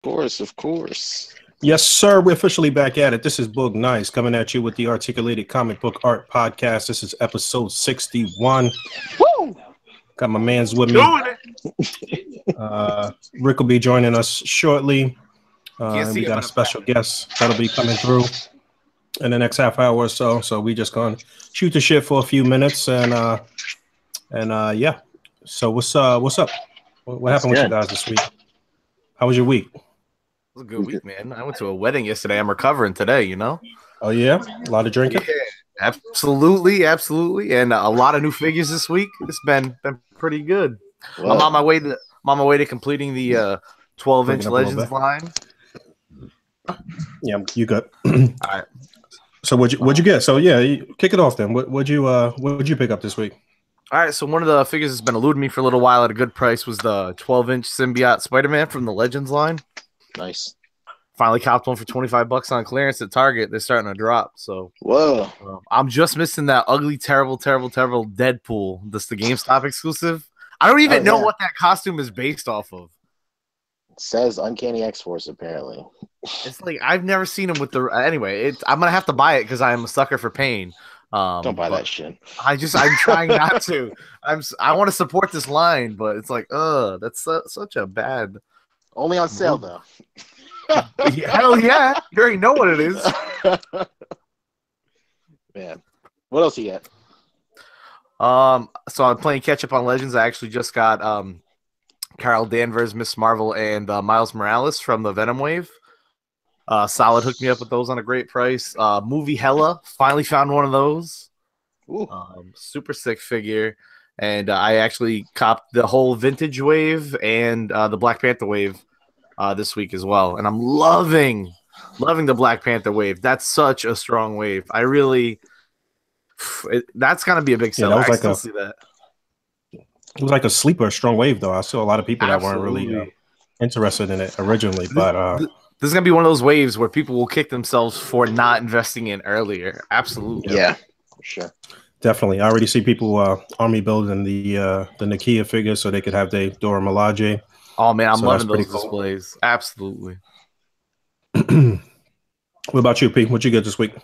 course, of course. Yes, sir. We're officially back at it. This is Boog Nice coming at you with the Articulated Comic Book Art Podcast. This is episode 61. Woo! Got my mans with me. Rick will be joining us shortly. And we got a special guest that'll be coming through in the next half hour or so. So we just gonna shoot the shit for a few minutes and yeah. So what's up? What happened with you guys this week? How was your week? It was a good week, man. I went to a wedding yesterday. I'm recovering today, you know? Oh, yeah? A lot of drinking? Yeah, absolutely. And a lot of new figures this week. It's been pretty good. Well, I'm on my way to completing the 12-inch Legends line. Yeah, you good. All right. So what'd you get? So yeah, kick it off then. What'd you pick up this week? All right, so one of the figures that's been eluding me for a little while at a good price was the 12-inch symbiote Spider-Man from the Legends line. Nice. Finally copped one for $25 on clearance at Target. They're starting to drop. So whoa, I'm just missing that ugly, terrible Deadpool. That's the GameStop exclusive. I don't even know what that costume is based off of. It says Uncanny X-Force apparently. It's like I've never seen him with the. Anyway, I'm gonna have to buy it because I'm a sucker for pain. Don't buy that shit. I'm trying not to. I want to support this line, but it's like, that's such a bad. Only on sale though. Hell yeah! You already know what it is. Man, what else you get? So I'm playing catch up on Legends. I actually just got Carol Danvers, Miss Marvel, and Miles Morales from the Venom Wave. Solid hooked me up with those on a great price. Movie Hella, finally found one of those. Super sick figure. And I actually copped the whole Vintage Wave and the Black Panther Wave this week as well. And I'm loving the Black Panther Wave. That's such a strong wave. I really... that's going to be a big seller. I still see that. It was like a sleeper, strong wave, though. I saw a lot of people that weren't really interested in it originally, but... This is going to be one of those waves where people will kick themselves for not investing in earlier. Absolutely. Yeah, for sure. Definitely. I already see people army building the Nakia figure so they could have their Dora Milaje. Oh, man, I'm loving those displays. Absolutely. What about you, P? What'd you get this week?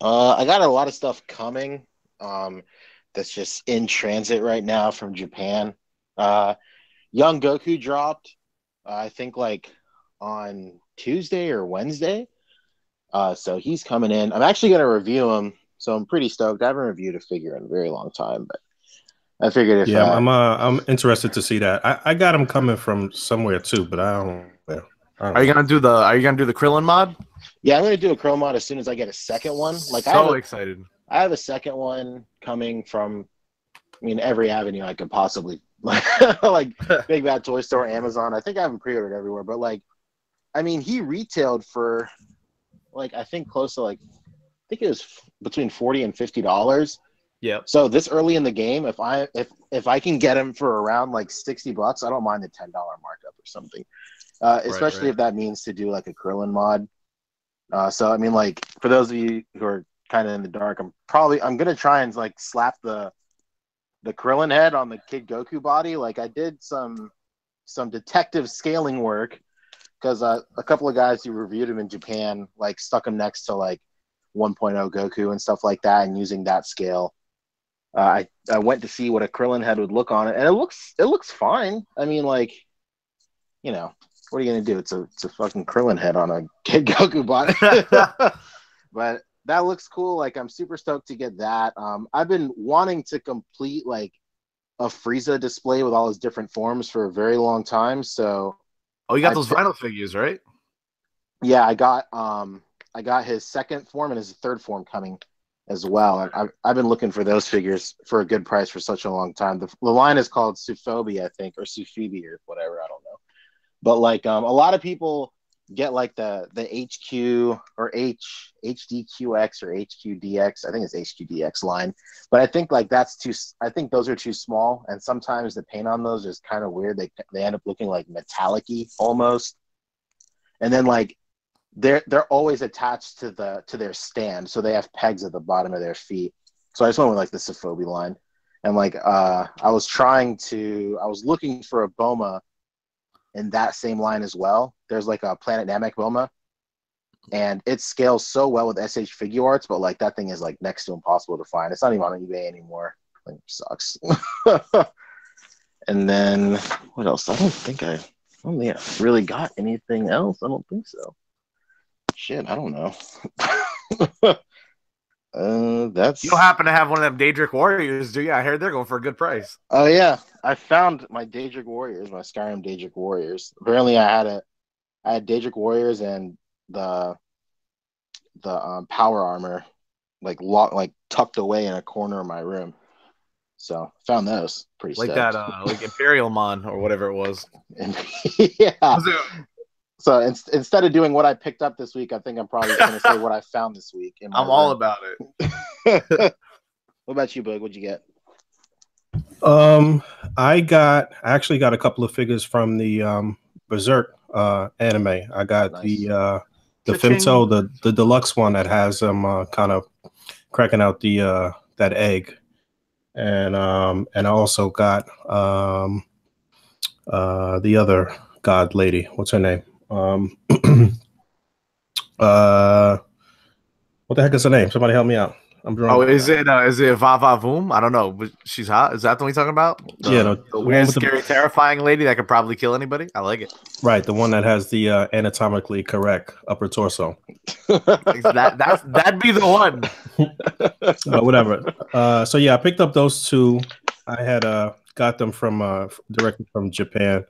I got a lot of stuff coming that's just in transit right now from Japan. Young Goku dropped, I think, like on Tuesday or Wednesday. So he's coming in. I'm actually going to review him, so I'm pretty stoked. I haven't reviewed a figure in a very long time, but I figured if I'm interested to see that. I got him coming from somewhere too, but I don't know. Are you gonna do the Krillin mod? Yeah, I'm gonna do a Krillin mod as soon as I get a second one. Like excited. I have a second one coming from every avenue I could possibly like Big Bad Toy Store, Amazon. I think I have him pre-ordered everywhere, but he retailed for I think close to I think it was between $40 and $50. Yeah. So this early in the game, if I can get him for around $60, I don't mind the $10 markup or something. Especially if that means to do a Krillin mod. So for those of you who are kind of in the dark, I'm gonna try and slap the Krillin head on the Kid Goku body. I did some detective scaling work because a couple of guys who reviewed him in Japan stuck him next to 1.0 Goku and stuff like that, and using that scale. I went to see what a Krillin head would look on it, and it looks fine. What are you gonna do? It's a fucking Krillin head on a Kid Goku body. But that looks cool. I'm super stoked to get that. I've been wanting to complete a Frieza display with all his different forms for a very long time. So you got those vinyl figures, right? Yeah, I got his second form and his third form coming as well. I've been looking for those figures for a good price for such a long time. The line is called Suphobia, I think, or Suphibi or whatever. I don't know. But a lot of people get the HQ or HDQX or HQDX. I think it's HQDX line. But I think that's too. I think those are too small, and sometimes the paint on those is kind of weird. They end up looking metallic-y almost. And then they're always attached to their stand, so they have pegs at the bottom of their feet. So I just went with the Suphobia line, and I was looking for a Boma in that same line as well. There's like a Planet Namek Boma, and it scales so well with SH Figure Arts, but like that thing is like next to impossible to find. It's not even on eBay anymore. Like, sucks. And then what else? I don't think I really got anything else. I don't think so. Shit, I don't know. That's. You don't happen to have one of them Daedric Warriors, do you? I heard they're going for a good price. Oh yeah, I found my Daedric Warriors, my Skyrim Daedric Warriors. Apparently, I had Daedric Warriors and the power armor, like tucked away in a corner of my room. So found those pretty like stoked. That, like Imperial Mon or whatever it was. Yeah. So instead of doing what I picked up this week, I think I'm probably going to say what I found this week. I'm all about it. What about you, Boog? What'd you get? I actually got a couple of figures from the Berserk anime. I got nice. the Femto, the deluxe one that has them kind of cracking out the that egg, and I also got the other god lady. What's her name? What the heck is her name? Somebody help me out. I'm drunk. Oh, is it Vava Voom? I don't know. But she's hot. Is that the one you're talking about? The weird, scary, terrifying lady that could probably kill anybody. I like it. Right, the one that has the anatomically correct upper torso. That'd be the one. Whatever. So yeah, I picked up those two. I had got them from directly from Japan.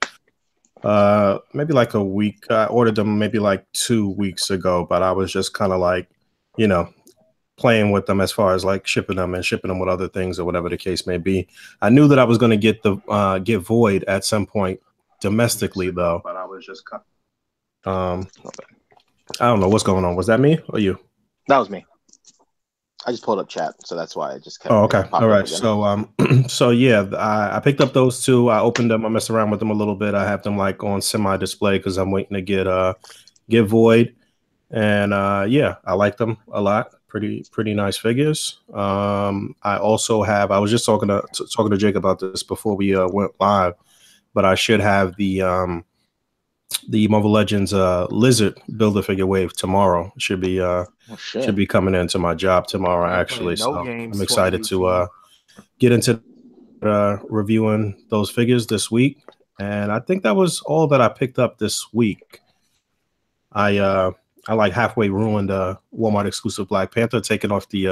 Maybe like a week. I ordered them maybe like 2 weeks ago, but I was just kind of like, playing with them as far as like shipping them with other things or whatever the case may be. I knew that I was going to get get Void at some point domestically though, but I was just I don't know what's going on. Was that me or you? That was me. I just pulled up chat, so that's why I just kept. Oh, okay. All right. So so yeah, I picked up those two. I opened them. I messed around with them a little bit. I have them like on semi-display because I'm waiting to get Void, and yeah, I like them a lot. Pretty nice figures. I also have. I was just talking to Jake about this before we went live, but I should have the Marvel Legends Lizard Build-A-Figure wave tomorrow. Should be coming into my job tomorrow actually. So I'm excited to get into reviewing those figures this week. And I think that was all that I picked up this week. I like halfway ruined Walmart exclusive Black Panther, taking off the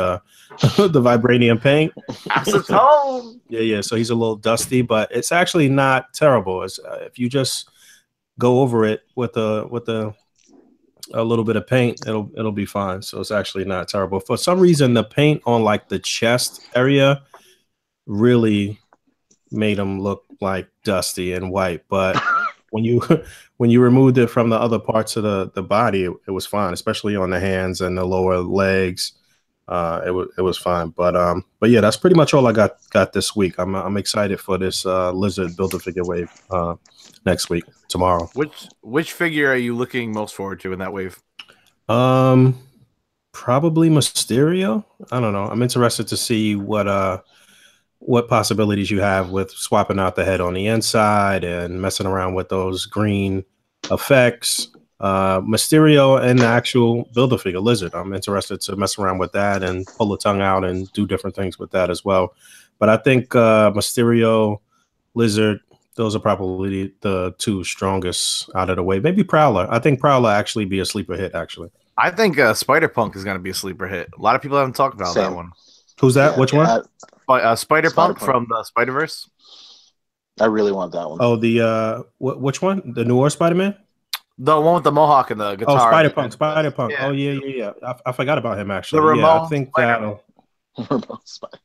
the vibranium paint. Acetone. Yeah. So he's a little dusty, but it's actually not terrible. It's, if you just go over it with a little bit of paint, it'll be fine. So it's actually not terrible. For some reason, the paint on like the chest area really made him look like dusty and white, but when you removed it from the other parts of the body, it was fine, especially on the hands and the lower legs. It was fine, but yeah, that's pretty much all I got this week. I'm excited for this Lizard Build-A-Figure wave next week, tomorrow. Which figure are you looking most forward to in that wave? Probably Mysterio. I don't know. I'm interested to see what possibilities you have with swapping out the head on the inside and messing around with those green effects. Mysterio and the actual Build-A-Figure Lizard. I'm interested to mess around with that and pull the tongue out and do different things with that as well. But I think Mysterio, Lizard, those are probably the two strongest out of the way. Maybe Prowler. I think Prowler actually be a sleeper hit, actually. I think Spider-Punk is going to be a sleeper hit. A lot of people haven't talked about that one. Who's that? Yeah, which one? Spider-Punk from the Spider-Verse. I really want that one. Oh, the which one? The newer Spider-Man? The one with the mohawk and the guitar. Oh, Spider-Punk. Yeah. Oh, yeah. I forgot about him, actually. The remote. Yeah, I think that'll...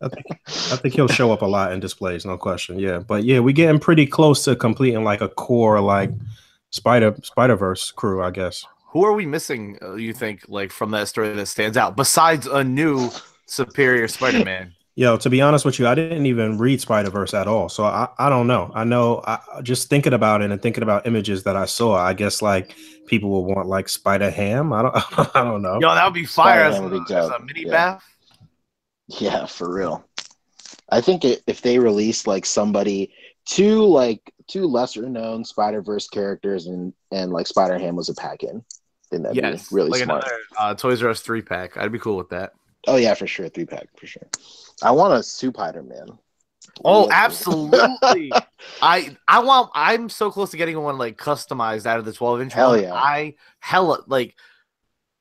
I think he'll show up a lot in displays, no question. Yeah, but yeah, we're getting pretty close to completing like a core like Spider-Verse crew, I guess. Who are we missing? You think like from that story that stands out besides a new superior Spider-Man? Yo, to be honest with you, I didn't even read Spider-Verse at all, so I don't know. I just thinking about it and thinking about images that I saw. I guess like people will want like Spider-Ham. I don't know. Yo, that would be fire as a mini BAF. Yeah, for real. I think if they release like somebody two lesser known Spider-Verse characters and like Spider-Ham was a pack-in. I think that'd be really like smart. Another Toys R Us 3-pack. I'd be cool with that. Oh yeah, for sure, 3-pack for sure. I want a Superider Man. Oh, absolutely. I'm so close to getting one like customized out of the 12-inch Hell one. yeah. Like,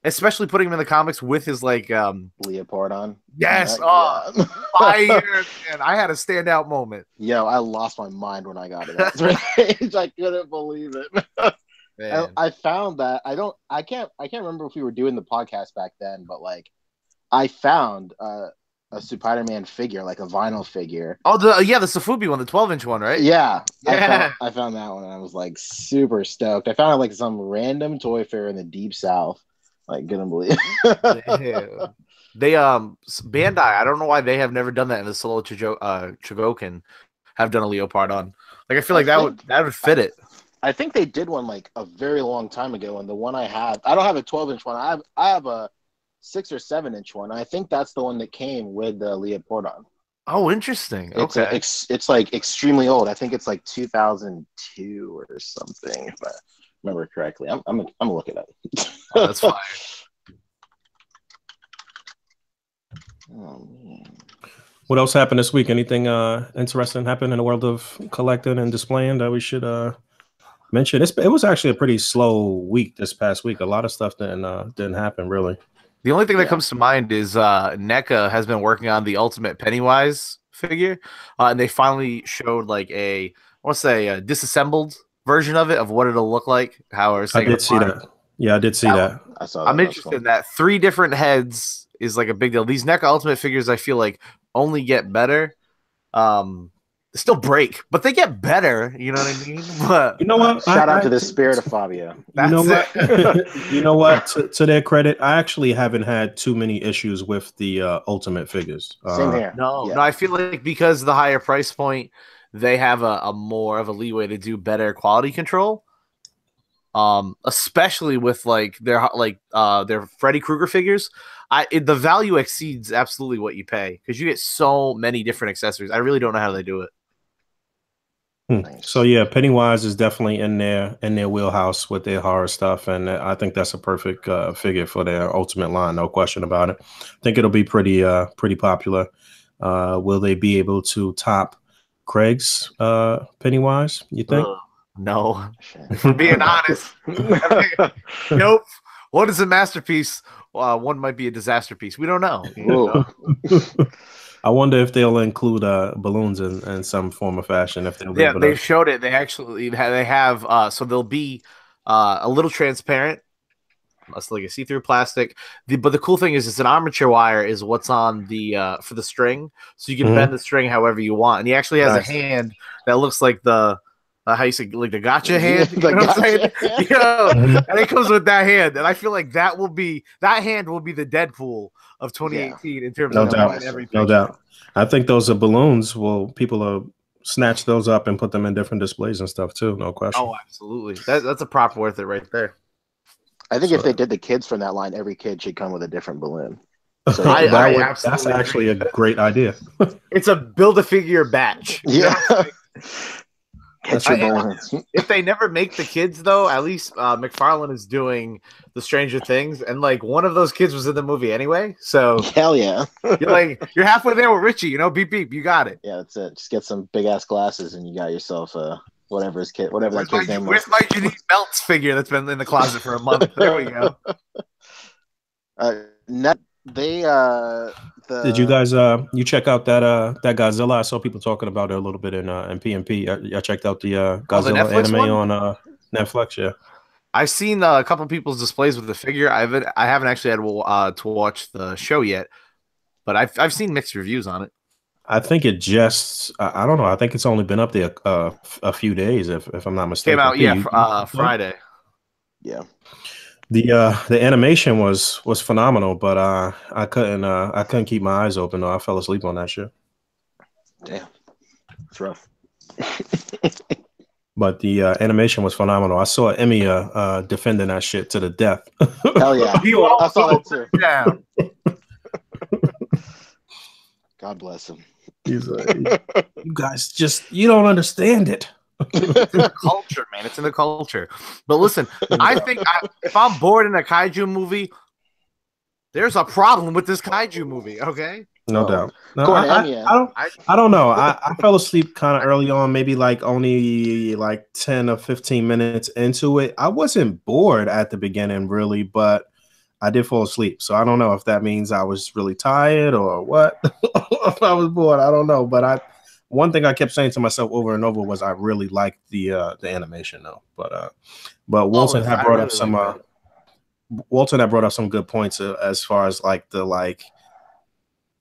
especially putting him in the comics with his like Leopard on. Yes. Fire, man. I had a standout moment. Yo, I lost my mind when I got it. That's right. I couldn't believe it. I found that I can't remember if we were doing the podcast back then, but like I found a Spider-Man figure, like a vinyl figure. Oh, the Safubi one, the 12-inch one, right? Yeah. I found that one and I was like super stoked. I found it like some random toy fair in the deep south. Like, couldn't believe it. They Bandai, I don't know why they have never done that in the Solo Chogokin have done a Leopard on. Like, I feel like that would fit it. I think they did one like a very long time ago, and the one I don't have a 12-inch one. I have a 6 or 7-inch one. I think that's the one that came with the Leopard on. Oh, interesting. Okay. It's like extremely old. I think it's like 2002 or something, if I remember correctly. I'm gonna look it up. Oh, that's fine. Oh, man. What else happened this week? Anything interesting happened in the world of collecting and displaying that we should mention? It was actually a pretty slow week this past week. A lot of stuff didn't happen really. The only thing that comes to mind is NECA has been working on the Ultimate Pennywise figure, and they finally showed like a disassembled version of it, of what it'll look like. I did see that. Yeah, I did see that. I saw that. I'm interested in that. 3 different heads is like a big deal. These NECA Ultimate figures, I feel like, only get better. They still break, but they get better. You know what I mean? But you know what? Shout out to the spirit of Fabio. You know what? You know what? To their credit, I actually haven't had too many issues with the Ultimate figures. Same here. No, I feel like because of the higher price point, they have a more of a leeway to do better quality control. Especially with like their Freddy Krueger figures. The value exceeds absolutely what you pay because you get so many different accessories. I really don't know how they do it. So yeah, Pennywise is definitely in their wheelhouse with their horror stuff, and I think that's a perfect figure for their Ultimate line, no question about it. I think it'll be pretty popular. Will they be able to top Craig's Pennywise? You think? No, for being honest, nope. One is a masterpiece. One might be a disaster piece. We don't know. I wonder if they'll include balloons in some form or fashion. If they showed it. They actually have. So they'll be a little transparent. It's like a see-through plastic. But the cool thing is, it's an armature wire is what's on the for the string, so you can bend the string however you want. And he actually has a hand that looks like the how you say, like the gotcha hand. You know what I'm saying? And it comes with that hand, and I feel like that hand will be the Deadpool of 2018 in terms of everything. No doubt. I think those are balloons. People will snatch those up and put them in different displays and stuff too. No question. Oh, absolutely. That's a prop worth it right there. I think if they did the kids from that line, every kid should come with a different balloon. So that's actually a great idea. It's a build-a-figure batch. Yeah. If they never make the kids, though, at least McFarlane is doing the Stranger Things, and like one of those kids was in the movie anyway. So hell yeah, you're halfway there with Richie. Beep beep, you got it. Yeah, that's it. Just get some big ass glasses, and you got yourself whatever that kid's name was. Where's my Janine Meltz figure that's been in the closet for a month? There we go. Did you guys you check out that Godzilla? I saw people talking about it a little bit in PMP. I checked out the Godzilla anime on Netflix. Yeah, I've seen a couple people's displays with the figure. I haven't actually had to watch the show yet, but I've seen mixed reviews on it. I think it just I don't know. I think it's only been up there a few days, if I'm not mistaken. Came out Friday. Yeah. The animation was phenomenal, but I couldn't keep my eyes open though. I fell asleep on that shit. Damn, it's rough. But the animation was phenomenal. I saw Emiya defending that shit to the death. Hell yeah, I saw that too. Yeah. God bless him. He's like, you guys you don't understand it. It's in the culture, man. It's in the culture. But listen, I think if I'm bored in a kaiju movie, there's a problem with this kaiju movie. Okay, no doubt. No, I don't know. I fell asleep kind of early on, maybe like only like 10 or 15 minutes into it. I wasn't bored at the beginning, really, but I did fall asleep. So I don't know if that means I was really tired or what. If I was bored, I don't know. But one thing I kept saying to myself over and over was I really liked the animation though. But Walton had brought up some Walton had brought up some good points as far as like the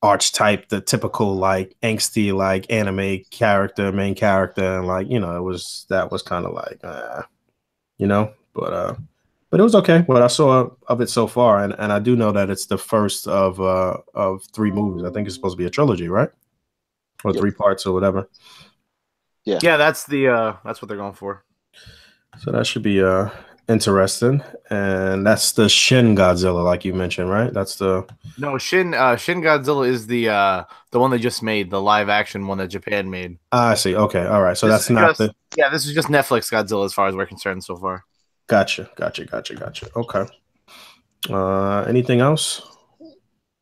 archetype, the typical like angsty like anime main character, and like that was kind of like but it was okay what I saw of it so far, and I do know that it's the first of 3 movies. I think it's supposed to be a trilogy, right? Or 3 parts or whatever. Yeah, that's what they're going for. So that should be interesting. And that's the Shin Godzilla, like you mentioned, right? That's the Shin Godzilla is the one they just made, the live action one that Japan made. I see. Okay, all right. So this is just Netflix Godzilla as far as we're concerned so far. Gotcha. Okay. Anything else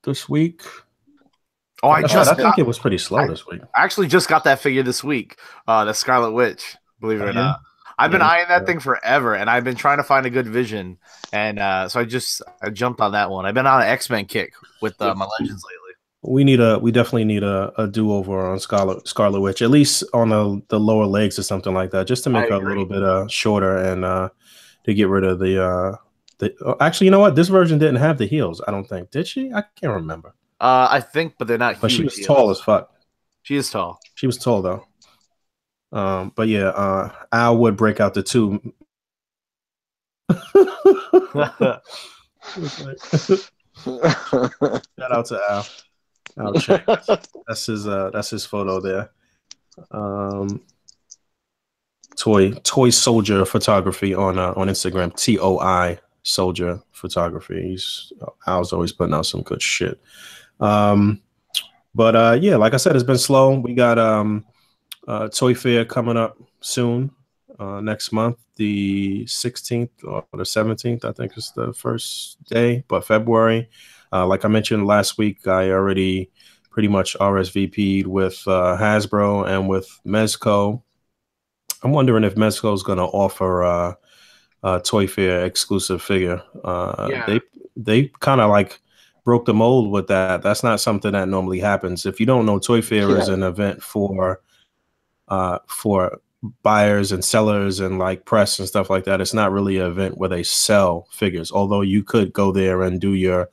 this week? Oh, I think it was pretty slow this week. I actually just got that figure this week. The Scarlet Witch, believe it or not. I've been eyeing that thing forever, and I've been trying to find a good vision, and so I jumped on that one. I've been on an X-Men kick with my Legends lately. We definitely need a do-over on Scarlet Witch, at least on the lower legs or something like that, just to make her a little bit shorter and to get rid of the actually, you know what? This version didn't have the heels, I don't think. Did she? I can't remember. I think, but they're not. But she was tall as fuck. She is tall. She was tall though. But yeah, Al would break out the 2. Shout out to Al. I'll check. That's his photo there. Toy Soldier Photography on Instagram. TOI Soldier Photography. Al's always putting out some good shit. But yeah, like I said, it's been slow. We got Toy Fair coming up soon, next month, the 16th or the 17th, I think is the first day, but February. Like I mentioned last week, I already pretty much RSVP'd with Hasbro and with Mezco. I'm wondering if Mezco is going to offer a Toy Fair exclusive figure. They kind of like broke the mold with that. That's not something that normally happens. If you don't know, Toy Fair is an event for buyers and sellers and like press and stuff like that. It's not really an event where they sell figures, although you could go there and do your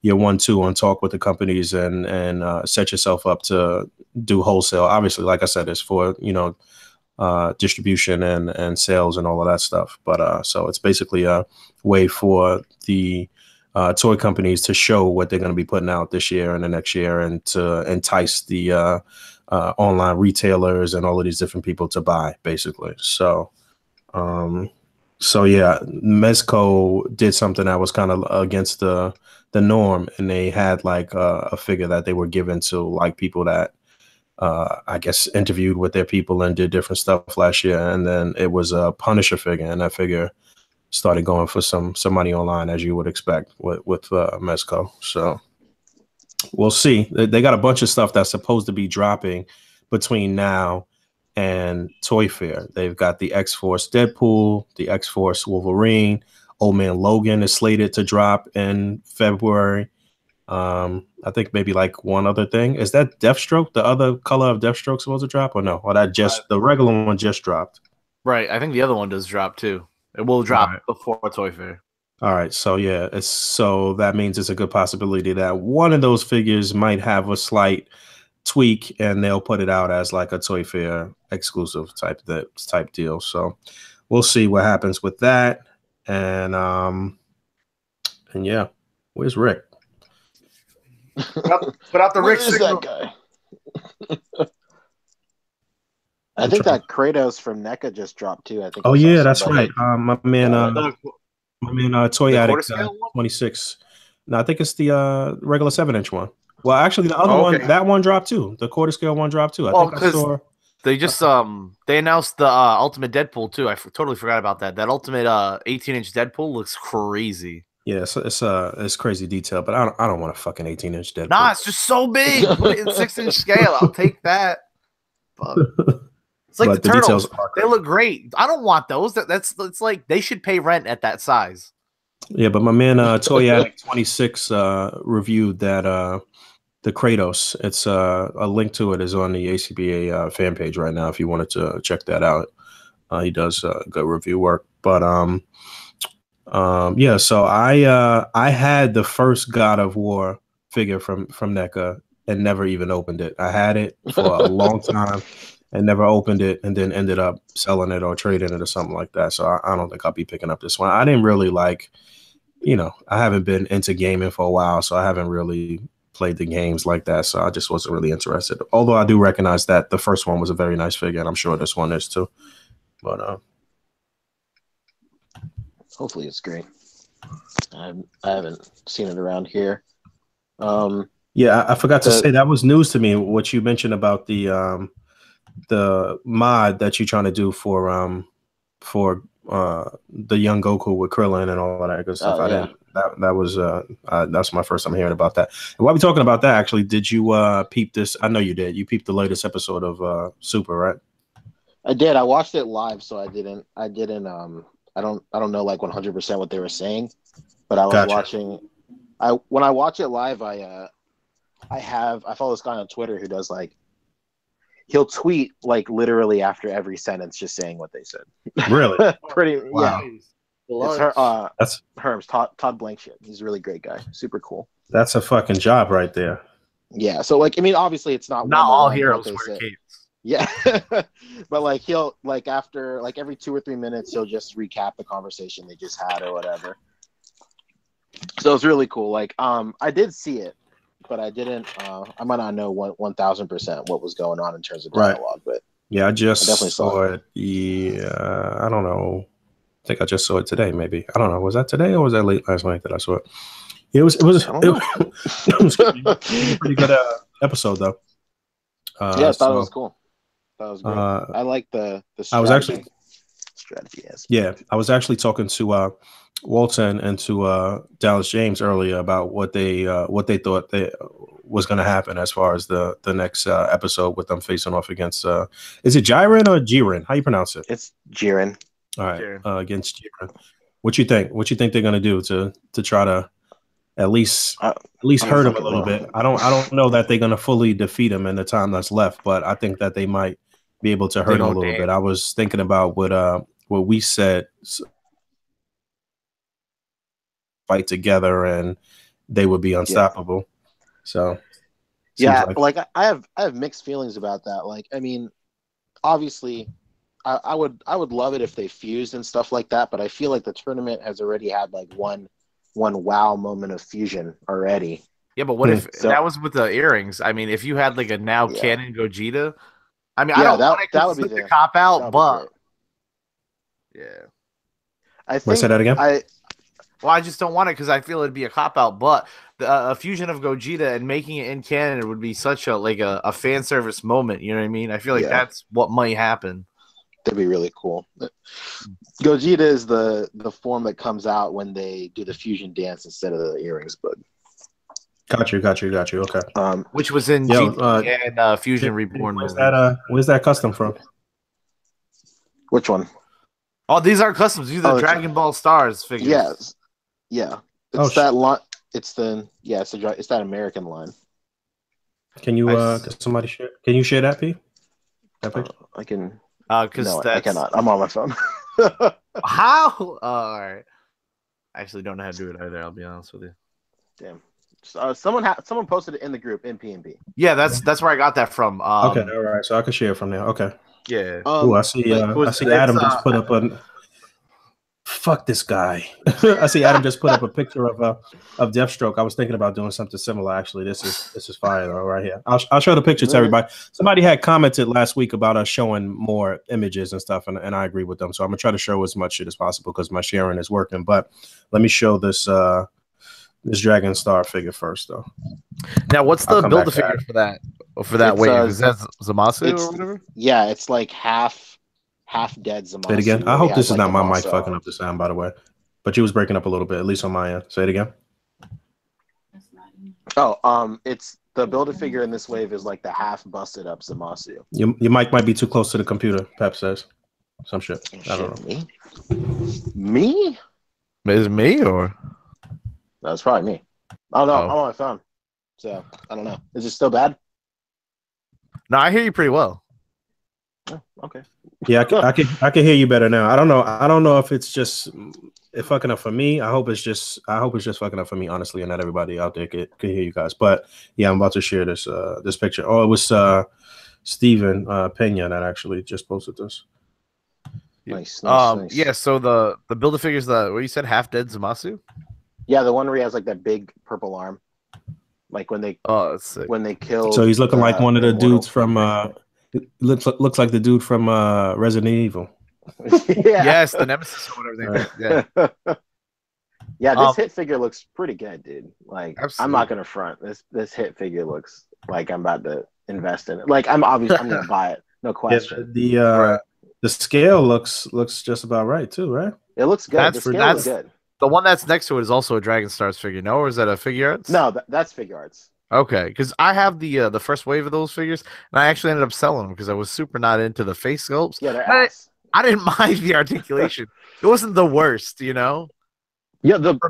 1-2 and talk with the companies and set yourself up to do wholesale. Obviously, like I said, it's for distribution and sales and all of that stuff. But so it's basically a way for the toy companies to show what they're going to be putting out this year and the next year, and to entice the online retailers and all of these different people to buy, basically. So yeah, Mezco did something that was kind of against the norm, and they had like a figure that they were given to like people that I guess interviewed with their people and did different stuff last year, and then it was a Punisher figure, and that figure started going for some money online, as you would expect with Mezco. So we'll see. They got a bunch of stuff that's supposed to be dropping between now and Toy Fair. They've got the X-Force Deadpool, the X-Force Wolverine. Old Man Logan is slated to drop in February. I think maybe like one other thing. Is that Deathstroke? The other color of Deathstroke supposed to drop, or no? Or that the regular one just dropped? Right. I think the other one does drop too. It will drop before Toy Fair. All right. So yeah, so that means it's a good possibility that one of those figures might have a slight tweak, and they'll put it out as like a Toy Fair exclusive type deal. So we'll see what happens with that. And yeah, where's Rick? Put out the Rick signal. That guy? I think that Kratos from NECA just dropped too. I think. Oh yeah, that's right. My man, Toy Addict 26. No, I think it's the regular 7-inch one. Well, actually, the other one, that one dropped too. The quarter scale one dropped too. I think I saw. They just they announced the Ultimate Deadpool too. I totally forgot about that. That Ultimate 18-inch Deadpool looks crazy. Yeah, it's crazy detail, but I don't want a fucking 18-inch Deadpool. Nah, it's just so big. Put it in 6-inch scale. I'll take that. But it's like the Turtles. They look great. I don't want those. It's like they should pay rent at that size. Yeah, but my man Toyatic26 reviewed that the Kratos. It's a link to it is on the A.C.B.A. fan page right now if you wanted to check that out. He does good review work. But yeah, so I had the first God of War figure from NECA and never even opened it. I had it for a long time and never opened it, and then ended up selling it or trading it or something like that. So I don't think I'll be picking up this one. I didn't really like, I haven't been into gaming for a while, so I haven't really played the games like that. So I just wasn't really interested. Although I do recognize that the first one was a very nice figure, and I'm sure this one is too. But hopefully it's great. I haven't seen it around here. Yeah, I forgot to say that was news to me. What you mentioned about the mod that you're trying to do for the young Goku with Krillin and all that good stuff. That's my first time hearing about that. And while we're talking about that, actually, did you peep this? I know you did. You peeped the latest episode of Super, right? I did. I watched it live, so I didn't I don't know like 100% what they were saying, but I was watching. When I watch it live, I follow this guy on Twitter who does like, he'll tweet like literally after every sentence just saying what they said. Really? Pretty. Wow. Yeah. That's Herms, Todd Blankship. He's a really great guy. Super cool. That's a fucking job right there. Yeah. So like, I mean, obviously it's not all heroes wear capes. Yeah. But like he'll like after like every 2 or 3 minutes he'll just recap the conversation they just had or whatever. So it's really cool. Like I did see it, but I didn't I might not know 1000% what was going on in terms of dialogue, but yeah, I definitely saw it. Yeah, I don't know. I think I just saw it today, maybe. I don't know. Was that today or was that late last night that I saw it? It was a pretty good episode though. Yeah, I thought it was cool. That was great. I like the strategy. I was actually strategy. Yeah, I was actually talking to Walton and to Dallas James earlier about what they thought was going to happen as far as the next episode with them facing off against is it Jiren or Jiren? How you pronounce it? It's Jiren. All right, against Jiren. What you think? What you think they're going to do to try to at least hurt him a little bit? I don't know that they're going to fully defeat him in the time that's left, but I think that they might be able to hurt him a little bit. I was thinking about what we said. Fight together and they would be unstoppable. So yeah, like I have mixed feelings about that. Like, I mean, obviously I would love it if they fused and stuff like that, but I feel like the tournament has already had like one wow moment of fusion already. Yeah, but what if that was with the earrings? I mean, if you had like a now canon Gogeta, I mean, I don't want it, that would be the cop out, but I think say that again. Well, I just don't want it because I feel it'd be a cop-out, but a fusion of Gogeta and making it in canon would be such a fan service moment, you know what I mean? I feel like that's what might happen. That'd be really cool. Gogeta is the form that comes out when they do the fusion dance instead of the earrings, but Got you. Okay. Which was in GT and Fusion Reborn. Where's that custom from? Which one? Oh, these are customs. These are Dragon Ball Stars figures. Yes. Yeah. It's that line. It's that American line. Can you somebody share? Can you share that, P? I can. No, I cannot. I'm on my phone. How? All right. I actually don't know how to do it either. I'll be honest with you. Damn. Someone posted it in the group in PNB. Yeah, that's where I got that from. Okay, all right. So I can share it from there. Okay. Yeah. I see Adam just put up a. Fuck this guy. I see Adam just put up a picture of Deathstroke. I was thinking about doing something similar. Actually, this is fire though, right here. I'll show the picture to everybody. Somebody had commented last week about us showing more images and stuff, and I agree with them. So I'm gonna try to show as much shit as possible because my sharing is working. But let me show this this Dragon Star figure first, though. Now, what's the Build-A-Figure for that? For that wave? Is that Zamasu or whatever? Yeah, it's like half dead Zamasu. Say it again. I hope this is not my mic fucking up the sound, by the way. But you was breaking up a little bit, at least on my end. Say it again. Oh, it's the Build-A-Figure in this wave is like the half busted up Zamasu. Your mic might be too close to the computer, Pep says. Some shit. I don't know. Me? Is it me or? That's probably me. I don't know. I'm on my phone. So I don't know. Is it still bad? No, I hear you pretty well. Oh, okay. Yeah, I can hear you better now. I don't know if it's just fucking up for me. I hope it's just fucking up for me, honestly, and not everybody out there could hear you guys. But yeah, I'm about to share this picture. Oh, it was Steven Pena that actually just posted this. Nice. Yeah, so the Build-A-Figure's what you said, half dead Zamasu? Yeah, the one where he has like that big purple arm. Like when they kill. So he's looking like one of the dudes from looks like the dude from Resident Evil. Yeah. Yes, the Nemesis or whatever they Yeah. Yeah, this hit figure looks pretty good, dude. Like absolutely. I'm not gonna front. This hit figure looks like I'm about to invest in it. Like I'm gonna buy it. No question. Yeah, the scale looks just about right too, right? It looks good. The scale looks good. The one that's next to it is also a Dragon Stars figure, no? Or is that a Figure Arts? No, that's Figure Arts. Okay, because I have the first wave of those figures, and I actually ended up selling them because I was super not into the face sculpts. Yeah, they're ass. I didn't mind the articulation. It wasn't the worst, you know? Yeah, the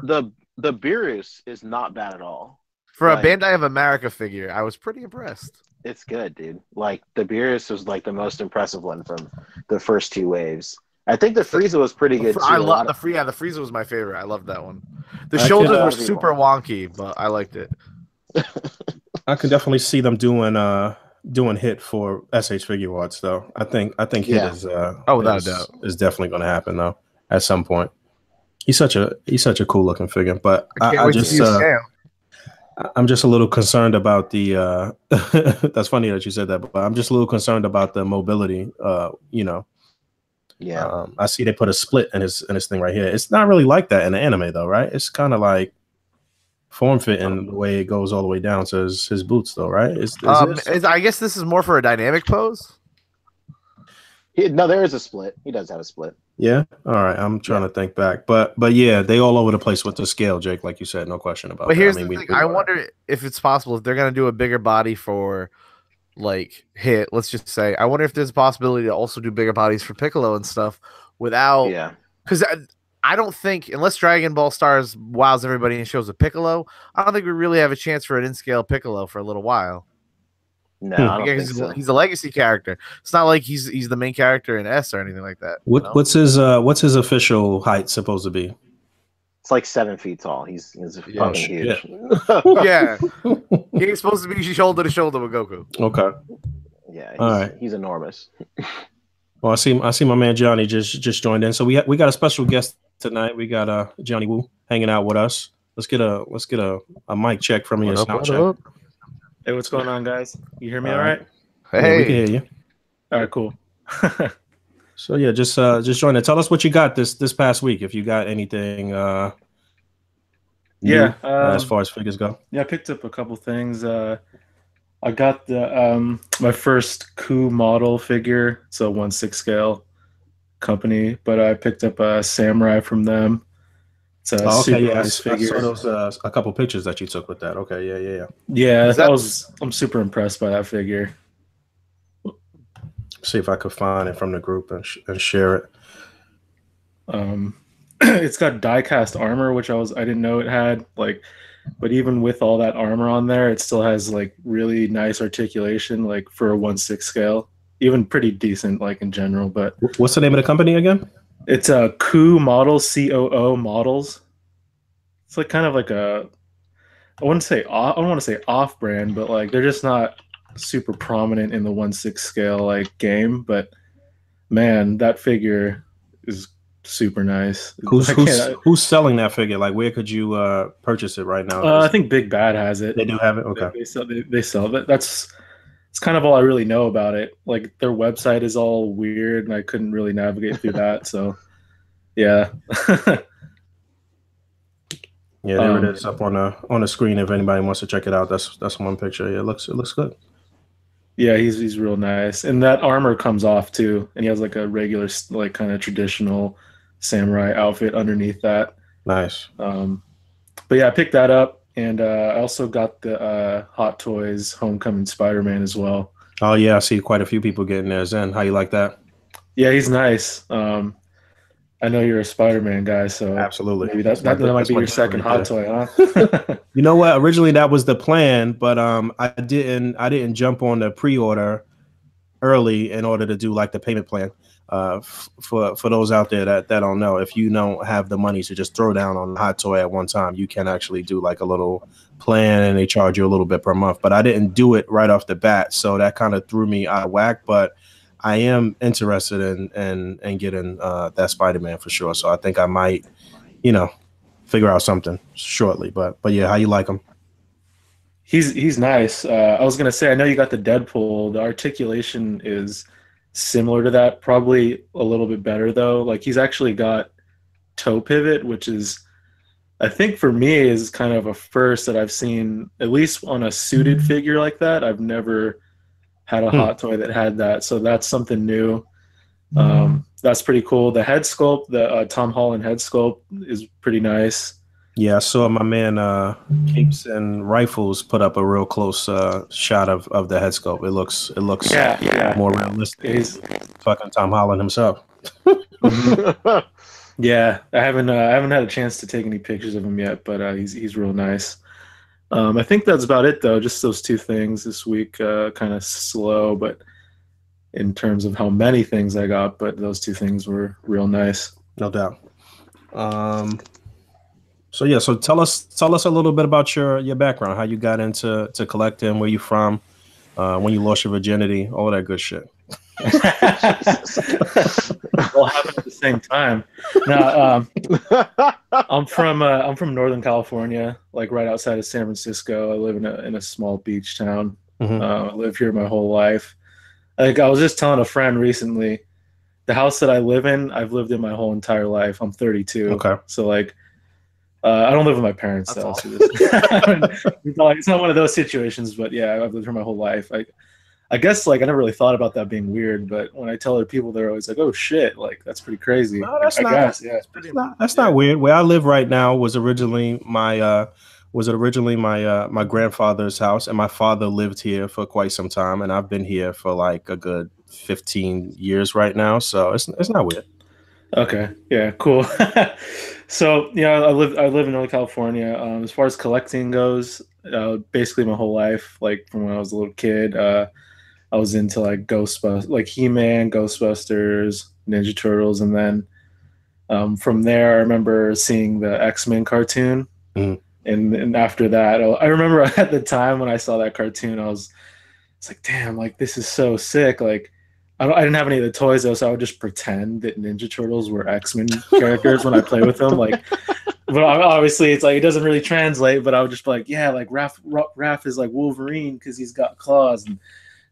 Beerus is not bad at all. For a Bandai of America figure, I was pretty impressed. It's good, dude. Like the Beerus was like the most impressive one from the first two waves. I think the Frieza was pretty good too. I love the Frieza was my favorite. I loved that one. The shoulders were super wonky, but I liked it. I can definitely see them doing hit for SH Figure Arts though. I think hit is without a doubt is definitely going to happen though at some point. He's such a cool looking figure, but I'm just a little concerned about the that's funny that you said that, but I'm just a little concerned about the mobility. Yeah. I see they put a split in his thing right here. It's not really like that in the anime though, right? It's kind of like form fitting the way it goes all the way down to his boots though, right? I guess this is more for a dynamic pose. No, there is a split. He does have a split. Yeah. All right. I'm trying to think back, but yeah, they all over the place with the scale, Jake, like you said, no question about. But here's the thing. I wonder if it's possible if they're gonna do a bigger body for like hit. Let's just say, I wonder if there's a possibility to also do bigger bodies for Piccolo and stuff without. Yeah. Because I don't think unless Dragon Ball Stars wows everybody and shows a Piccolo, I don't think we really have a chance for an in-scale Piccolo for a little while. No, I don't think so. He's a legacy character. It's not like he's the main character in S or anything like that. What's his official height supposed to be? It's like 7 feet tall. He's fucking huge. Yeah. He's supposed to be shoulder to shoulder with Goku. Okay. Yeah, he's enormous. Well, I see my man Johnny just joined in. So we got a special guest tonight. We got Johnny Woo hanging out with us. Let's get a mic check from you. Hey, what's going on, guys? You hear me all right? Hey, yeah, we can hear you. All right, cool. So yeah, just join in. Tell us what you got this past week, if you got anything. New, as far as figures go. Yeah, I picked up a couple things. I got the my first Coup model figure. It's a 1/6 scale company, but I picked up a Samurai from them. It's a super nice figure. I saw those a couple pictures that you took with that. Okay, yeah. Yeah, I'm super impressed by that figure. See if I could find it from the group and share it. It's got die-cast armor, which I didn't know it had. But even with all that armor on there, it still has like really nice articulation, like for a 1/6 scale. Even pretty decent, like in general. But what's the name of the company again? It's a Coup Models, COO Models. It's like kind of like I don't want to say off-brand, but like they're just not super prominent in the 1/6 scale like game. But man, that figure is super nice. Who's selling that figure? Like, where could you purchase it right now? I think Big Bad has it. They do have it. Okay, they sell it. It's kind of all I really know about it. Like their website is all weird, and I couldn't really navigate through that. So, yeah. Yeah, there it is up on the screen. If anybody wants to check it out, that's one picture. Yeah, it looks good. Yeah, he's real nice, and that armor comes off too, and he has like a regular like kind of traditional samurai outfit underneath that. Nice. But yeah, I picked that up, and I also got the Hot Toys Homecoming Spider-Man as well. Oh yeah, I see quite a few people getting theirs in. How you like that? Yeah, he's nice. I know you're a Spider-Man guy, so absolutely maybe that might be your second hot toy, huh? You know what? Originally that was the plan, but I didn't jump on the pre-order early in order to do like the payment plan. For those out there that don't know, if you don't have the money to just throw down on a hot toy at one time, you can actually do like a little plan, and they charge you a little bit per month. But I didn't do it right off the bat, so that kind of threw me out of whack. But I am interested in getting that Spider-Man for sure. So I think I might, figure out something shortly. But yeah, how you like him? He's nice. I was gonna say, I know you got the Deadpool. The articulation is similar to that, probably a little bit better though. Like he's actually got toe pivot, which is, I think for me, is kind of a first that I've seen, at least on a suited figure like that. I've never had a hot toy that had that, so that's something new. That's pretty cool. The head sculpt, the Tom Holland head sculpt, is pretty nice. Yeah, I saw my man Capes and Rifles put up a real close shot of the head sculpt. It looks more realistic. He's fucking Tom Holland himself. Yeah, I haven't had a chance to take any pictures of him yet, but he's real nice. I think that's about it though. Just those two things this week. Kind of slow, but in terms of how many things I got, but those two things were real nice. No doubt. So tell us a little bit about your background, how you got into collecting, where you from, when you lost your virginity, all that good shit. All happened at the same time. Now, I'm from Northern California, like right outside of San Francisco. I live in a small beach town. I live here my whole life. Like I was just telling a friend recently, the house that I live in, I've lived in my whole entire life. I'm 32. Okay. So like, I don't live with my parents though. So it's not one of those situations, but yeah, I've lived here my whole life. I guess like I never really thought about that being weird, but when I tell other people, they're always like, "Oh shit, like that's pretty crazy." No, that's not weird. Where I live right now was originally my my grandfather's house, and my father lived here for quite some time, and I've been here for like a good 15 years right now, so it's not weird. Okay, yeah, cool. So yeah, I live in Northern California. As far as collecting goes, basically my whole life, like from when I was a little kid, I was into like Ghostbusters, like He-Man, Ghostbusters, Ninja Turtles, and then from there, I remember seeing the X-Men cartoon, and after that, I remember at the time when I saw that cartoon, it's like, damn, like this is so sick. Like I didn't have any of the toys though, so I would just pretend that Ninja Turtles were X-Men characters when I play with them, like. But obviously, it's like it doesn't really translate. But I would just be like, yeah, like Raph is like Wolverine because he's got claws and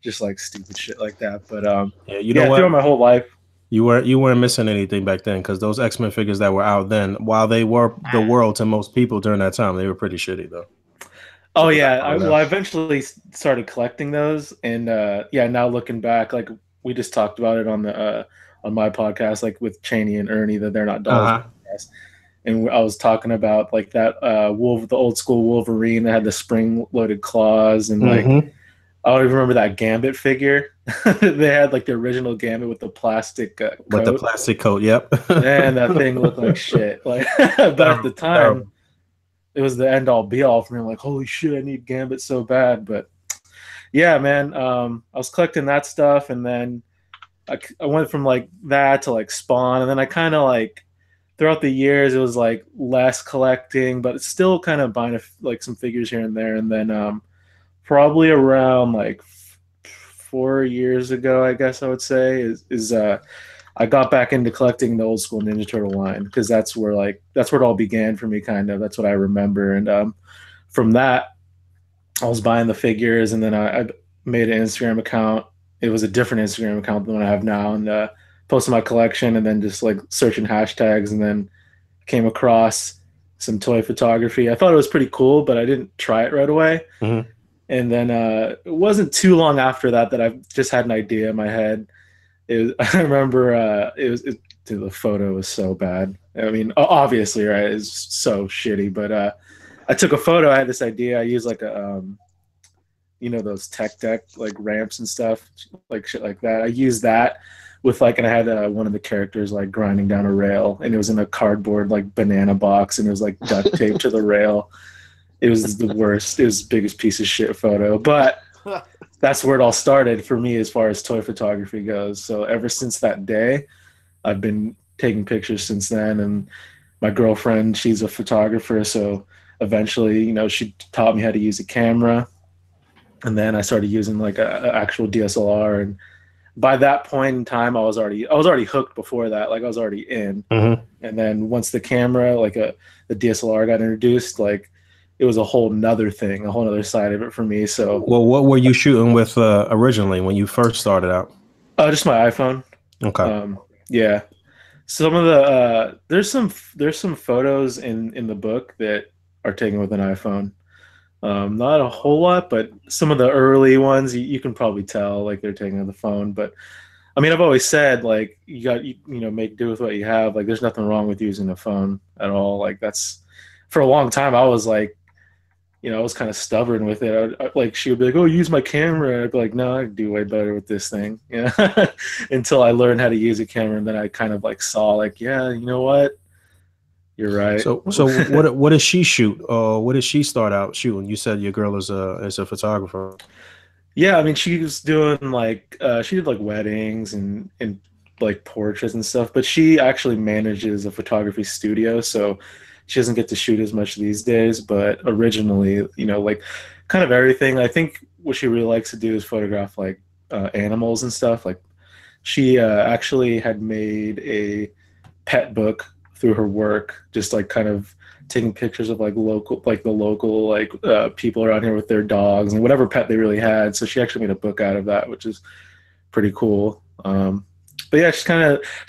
just like stupid shit like that. But yeah, you know what? Throughout my whole life, you weren't missing anything back then, because those X-Men figures that were out then, while they were the world to most people during that time, they were pretty shitty though. Oh yeah, I eventually started collecting those, and now looking back, like we just talked about it on the on my podcast, like with Cheney and Ernie, that they're not dolls. And I was talking about like that the old school Wolverine that had the spring-loaded claws, and like I don't even remember that Gambit figure. They had like the original Gambit with the plastic coat. With the plastic coat, yep. Man, that thing looked like shit. Like, but at the time, it was the end-all be-all for me. I'm like, holy shit, I need Gambit so bad. But yeah, man, I was collecting that stuff, and then I went from like that to like Spawn, and then I kind of like. Throughout the years, it was like less collecting, but it's still kind of buying like some figures here and there. And then probably around like 4 years ago, I guess I would say, is I got back into collecting the old school Ninja Turtle line, because that's where it all began for me, kind of. That's what I remember. And from that, I was buying the figures, and then I made an Instagram account. It was a different Instagram account than what I have now, and posted my collection, and then just like searching hashtags, and then came across some toy photography. I thought it was pretty cool, but I didn't try it right away. Mm-hmm. And then it wasn't too long after that I just had an idea in my head. I remember dude, the photo was so bad. I mean, obviously, right? It's so shitty. But I took a photo. I had this idea. I used like a those tech deck like ramps and stuff, like shit like that. I used that with like, and I had one of the characters like grinding down a rail, and it was in a cardboard like banana box, and it was like duct taped to the rail. It was the worst. It was the biggest piece of shit photo, but that's where it all started for me as far as toy photography goes. So ever since that day, I've been taking pictures since then. And my girlfriend, she's a photographer, so eventually, she taught me how to use a camera. And then I started using like a actual DSLR, and by that point in time, I was already hooked before that. Like I was already in. Mm-hmm. And then once the camera, like the DSLR got introduced, like it was a whole nother thing, a whole nother side of it for me. So, well, what were you shooting with originally when you first started out? Just my iPhone. Okay. Yeah. Some of the there's some photos in the book that are taken with an iPhone. Not a whole lot, but some of the early ones you can probably tell like they're taken with the phone. But I mean, I've always said like you make do with what you have. Like there's nothing wrong with using a phone at all. Like that's, for a long time I was like, I was kind of stubborn with it. Like she would be like, "Oh, use my camera." I'd be like, "No, I do way better with this thing." Until I learned how to use a camera, and then I kind of like saw like, yeah, you know what? You're right. So what does she shoot? What did she start out shooting? You said your girl is a photographer. Yeah, I mean, she was doing like she did like weddings and like portraits and stuff, but she actually manages a photography studio, so she doesn't get to shoot as much these days. But originally, like kind of everything. I think what she really likes to do is photograph like animals and stuff. Like she actually had made a pet book through her work, just like kind of taking pictures of like the local people around here with their dogs and whatever pet they really had. So she actually made a book out of that, which is pretty cool. But yeah, she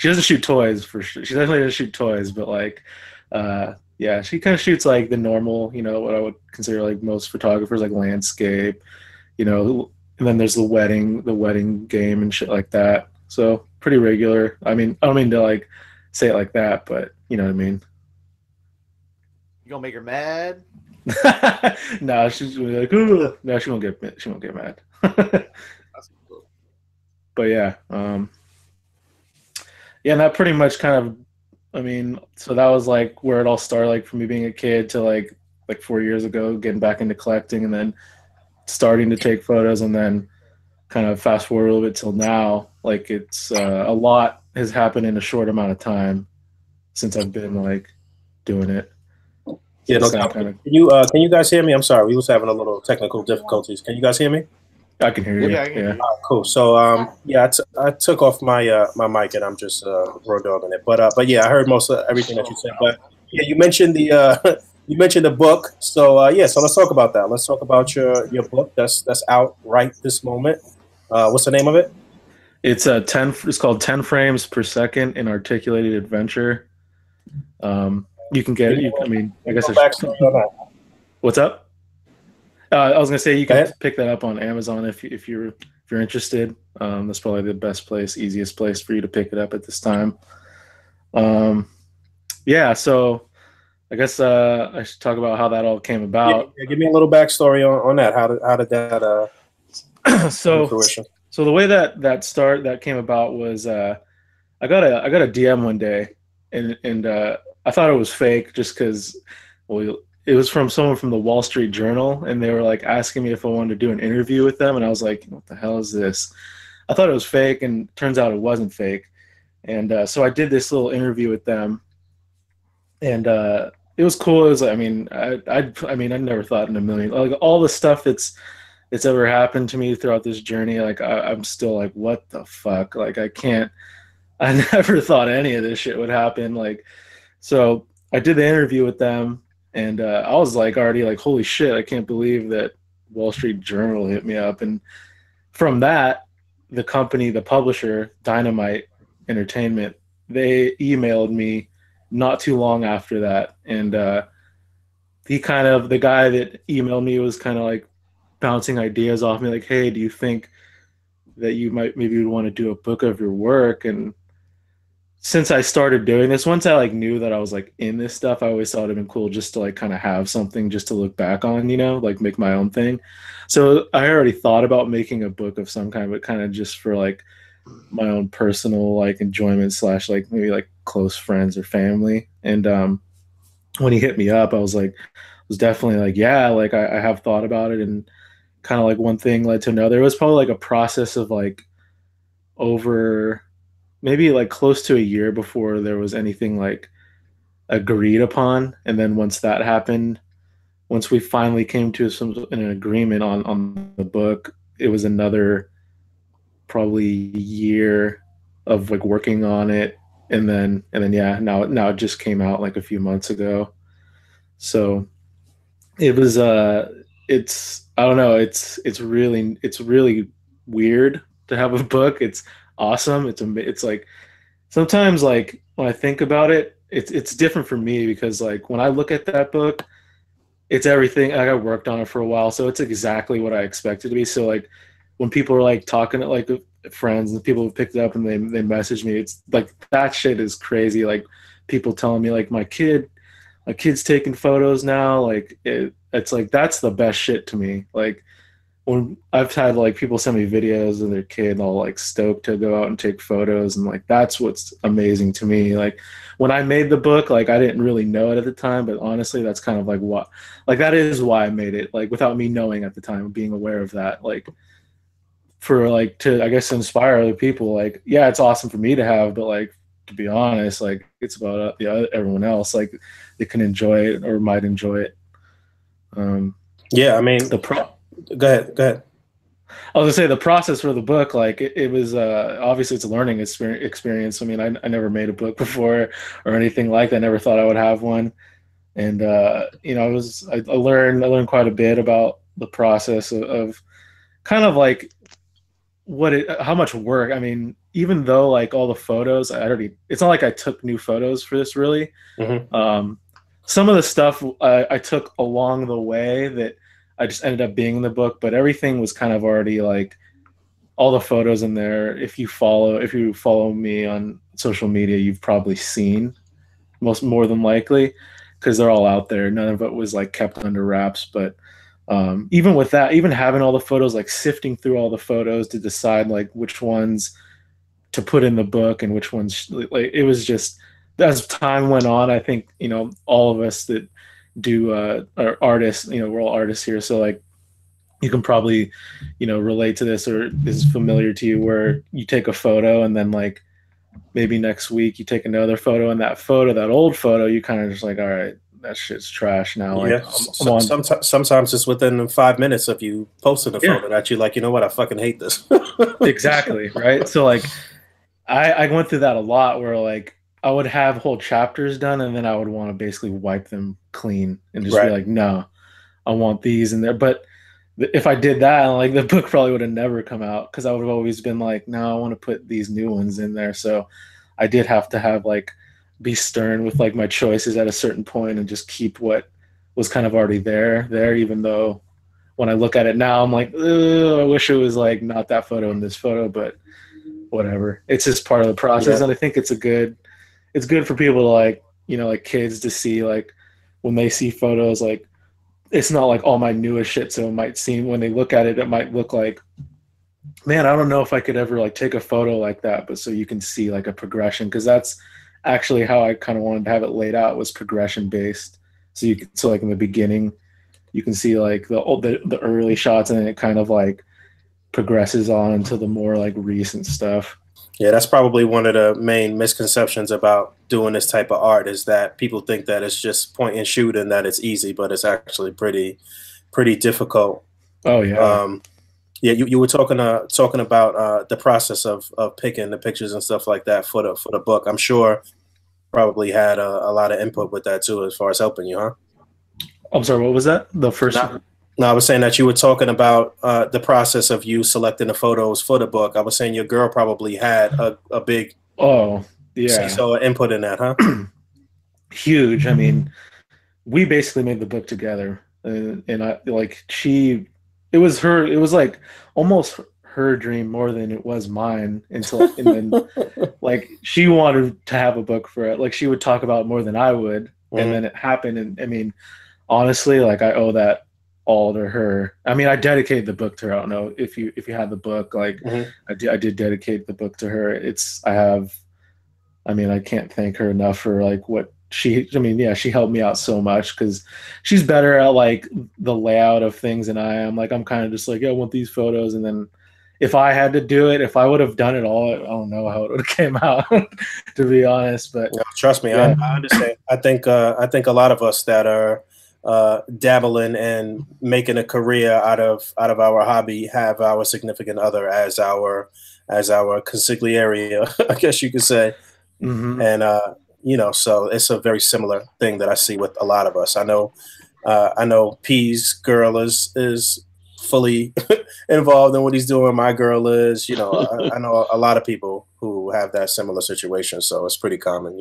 doesn't shoot toys for sure. She definitely doesn't shoot toys, but like yeah, she kind of shoots like the normal, what I would consider like most photographers, like landscape, and then there's the wedding game and shit like that. So pretty regular. I mean, I don't mean to like say it like that, but you know what I mean. You gonna make her mad? No, she's gonna be like, ooh. No, she won't get mad. That's cool. But yeah, yeah, and that pretty much kind of, I mean, so that was like where it all started, like for me being a kid to like 4 years ago, getting back into collecting and then starting to take photos, and then kind of fast forward a little bit till now. Like it's a lot has happened in a short amount of time since I've been like doing it. Yeah, no, can you guys hear me? I'm sorry, we was having a little technical difficulties. Can you guys hear me? I can hear you. Yeah, I can hear you. Cool. So yeah, I took off my my mic and I'm just road dogging it. But yeah, I heard most of everything that you said. But yeah, you mentioned the book. So yeah, so let's talk about that. Let's talk about your book that's out right this moment. What's the name of it? It's It's called 10 frames per second in articulated adventure. You can get it. I mean, I guess. What's up? I was gonna say you can pick that up on Amazon if you're interested. That's probably the best place, easiest place for you to pick it up at this time. Yeah, so I guess I should talk about how that all came about. Yeah, give me a little backstory on that. How did that So the way that came about was I got a DM one day, and I thought it was fake just because, well, it was from someone from the Wall Street Journal, and they were like asking me if I wanted to do an interview with them, and I was like, what the hell is this? I thought it was fake, and turns out it wasn't fake. And so I did this little interview with them, and it was cool. It was, I mean, I never thought in a million, like all the stuff that's ever happened to me throughout this journey. Like I'm still like, what the fuck? Like I never thought any of this shit would happen. Like, so I did the interview with them, and I was like already like, holy shit, I can't believe that Wall Street Journal hit me up. And from that, the company, the publisher, Dynamite Entertainment, they emailed me not too long after that, and the guy that emailed me was kind of like bouncing ideas off me, like, hey, do you think that you might maybe want to do a book of your work? And since I started doing this, once I like knew that I was like in this stuff, I always thought it'd been cool just to like kind of have something just to look back on, like make my own thing. So I already thought about making a book of some kind, but kind of just for like my own personal like enjoyment slash like maybe like close friends or family. And when he hit me up, I was definitely like, yeah, like I have thought about it, and kind of like one thing led to another. It was probably like a process of like over maybe like close to a year before there was anything like agreed upon. And then once that happened, once we finally came to an agreement on the book, it was another probably year of like working on it. And then yeah, now it just came out like a few months ago. So it was it's I don't know, it's really weird to have a book. It's awesome. It's like sometimes like when I think about it, it's different for me because like when I look at that book, it's everything. Like I worked on it for a while, so it's exactly what I expected to be. So like when people are like talking to like friends and people have picked it up and they message me, it's like that shit is crazy. Like people telling me like my kid's taking photos now. Like it's like that's the best shit to me. Like when I've had like people send me videos of their kid all like stoked to go out and take photos, and like that's what's amazing to me. Like when I made the book, like I didn't really know it at the time, but honestly that's kind of like what, like that is why I made it, like without me knowing at the time, being aware of that, like for like to I guess inspire other people. Like yeah, it's awesome for me to have, but like to be honest, like it's about everyone else, like they can enjoy it or might enjoy it. Yeah, I mean Go ahead. I was gonna say the process for the book, like it was obviously it's a learning experience. I mean, I never made a book before or anything like that. I never thought I would have one, and I learned quite a bit about the process of kind of like how much work. I mean, even though like all the photos, it's not like I took new photos for this really. Mm-hmm. Some of the stuff I took along the way that I just ended up being in the book, but everything was kind of already like all the photos in there. If you follow me on social media, you've probably seen more than likely because they're all out there. None of it was like kept under wraps, but even with that, even having all the photos, like sifting through all the photos to decide like which ones to put in the book and which ones, like it was just as time went on, I think, all of us that do are artists, we're all artists here, so like you can probably relate to this, or this is familiar to you, where you take a photo and then like maybe next week you take another photo, and that old photo you kind of just like, all right, that shit's trash now. Like, yeah, sometimes it's within 5 minutes of you posting a photo that you're like, you know what, I fucking hate this. Exactly, right? So like I went through that a lot, where like I would have whole chapters done, and then I would want to basically wipe them clean and just be like, no, I want these in there. But if I did that, like the book probably would have never come out, because I would have always been like, no, I want to put these new ones in there. So I did have to have like be stern with like my choices at a certain point and just keep what was kind of already there, even though when I look at it now, I'm like, I wish it was like not that photo and this photo, but whatever. It's just part of the process. And I think it's good for people to like, like kids to see, like when they see photos, like it's not like all my newest shit. So it might seem, when they look at it, it might look like, man, I don't know if I could ever like take a photo like that. But so you can see like a progression, because that's actually how I kind of wanted to have it laid out, was progression based. So like in the beginning, you can see like the early shots, and then it kind of like progresses on into the more like recent stuff. Yeah, that's probably one of the main misconceptions about doing this type of art, is that people think that it's just point and shoot and that it's easy, but it's actually pretty difficult. Oh yeah. Yeah, you were talking about the process of picking the pictures and stuff like that for the book. I'm sure probably had a lot of input with that too, as far as helping you, huh? I'm sorry, what was that? The first. No, I was saying that you were talking about the process of you selecting the photos for the book. I was saying your girl probably had a big input in that, huh? huge. I mean, we basically made the book together, and I like it was like almost her dream more than it was mine until and then like she wanted to have a book for it. Like she would talk about it more than I would, and then it happened. And I mean, honestly, like I owe that all to her. I mean, I dedicated the book to her. I don't know if you had the book. Like I did dedicate the book to her. I mean, I can't thank her enough for like what she helped me out so much because she's better at like the layout of things than I am. Like I'm kind of just like, I want these photos, and then if I had to do it, if I would have done it all, I don't know how it would have came out, to be honest. But trust me, I understand. I think a lot of us that are dabbling and making a career out of our hobby have our significant other as our consigliere, I guess you could say. And so it's a very similar thing that I see with a lot of us. I know P's girl is fully involved in what he's doing. My girl is, I know a lot of people who have that similar situation, so it's pretty common,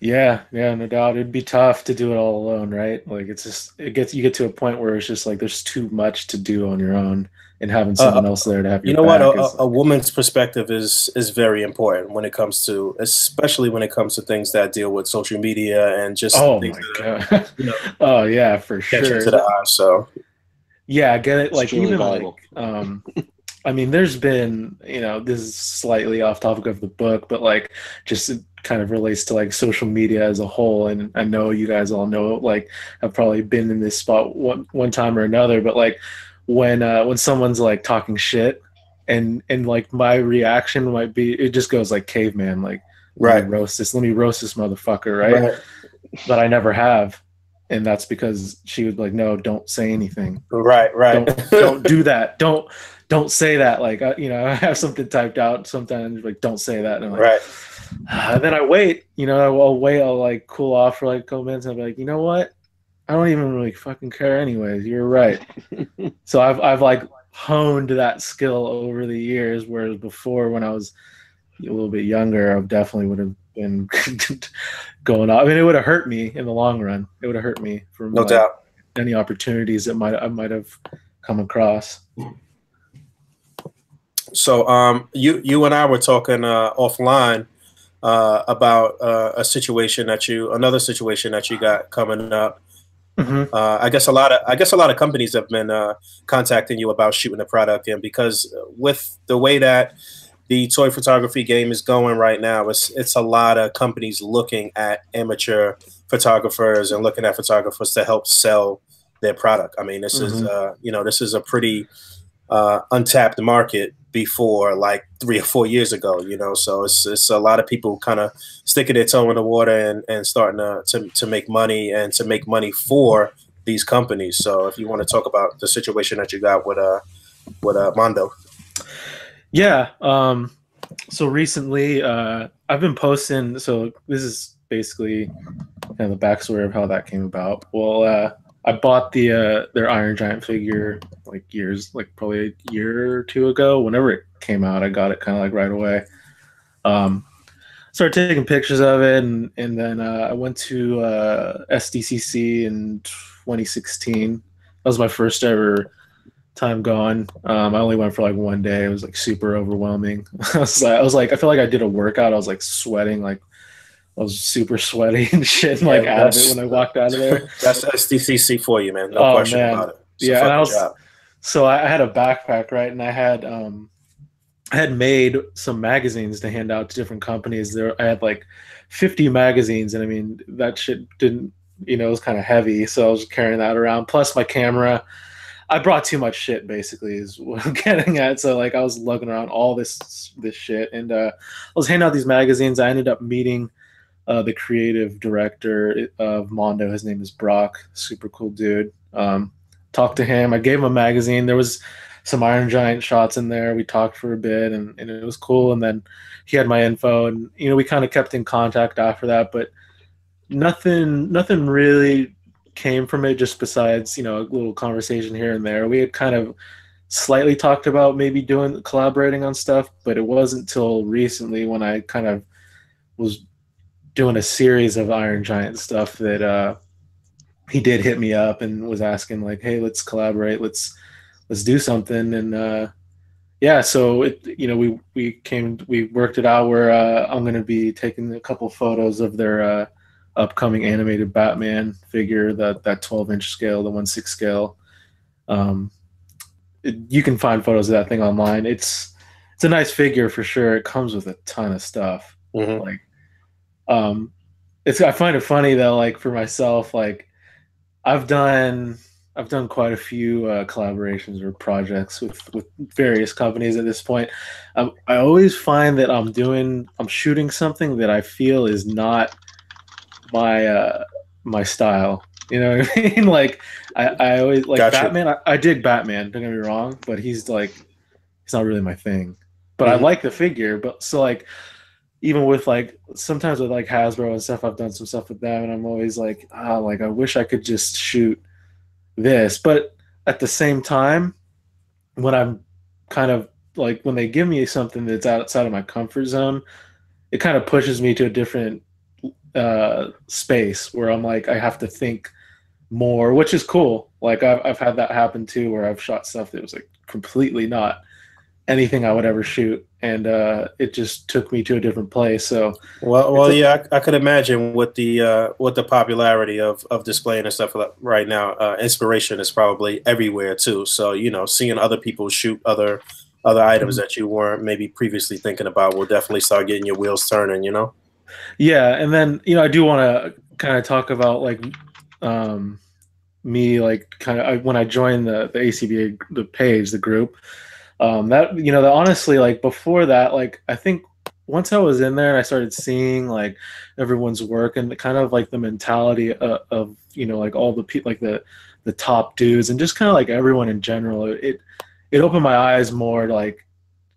Yeah, no doubt. It'd be tough to do it all alone, right? Like you get to a point where it's just like there's too much to do on your own, and having someone else there to have your back. A woman's perspective is very important when it comes to, especially when it comes to things that deal with social media and just my God. Oh yeah, for sure. To the eye, so yeah, I get it. Like even valuable. Like I mean, there's been, this is slightly off topic of the book, but like just it kind of relates to like social media as a whole. And I know you guys all know, like, have probably been in this spot one time or another, but like when someone's like talking shit and like my reaction might be, it just goes like caveman, like, let me roast this motherfucker. Right. But I never have. And that's because she was like, no, don't say anything. Right. Don't do that. Don't say that. Like, I have something typed out sometimes, like, don't say that. And I'm like, and then I wait, I'll like cool off for like a couple minutes. And I'll be like, you know what? I don't even really fucking care anyways. You're right. So I've like honed that skill over the years. Whereas before, when I was a little bit younger, I definitely would have been going off. I mean, it would have hurt me in the long run. It would have hurt me from no doubt any opportunities that I might have come across. So you and I were talking offline about another situation that you got coming up. I guess a lot of companies have been contacting you about shooting the product, and because with the way that the toy photography game is going right now, it's a lot of companies looking at amateur photographers and looking at photographers to help sell their product. I mean, this is this is a pretty untapped market before like 3 or 4 years ago, so it's a lot of people kind of sticking their toe in the water and starting to make money and to make money for these companies. So if you want to talk about the situation that you got with Mondo. Yeah. So recently I've been posting, so this is basically kind of the backstory of how that came about. Well, I bought their Iron Giant figure probably a year or two ago. Whenever it came out, I got it kind of like right away. Started taking pictures of it, and then I went to SDCC in 2016. That was my first ever time gone. I only went for like one day. It was like super overwhelming. I was like, I feel like I did a workout. I was like sweating, like I was super sweaty and shit, like out of it when I walked out of there. That's SDCC for you, man. No question about it. So I had a backpack, right, and I had made some magazines to hand out to different companies. I had like 50 magazines, and I mean that shit didn't, it was kind of heavy, so I was carrying that around. Plus my camera. I brought too much shit, basically, is what I'm getting at. So like I was lugging around all this shit, and I was handing out these magazines. I ended up meeting the creative director of Mondo. His name is Brock. Super cool dude. Talked to him. I gave him a magazine. There was some Iron Giant shots in there. We talked for a bit, and it was cool. And then he had my info, and we kind of kept in contact after that. But nothing really came from it, just besides a little conversation here and there. We had kind of slightly talked about maybe collaborating on stuff, but it wasn't till recently when I kind of was doing a series of Iron Giant stuff that he did hit me up and was asking like, hey, let's collaborate, let's do something. And yeah, so we worked it out where I'm going to be taking a couple photos of their upcoming animated Batman figure, that 12-inch scale, the 1/6 scale. You can find photos of that thing online. It's a nice figure for sure. It comes with a ton of stuff. Like, I find it funny though, like for myself, like I've done quite a few collaborations or projects with various companies at this point. I always find that I'm shooting something that I feel is not my style. You know what I mean? Like I always like gotcha. Batman. I dig Batman. Don't get me wrong, but he's not really my thing. But I like the figure. But so like even with like sometimes with like Hasbro and stuff, I've done some stuff with them, and I'm always like, like I wish I could just shoot this. But at the same time, when I'm kind of like when they give me something that's outside of my comfort zone, it kind of pushes me to a different space where I'm like I have to think more, which is cool. Like I've had that happen too, where I've shot stuff that was like completely not anything I would ever shoot, and it just took me to a different place. So yeah, I could imagine with the popularity of displaying and stuff right now, inspiration is probably everywhere too. So seeing other people shoot other items that you weren't maybe previously thinking about will definitely start getting your wheels turning. Yeah, and then I do want to kind of talk about like me, like kind of when I joined the A.C.B.A. the page, the group. That honestly, like before that, like I think once I was in there and I started seeing like everyone's work and kind of like the mentality of like all the people, like the top dudes and just kind of like everyone in general, it opened my eyes more to like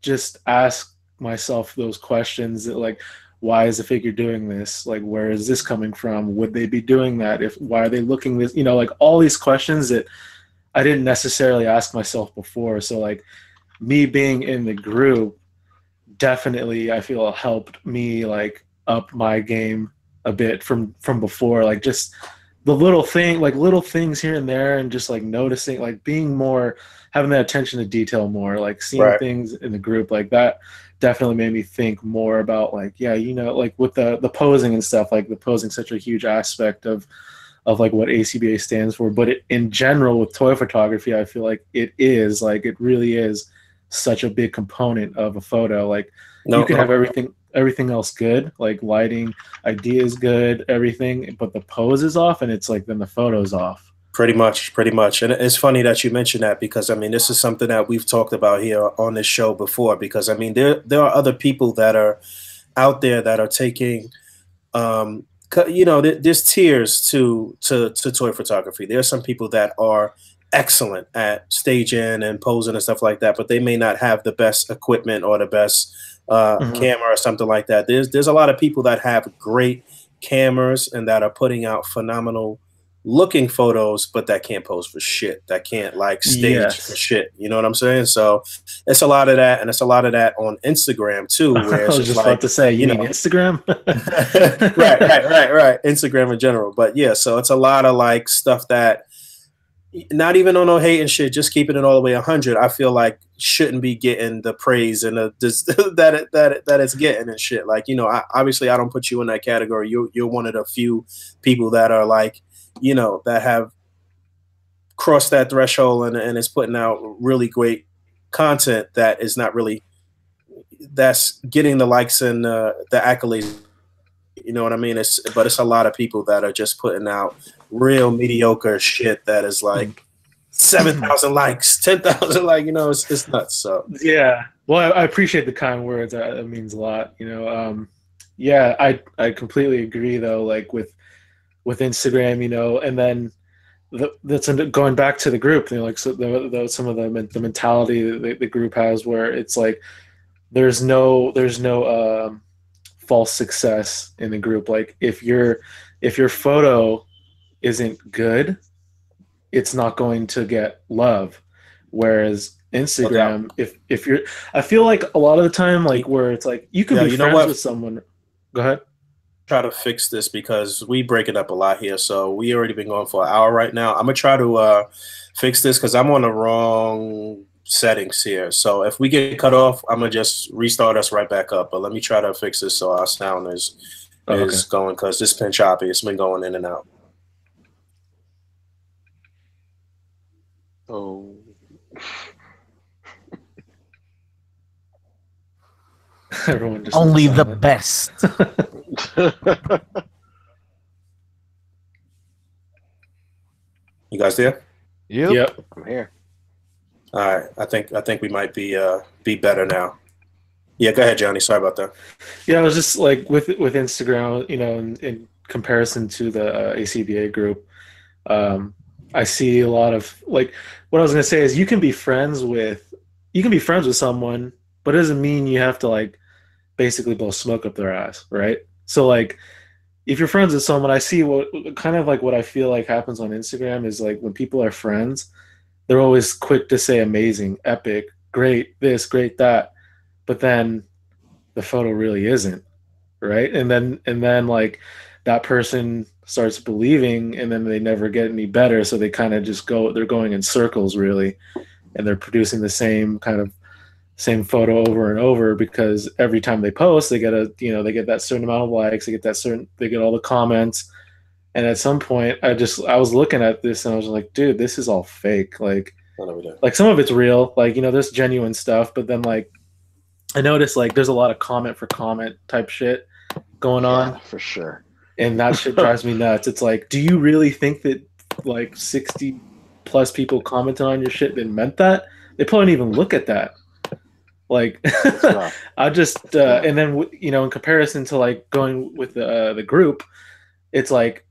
just ask myself those questions that like, why is the figure doing this? Like, where is this coming from? Would they be doing that? Why are they looking this? Like all these questions that I didn't necessarily ask myself before. So like me being in the group definitely, I feel, helped me like up my game a bit from before. Like just the little things here and there, and just like noticing, like being more, having that attention to detail more, like seeing things in the group like that definitely made me think more about like, like with the posing and stuff, like the posing such a huge aspect of like what A.C.B.A. stands for. But in general with toy photography, I feel like it really is such a big component of a photo. Like you can have everything else good, like lighting, ideas good, everything, but the pose is off, and it's like then the photo's off. Pretty much. And it's funny that you mentioned that, because I mean this is something that we've talked about here on this show before, because I mean there are other people that are out there that are taking there's tiers to toy photography. There are some people that are excellent at staging and posing and stuff like that, but they may not have the best equipment or the best camera or something like that. There's a lot of people that have great cameras and that are putting out phenomenal looking photos, but that can't pose for shit. That can't like stage for shit. You know what I'm saying? So it's a lot of that, and it's a lot of that on Instagram too. Where it's I was just about to say, you mean Instagram? right. Instagram in general. But yeah, so it's a lot of like stuff that, not even on no hate and shit, just keeping it all the way 100, I feel like shouldn't be getting the praise and that it's getting and shit. Like, obviously I don't put you in that category. You're one of the few people that are like, that have crossed that threshold and is putting out really great content that is not really, that's getting the likes and the accolades. You know what I mean? But it's a lot of people that are just putting out real mediocre shit that is like 7,000 likes, 10,000 like, it's nuts. So yeah, well, I appreciate the kind words. That means a lot. Yeah, I completely agree though. Like with Instagram, and then that's going back to the group. Like so some of the mentality that the group has, where it's like there's no false success in the group. Like if your photo isn't good, it's not going to get love. Whereas Instagram, if you're, I feel like a lot of the time, like where it's like you can be friends with someone. Go ahead. try to fix this because we break it up a lot here. So we already been going for an hour right now. I'm gonna try to fix this because I'm on the wrong settings here. So if we get cut off, I'm gonna just restart us right back up. But let me try to fix this so our sound is going, because this been choppy. It's been going in and out. Oh. Everyone just only the best. You guys there? Yep. I'm here. All right. I think we might be better now. Yeah, go ahead, Johnny. Sorry about that. Yeah, I was just like with Instagram, you know, in comparison to the A.C.B.A. group, I see a lot of like what I was gonna say is you can be friends with someone, but it doesn't mean you have to like basically blow smoke up their ass, right? So like if you're friends with someone, I see what kind of like what I feel like happens on Instagram is like when people are friends, they're always quick to say amazing, epic, great, this, great, that. But then the photo really isn't, right? And then like that person starts believing and then they never get any better. So they kind of just they're going in circles really. And they're producing the same photo over and over because every time they post, they get that certain amount of likes, they get all the comments. And at some point I was looking at this and I was like, dude, this is all fake. Like some of it's real, like, you know, there's genuine stuff, but then like I noticed like there's a lot of comment for comment type shit going on. For sure. And that shit drives me nuts. It's like, do you really think that like 60 plus people commented on your shit that meant that? They probably don't even look at that. Like, I just and then you know, in comparison to like going with the group, it's like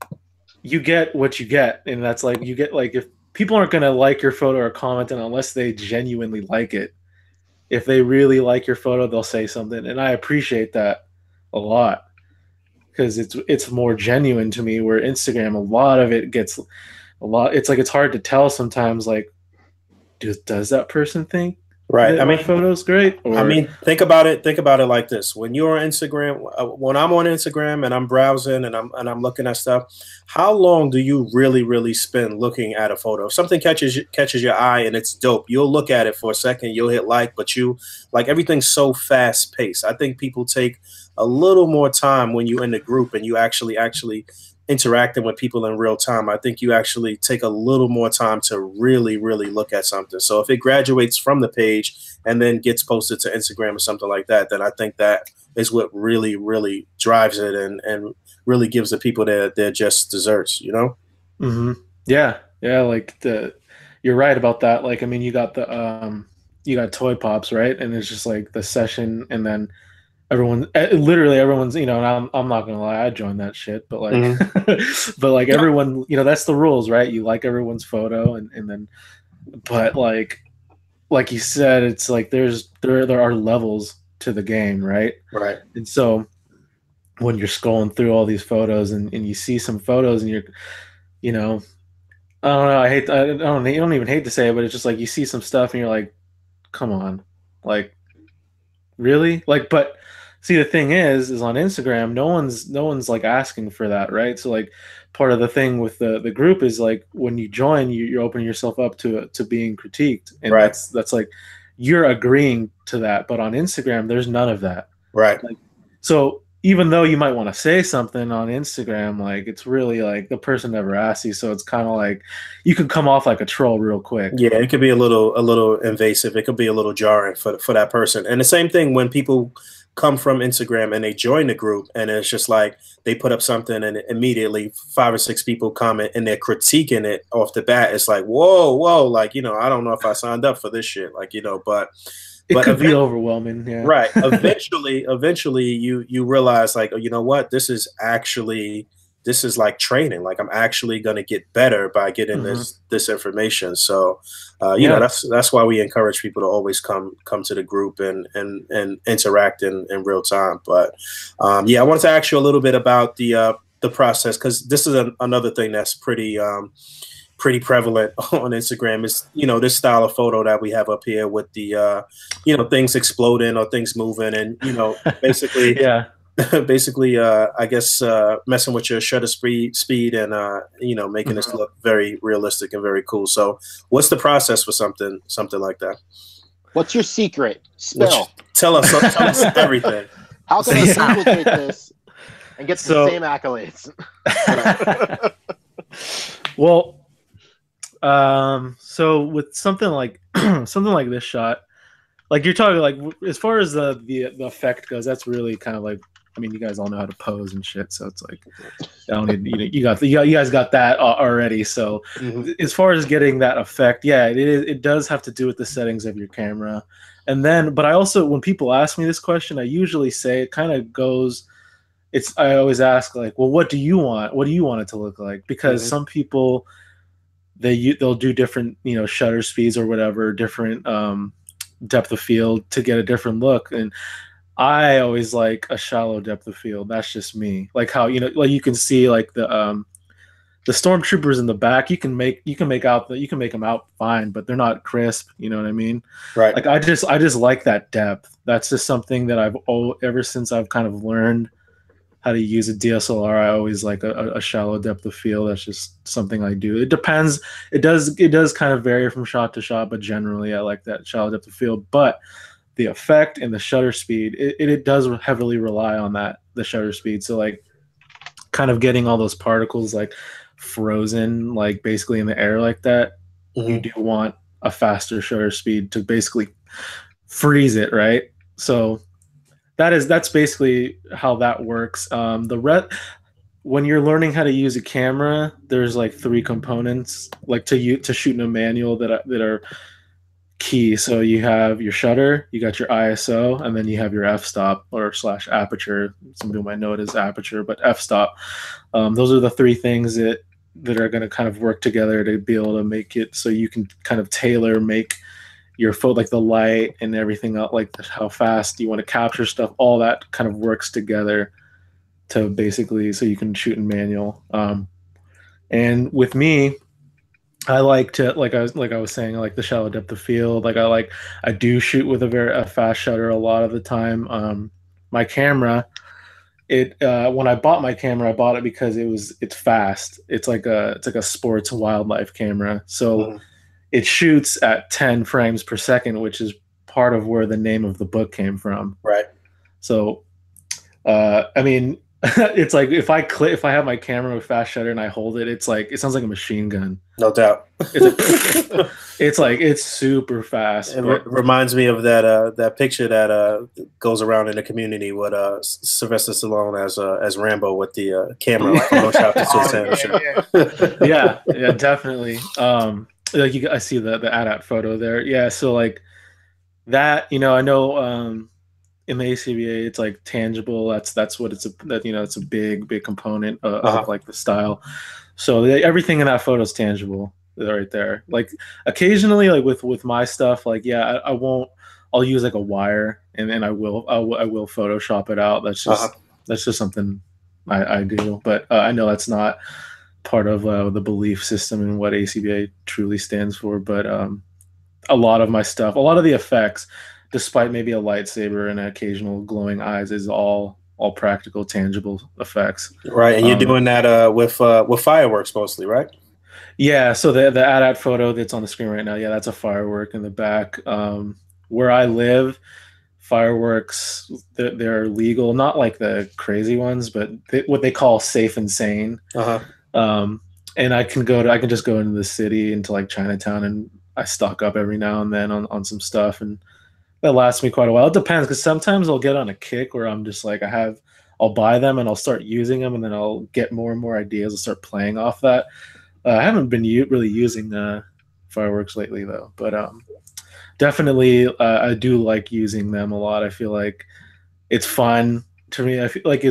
you get what you get, and that's like you get like if people aren't gonna like your photo or comment unless they genuinely like it. If they really like your photo, they'll say something, and I appreciate that a lot because it's more genuine to me. Where Instagram, a lot of it gets a lot. It's like it's hard to tell sometimes. Like, does that person think right? I mean, my photo's great? Or... I mean, think about it like this: when you're on Instagram, when I'm on Instagram and I'm browsing and I'm looking at stuff, how long do you really spend looking at a photo? If something catches your eye and it's dope, you'll look at it for a second, you'll hit like, but you like everything's so fast paced. I think people take a little more time when you're in the group and you actually interacting with people in real time. I think you actually take a little more time to really look at something. So if it graduates from the page and then gets posted to Instagram or something like that, then I think that is what really drives it and really gives the people their just desserts, you know? Mm-hmm. Yeah. Like you're right about that. Like, I mean, you got Toy Pops, right? And it's just like the session, and then literally everyone's, you know, and I'm not gonna lie, I joined that shit, but like, but like everyone, you know, that's the rules, right? You like everyone's photo, and then, but like you said, it's like there are levels to the game, right? Right. And so when you're scrolling through all these photos and you see some photos and you're, you know, I don't know, I don't even hate to say it, but it's just like you see some stuff and you're like, come on, like, really? Like, but see, the thing is on Instagram, no one's like asking for that, right? So like part of the thing with the group is like when you join, you're opening yourself up to being critiqued, and right. that's like you're agreeing to that. But on Instagram, there's none of that, right? Like, so even though you might want to say something on Instagram, like it's really like the person never asked you, so it's kind of like you can come off like a troll real quick. Yeah, it could be a little invasive. It could be a little jarring for that person. And the same thing when people come from Instagram and they join the group, and it's just like they put up something and immediately 5 or 6 people comment and they're critiquing it off the bat. It's like, whoa, like, you know, I don't know if I signed up for this shit, like, you know, but it could be overwhelming. Yeah. Right. Eventually you realize like, oh, you know what, this is like training. Like I'm actually going to get better by getting this information. So, you know, that's why we encourage people to always come to the group and interact in real time. But yeah, I wanted to ask you a little bit about the process, because this is another thing that's pretty prevalent on Instagram is, you know, this style of photo that we have up here with the, you know, things exploding or things moving and, you know, basically, basically, I guess messing with your shutter speed and making this look very realistic and very cool. So, what's the process for something like that? What's your secret? Spill. Tell us everything. How can I duplicate this and get the same accolades? Well, so with something like this shot, like you're talking like as far as the effect goes, that's really kind of like, I mean, you guys all know how to pose and shit, so it's like I don't need, you guys got that already. So as far as getting that effect, yeah, it does have to do with the settings of your camera. And then, but I also, when people ask me this question, I usually say it kind of goes, I always ask like, well, what do you want? What do you want it to look like? Because some people, they'll do different, shutter speeds or whatever, different depth of field to get a different look. And I always like a shallow depth of field. That's just me. Like how, like you can see like the stormtroopers in the back, you can make them out fine, but they're not crisp. You know what I mean? Right. Like I just like that depth. That's just something that ever since I've kind of learned how to use a DSLR, I always like a shallow depth of field. That's just something I do. It depends. It does kind of vary from shot to shot, but generally I like that shallow depth of field. But the effect and the shutter speed, it does heavily rely on the shutter speed. So like kind of getting all those particles like frozen, like basically in the air like that, you do want a faster shutter speed to basically freeze it, right? So that's basically how that works. When you're learning how to use a camera, there's like 3 components like to shoot in a manual that are key. So you have your shutter, you got your ISO, and then you have your f-stop or /aperture. Some people might know it as aperture, but f-stop. Those are the 3 things that are going to kind of work together to be able to make it so you can kind of tailor make your photo, like the light and everything else, like how fast you want to capture stuff. All that kind of works together to basically so you can shoot in manual. And with me, I like to, like I was saying, I like the shallow depth of field. Like I do shoot with a fast shutter a lot of the time. My camera, when I bought my camera, I bought it because it's fast. It's like a sports wildlife camera. So it shoots at 10 frames per second, which is part of where the name of the book came from. Right. So, I mean, it's like if I have my camera with fast shutter and I hold it, it sounds like a machine gun. No doubt. It's super fast. It reminds me of that picture that goes around in the community with Sylvester Stallone as Rambo with the camera like photoshopped into his hand. Yeah, definitely. Like I see the AT-AT photo there. Yeah, so like that, I know in the A.C.B.A. it's like tangible. That's what it's it's a big component of like the style. So everything in that photo is tangible right there. Like occasionally, like with my stuff, like I'll use like a wire and then I will Photoshop it out. That's just something I do. But I know that's not part of the belief system and what A.C.B.A. truly stands for. But a lot of my stuff, a lot of the effects, despite maybe a lightsaber and occasional glowing eyes, is all practical, tangible effects. Right, and you're doing that with fireworks mostly, right? Yeah, so the AT-AT photo that's on the screen right now, yeah, that's a firework in the back. Where I live, fireworks, they're legal, not like the crazy ones, but what they call safe and sane. And I can just go into the city, into like Chinatown, and I stock up every now and then on some stuff, and that lasts me quite a while. It depends, because sometimes I'll get on a kick where I'm just like I'll buy them and I'll start using them, and then I'll get more and more ideas and start playing off that. I haven't been really using fireworks lately though, but definitely I do like using them a lot. I feel like it's fun to me. I feel like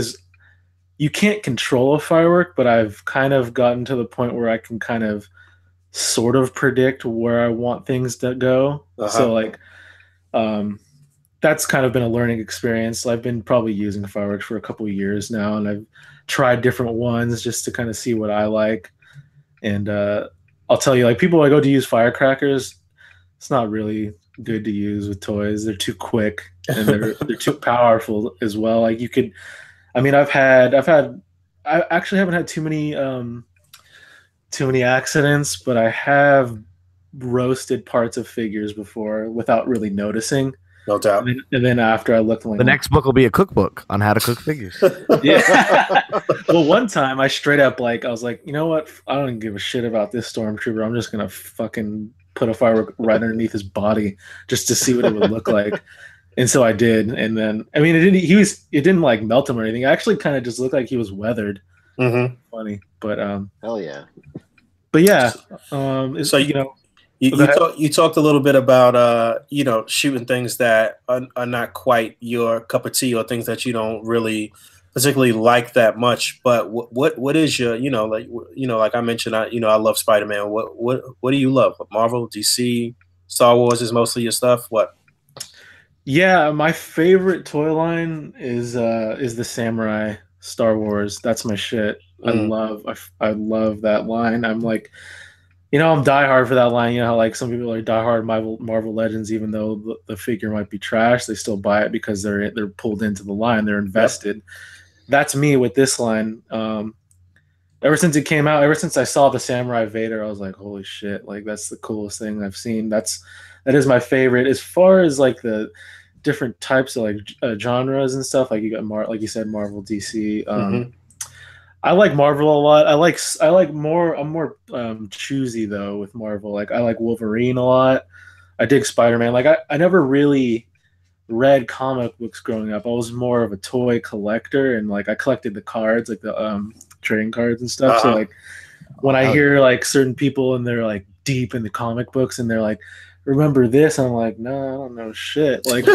you can't control a firework, but I've kind of gotten to the point where I can kind of sort of predict where I want things to go. So like that's kind of been a learning experience. I've been probably using fireworks for a couple of years now, and I've tried different ones just to kind of see what I like. And I'll tell you, like, people like go to use firecrackers, it's not really good to use with toys. They're too quick and they're too powerful as well. Like I mean, I actually haven't had too many accidents, but I have roasted parts of figures before without really noticing. No doubt. And then after I looked, I'm like, the next book will be a cookbook on how to cook figures. Yeah. Well, one time I straight up I was like, you know what? I don't give a shit about this stormtrooper. I'm just gonna fucking put a firework right underneath his body just to see what it would look like. And so I did. And then it didn't like melt him or anything. It actually kind of just looked like he was weathered. Mm-hmm. Funny, but hell yeah. But yeah, so you talked a little bit about shooting things that are not quite your cup of tea, or things that you don't really particularly like that much. But what is your like I mentioned, I love Spider-Man. What do you love? Marvel, DC, Star Wars is mostly your stuff. What? Yeah, my favorite toy line is the Samurai Star Wars. That's my shit. I love that line. I'm like, I'm diehard for that line. You know how like some people are diehard Marvel Legends, even though the figure might be trash, they still buy it because they're pulled into the line. They're invested. Yep. That's me with this line. Ever since it came out, ever since I saw the Samurai Vader, I was like, holy shit! Like that's the coolest thing I've seen. That is my favorite. As far as like the different types of like genres and stuff, like you got like you said, Marvel, DC. I like Marvel a lot. I'm more choosy though with Marvel. Like I like Wolverine a lot. I dig Spider-Man. Like I never really read comic books growing up. I was more of a toy collector, and like I collected the cards, like the trading cards and stuff. So like when I hear like certain people and they're like deep in the comic books and they're like, remember this? I'm like, no, I don't know shit. Like,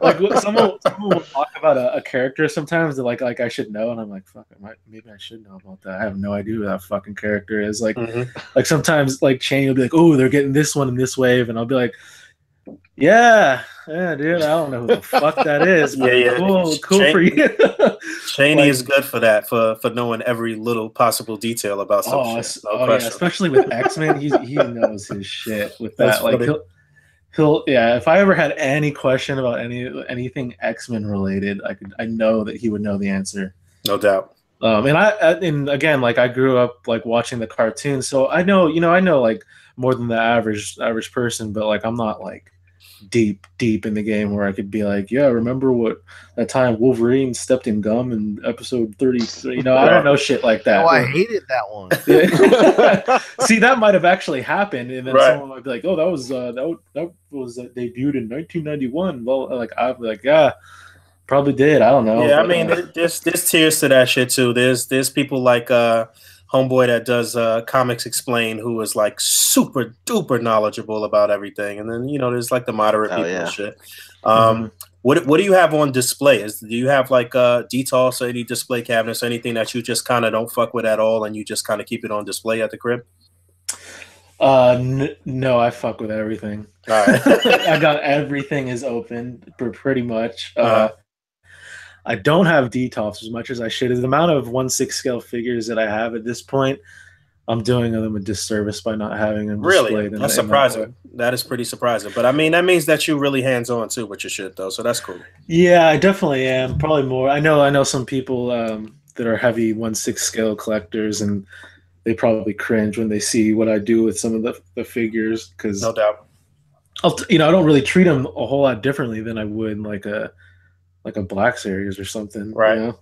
like someone will talk about a character sometimes that like I should know, and I'm like, fuck, maybe I should know about that. I have no idea who that fucking character is. Like, like sometimes like Shane will be like, oh, they're getting this one in this wave, and I'll be like, yeah, dude, I don't know who the fuck that is. Yeah. Cool for you. Cheney is good for that, for knowing every little possible detail about some shit. Yeah, especially with X-Men, he knows his shit with that. Like he'll if I ever had any question about anything X-Men related, I know that he would know the answer. No doubt. And again, like I grew up like watching the cartoons, so I know like more than the average person, but like I'm not like deep in the game where I could be like, yeah, remember what that time Wolverine stepped in gum in episode 33? I don't know shit like that. Oh, I hated that one. See, that might have actually happened, and then someone might be like, oh, that was debuted in 1991. Well, like I'd be like, yeah, probably did. I don't know. Yeah, but, I mean, there's tiers to that shit too. There's people like homeboy that does Comics Explain, who is like super duper knowledgeable about everything, and then there's like the moderate people and shit. What do you have on display? Do you have like DTOS or any display cabinets, or anything that you just kind of don't fuck with at all, and you just kind of keep it on display at the crib? No, I fuck with everything. All right. I got everything is open pretty much. I don't have DTOFs as much as I should. The amount of 1/6 scale figures that I have at this point, I'm doing them a disservice by not having them displayed. Really? That's surprising. That is pretty surprising. But I mean, that means that you're really hands-on too with your shit, though. So that's cool. Yeah, I definitely am. Probably more. I know some people that are heavy 1/6 scale collectors, and they probably cringe when they see what I do with some of the figures. Because no doubt, I don't really treat them a whole lot differently than I would like a Black Series or something, right?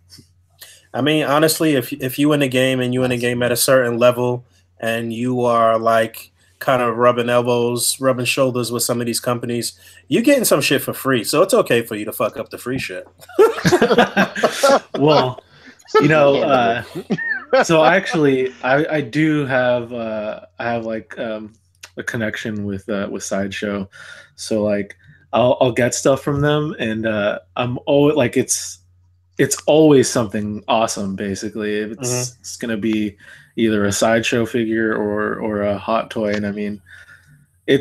I mean, honestly, if you in the game and you in the game at a certain level, and you are like kind of rubbing elbows, rubbing shoulders with some of these companies, you're getting some shit for free. So it's okay for you to fuck up the free shit. Well, so actually, I do have I have like a connection with Sideshow, so like. I'll get stuff from them, and I'm always like it's always something awesome. Basically, it's gonna be either a Sideshow figure or a hot toy. And I mean, I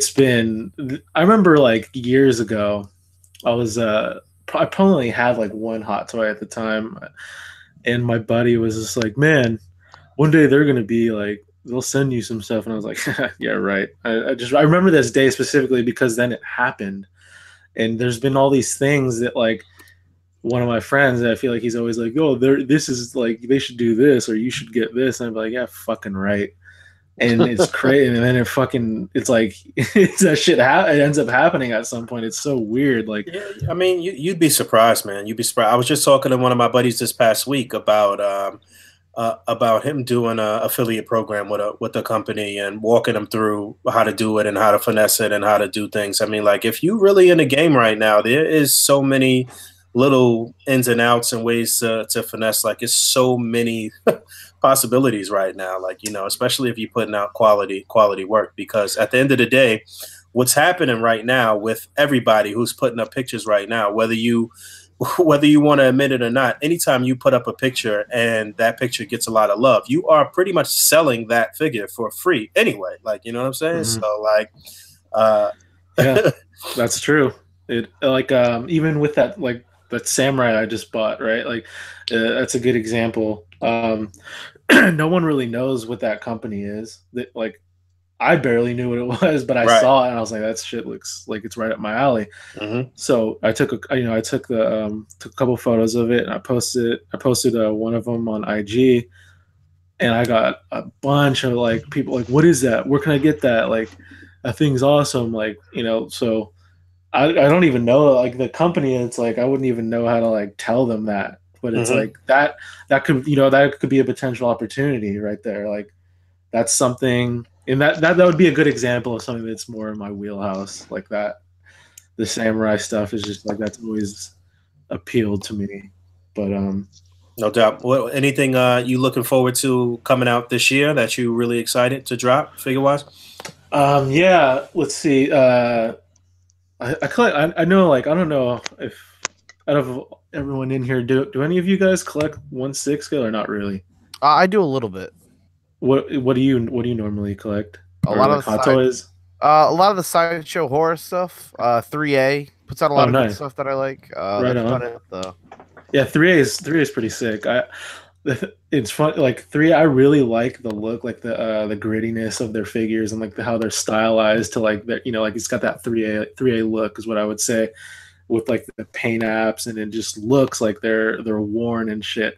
remember like years ago, I probably had like one hot toy at the time, and my buddy was just like, man, one day they're gonna be like, they'll send you some stuff, and I was like, yeah, right. I remember this day specifically because then it happened. And there's been all these things that like one of my friends, I feel like he's always like, "Oh, this is like they should do this or you should get this," and I'm like, "Yeah, fucking right." And it's crazy, and then it's like it's that shit. It ends up happening at some point. It's so weird. Like, yeah, I mean, you'd be surprised, man. You'd be surprised. I was just talking to one of my buddies this past week about him doing a affiliate program with a company and walking him through how to do it and how to finesse it and how to do things. I mean, like if you really in the game right now, there is so many little ins and outs and ways to finesse. Like it's so many possibilities right now. Like, you know, especially if you're putting out quality work, because at the end of the day, what's happening right now with everybody who's putting up pictures right now, whether you want to admit it or not, anytime you put up a picture and that picture gets a lot of love, you are pretty much selling that figure for free anyway. Like, you know what I'm saying? Mm-hmm. So like, yeah, that's true. It like even with that like that samurai I just bought, right? Like that's a good example. No one really knows what that company is. That like I barely knew what it was, but I saw it and I was like, that shit looks like it's right up my alley. Mm-hmm. So I took took a couple photos of it and I posted one of them on IG, and I got a bunch of like people like, what is that? Where can I get that? Like that thing's awesome. Like, you know, so I don't even know like the company. It's like I wouldn't even know how to like tell them that, but it's Mm-hmm. like that could be a potential opportunity right there. Like that's something, and that would be a good example of something that's more in my wheelhouse. Like that, the samurai stuff is just like that's always appealed to me. But no doubt. Well, anything you looking forward to coming out this year that you really excited to drop figure wise? yeah, let's see. I know, like I don't know if out of everyone in here, do any of you guys collect 1/6 scale or not really? I do a little bit. What do you normally collect? A lot of the sideshow horror stuff. 3A puts out a lot of good stuff that I like. Right on. Yeah, 3A is pretty sick. It's fun. Like 3A, I really like the look, like the grittiness of their figures and like how they're stylized to like that. You know, like it's got that 3A look is what I would say, with like the paint apps, and it just looks like they're worn and shit.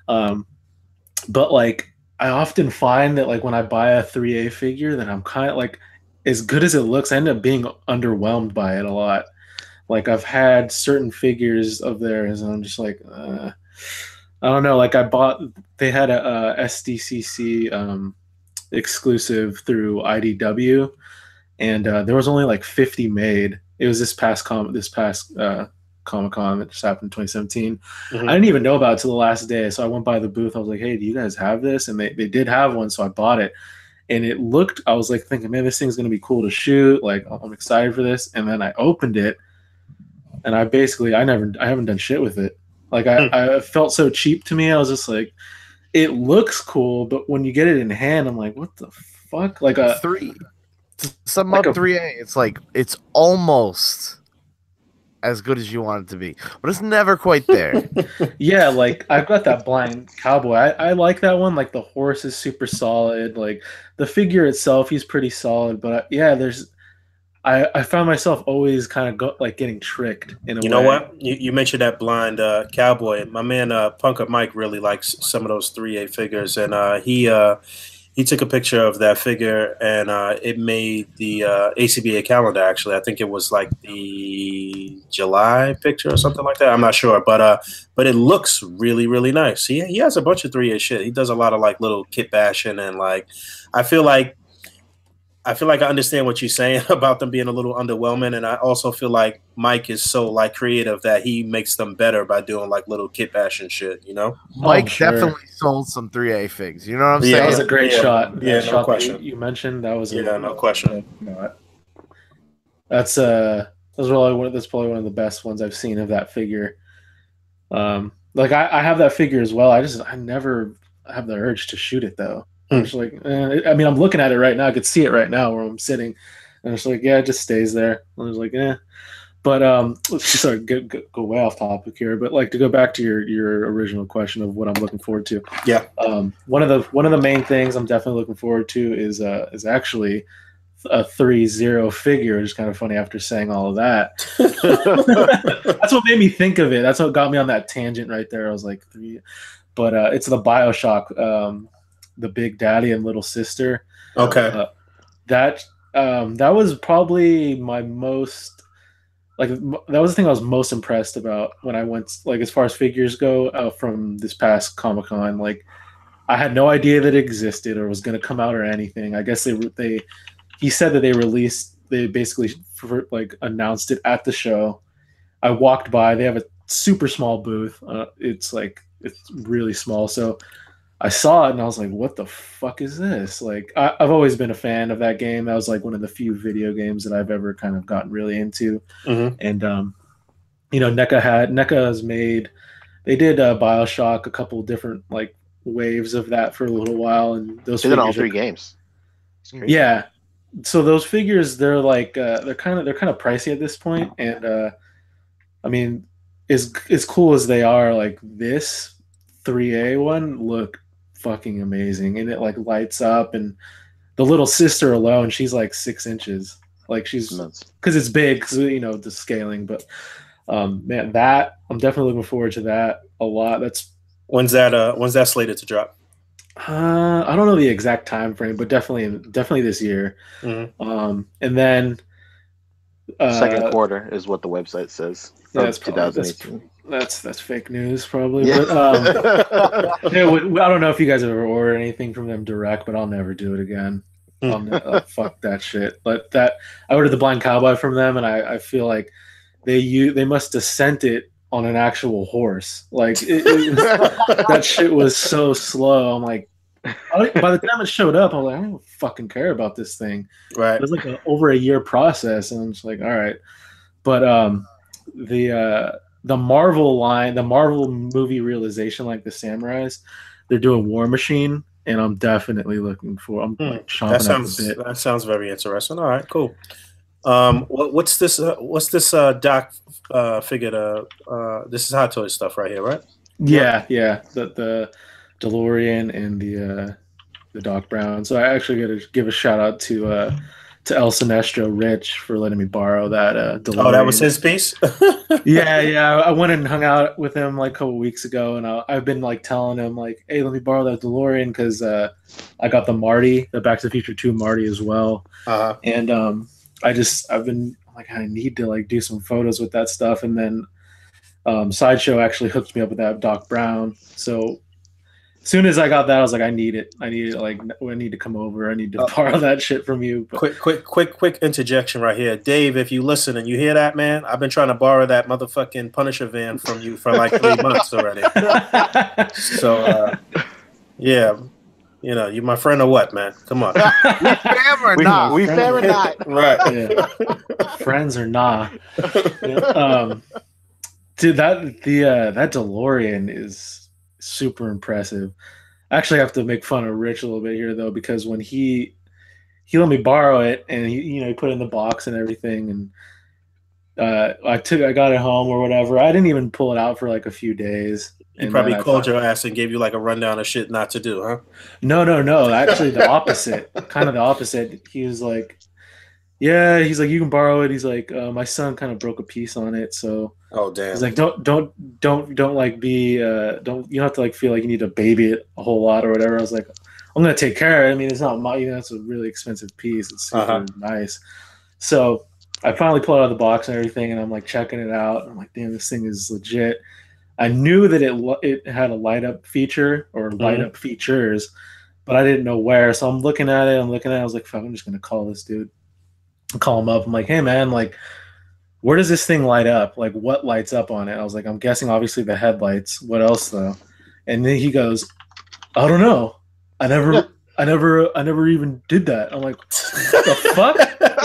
But like I often find that like when I buy a 3A figure, that I'm kind of like, as good as it looks, I end up being underwhelmed by it a lot. Like I've had certain figures of theirs, and I'm just like, I don't know. Like they had a SDCC exclusive through IDW, and there was only like 50 made. It was this past Comic-Con that just happened in 2017. Mm-hmm. I didn't even know about it till the last day. So I went by the booth. I was like, hey, do you guys have this? And they did have one. So I bought it. And it looked, I was like thinking, man, this thing's going to be cool to shoot. Like, I'm excited for this. And then I opened it. And I haven't done shit with it. Like, I felt so cheap to me. I was just like, it looks cool. But when you get it in hand, I'm like, what the fuck? Like a 3. To sum up 3A, it's like, it's almost as good as you want it to be, but it's never quite there. Yeah, like I've got that blind cowboy. I like that one. Like the horse is super solid. Like the figure itself, he's pretty solid. But I found myself always kind of getting tricked in a way. You know what? You mentioned that blind cowboy. My man Punker Mike really likes some of those 3A figures, and he took a picture of that figure, and it made the A.C.B.A calendar, actually. I think it was like the July picture or something like that. I'm not sure. But it looks really, really nice. He has a bunch of 3A shit. He does a lot of like little kit bashing, and like I feel like I understand what you're saying about them being a little underwhelming, and I also feel like Mike is so like creative that he makes them better by doing like little kit bashing shit, you know? Mike definitely sold some 3A figs. You know what I'm saying? That was a great shot. Yeah, no shot question. You mentioned that was no question. That's probably one of the best ones I've seen of that figure. Like I have that figure as well. I never have the urge to shoot it though. I'm just like, I mean, I'm looking at it right now. I could see it right now where I'm sitting, and it's like, yeah, it just stays there. I was like, But let's just go way off topic here. But like to go back to your original question of what I'm looking forward to. Yeah. One of the main things I'm definitely looking forward to is actually a 3-0 figure, which is kind of funny after saying all of that. That's what made me think of it. That's what got me on that tangent right there. I was like, 3, but it's the Bioshock, the Big Daddy and Little Sister. Okay. That was probably my most, like, that was the thing I was most impressed about when I went, like, as far as figures go, from this past Comic-Con. Like, I had no idea that it existed or was going to come out or anything. I guess he said that they basically announced it at the show. I walked by. They have a super small booth. It's really small. So I saw it and I was like, what the fuck is this? Like, I've always been a fan of that game. That was like one of the few video games that I've ever kind of gotten really into. Mm-hmm. And, NECA has made, they did Bioshock, a couple different like waves of that for a little while. And those did all 3 games. Yeah. So those figures, they're like, they're kind of pricey at this point. And, I mean, as cool as they are, like this 3A one looked fucking amazing, and it like lights up, and the little sister alone, she's like 6 inches, like she's, because it's big, because the scaling. But man, that I'm definitely looking forward to that a lot. That's when's that slated to drop? I don't know the exact time frame, but definitely this year. Mm-hmm. And then second quarter is what the website says. Yeah, that's 2018. That's fake news, probably. Yeah. But I don't know if you guys have ever ordered anything from them direct, but I'll never do it again. Fuck that shit. But I ordered the Blind Cowboy from them, and I feel like they must have sent it on an actual horse. Like that shit was so slow. I'm like, by the time it showed up, I was like, I don't fucking care about this thing. Right. It was like over a year process, and I'm just like, all right. But the Marvel line, the Marvel movie realization, like the Samurais, they're doing War Machine, and I'm definitely looking for. I'm like chomping at the bit. That sounds very interesting. All right, cool. What's this Doc figure? This is Hot Toys stuff right here, right? Yeah. The DeLorean and the Doc Brown. So I actually got to give a shout out to El Sinestro Rich for letting me borrow that DeLorean. Oh, that was his piece? Yeah. I went and hung out with him like a couple weeks ago, and I've been like telling him like, hey, let me borrow that DeLorean, because I got the Marty, the Back to the Future 2 Marty as well. Uh-huh. And I've been like, I need to like do some photos with that stuff. And then Sideshow actually hooked me up with that Doc Brown. So as soon as I got that, I was like, I need it. Like, I need to come over. I need to borrow that shit from you. But Quick interjection right here. Dave, if you listen and you hear that, man, I've been trying to borrow that motherfucking Punisher van from you for like 3 months already. So, yeah. You my friend or what, man? Come on. We fam or not? We fam or not? Right. Yeah. Friends or not. Dude, that DeLorean is super impressive. I actually have to make fun of Rich a little bit here, though, because when he let me borrow it, and he put it in the box and everything, and I got it home or whatever. I didn't even pull it out for like a few days. He probably called your ass and gave you like a rundown of shit not to do, huh? No. Actually, the opposite. Kind of the opposite. He was like, yeah, he's like, you can borrow it. He's like, my son kind of broke a piece on it, so. Oh damn. He's like, don't like be you don't have to like feel like you need to baby it a whole lot or whatever. I was like, I'm gonna take care of it. I mean, it's not my, it's a really expensive piece. It's super nice. So I finally pulled it out of the box and everything, and I'm like checking it out. I'm like, damn, this thing is legit. I knew that it had a light up feature or light up features, but I didn't know where. So I'm looking at it. I was like, fuck, I'm just gonna call this dude. Call him up. I'm like, hey man, like, where does this thing light up? Like, what lights up on it? I was like, I'm guessing obviously the headlights. What else though? And then he goes, I don't know. I never even did that. I'm like, what the fuck?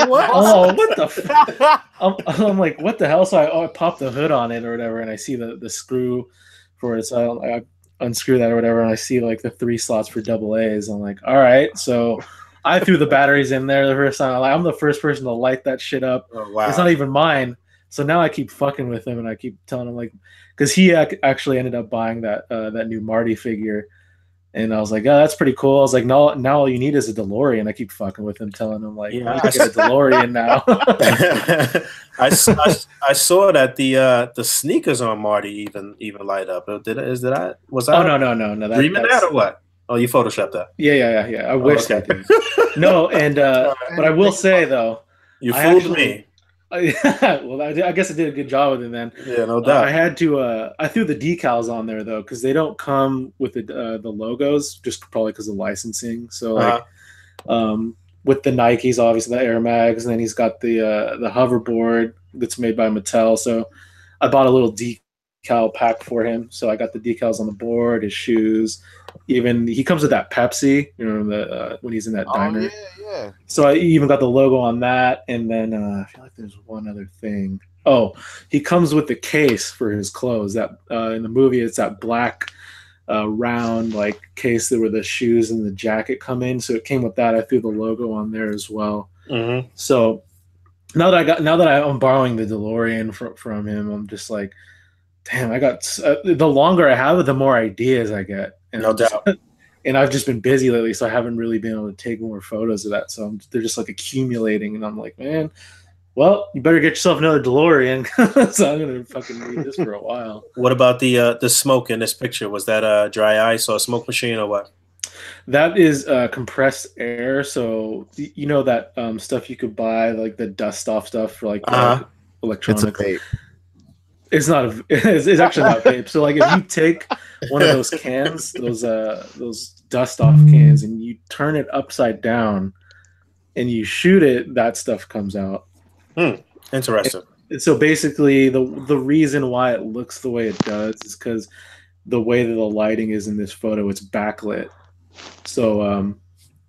What? Oh, what the fuck? I'm like, what the hell? So I pop the hood on it or whatever, and I see the screw for it. So I unscrew that or whatever, and I see like the 3 slots for AA's. I'm like, all right. So I threw the batteries in there the first time. I'm the first person to light that shit up. Oh, wow. It's not even mine. So now I keep fucking with him, and I keep telling him like, because he actually ended up buying that new Marty figure And I was like, oh, that's pretty cool. I was like, no, now all you need is a DeLorean. I keep fucking with him, telling him like, yeah, I get a DeLorean now. I saw that the sneakers on Marty even light up. Was I no. Dreaming that or what? Oh, you photoshopped that. Yeah. I wish I did. No, and but I will say though, you fooled me. Well, I guess I did a good job with it then. Yeah, no doubt. I had to. I threw the decals on there though, because they don't come with the logos, just probably because of licensing. So like, with the Nikes, obviously the Air Mags, and then he's got the hoverboard that's made by Mattel. So I bought a little decal pack for him. So I got the decals on the board, his shoes. Even he comes with that Pepsi, you know, when he's in that diner. Yeah. So I even got the logo on that, and then I feel like there's one other thing. Oh, he comes with the case for his clothes. That in the movie, it's that black round like case where the shoes and the jacket come in. So it came with that. I threw the logo on there as well. Mm-hmm. So now that I'm borrowing the DeLorean from him, I'm just like, damn, I got the longer I have it, the more ideas I get. And no doubt. And I've just been busy lately, so I haven't really been able to take more photos of that. So they're just like accumulating, and I'm like, man, well, you better get yourself another DeLorean. So I'm gonna fucking need this for a while. What about the smoke in this picture? Was that a dry ice or a smoke machine or what? That is compressed air. So you know that stuff you could buy, like the dust off stuff for like electronics. It's a vape. It's not it's actually not vape. So like if you take one of those cans, those dust off cans, and you turn it upside down and you shoot it, that stuff comes out. Interesting. And so basically the reason why it looks the way it does is because the way that the lighting is in this photo, it's backlit. So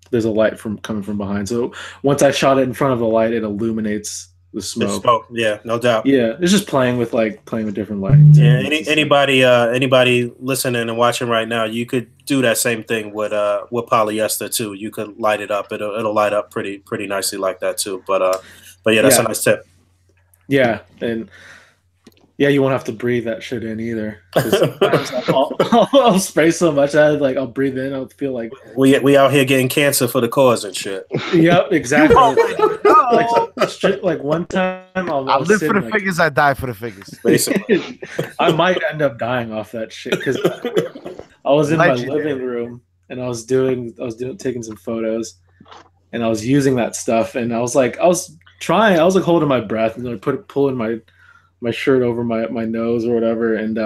there's a light coming from behind. So once I shot it in front of the light, it illuminates the smoke. Yeah, no doubt. Yeah, it's just playing with different lighting. Yeah, anybody listening and watching right now, you could do that same thing with polyester too. You could light it up. It'll light up pretty nicely like that too. But yeah, that's a nice tip. Yeah, and yeah, you won't have to breathe that shit in either. I'll spray so much I'll breathe in. I'll feel like we out here getting cancer for the cause and shit. Yep, exactly. like one time I'll live for the figures. I die for the figures. Basically, I might end up dying off that shit because I was in my living room and I was taking some photos and I was using that stuff and I was holding my breath and then pulling my shirt over my nose or whatever, and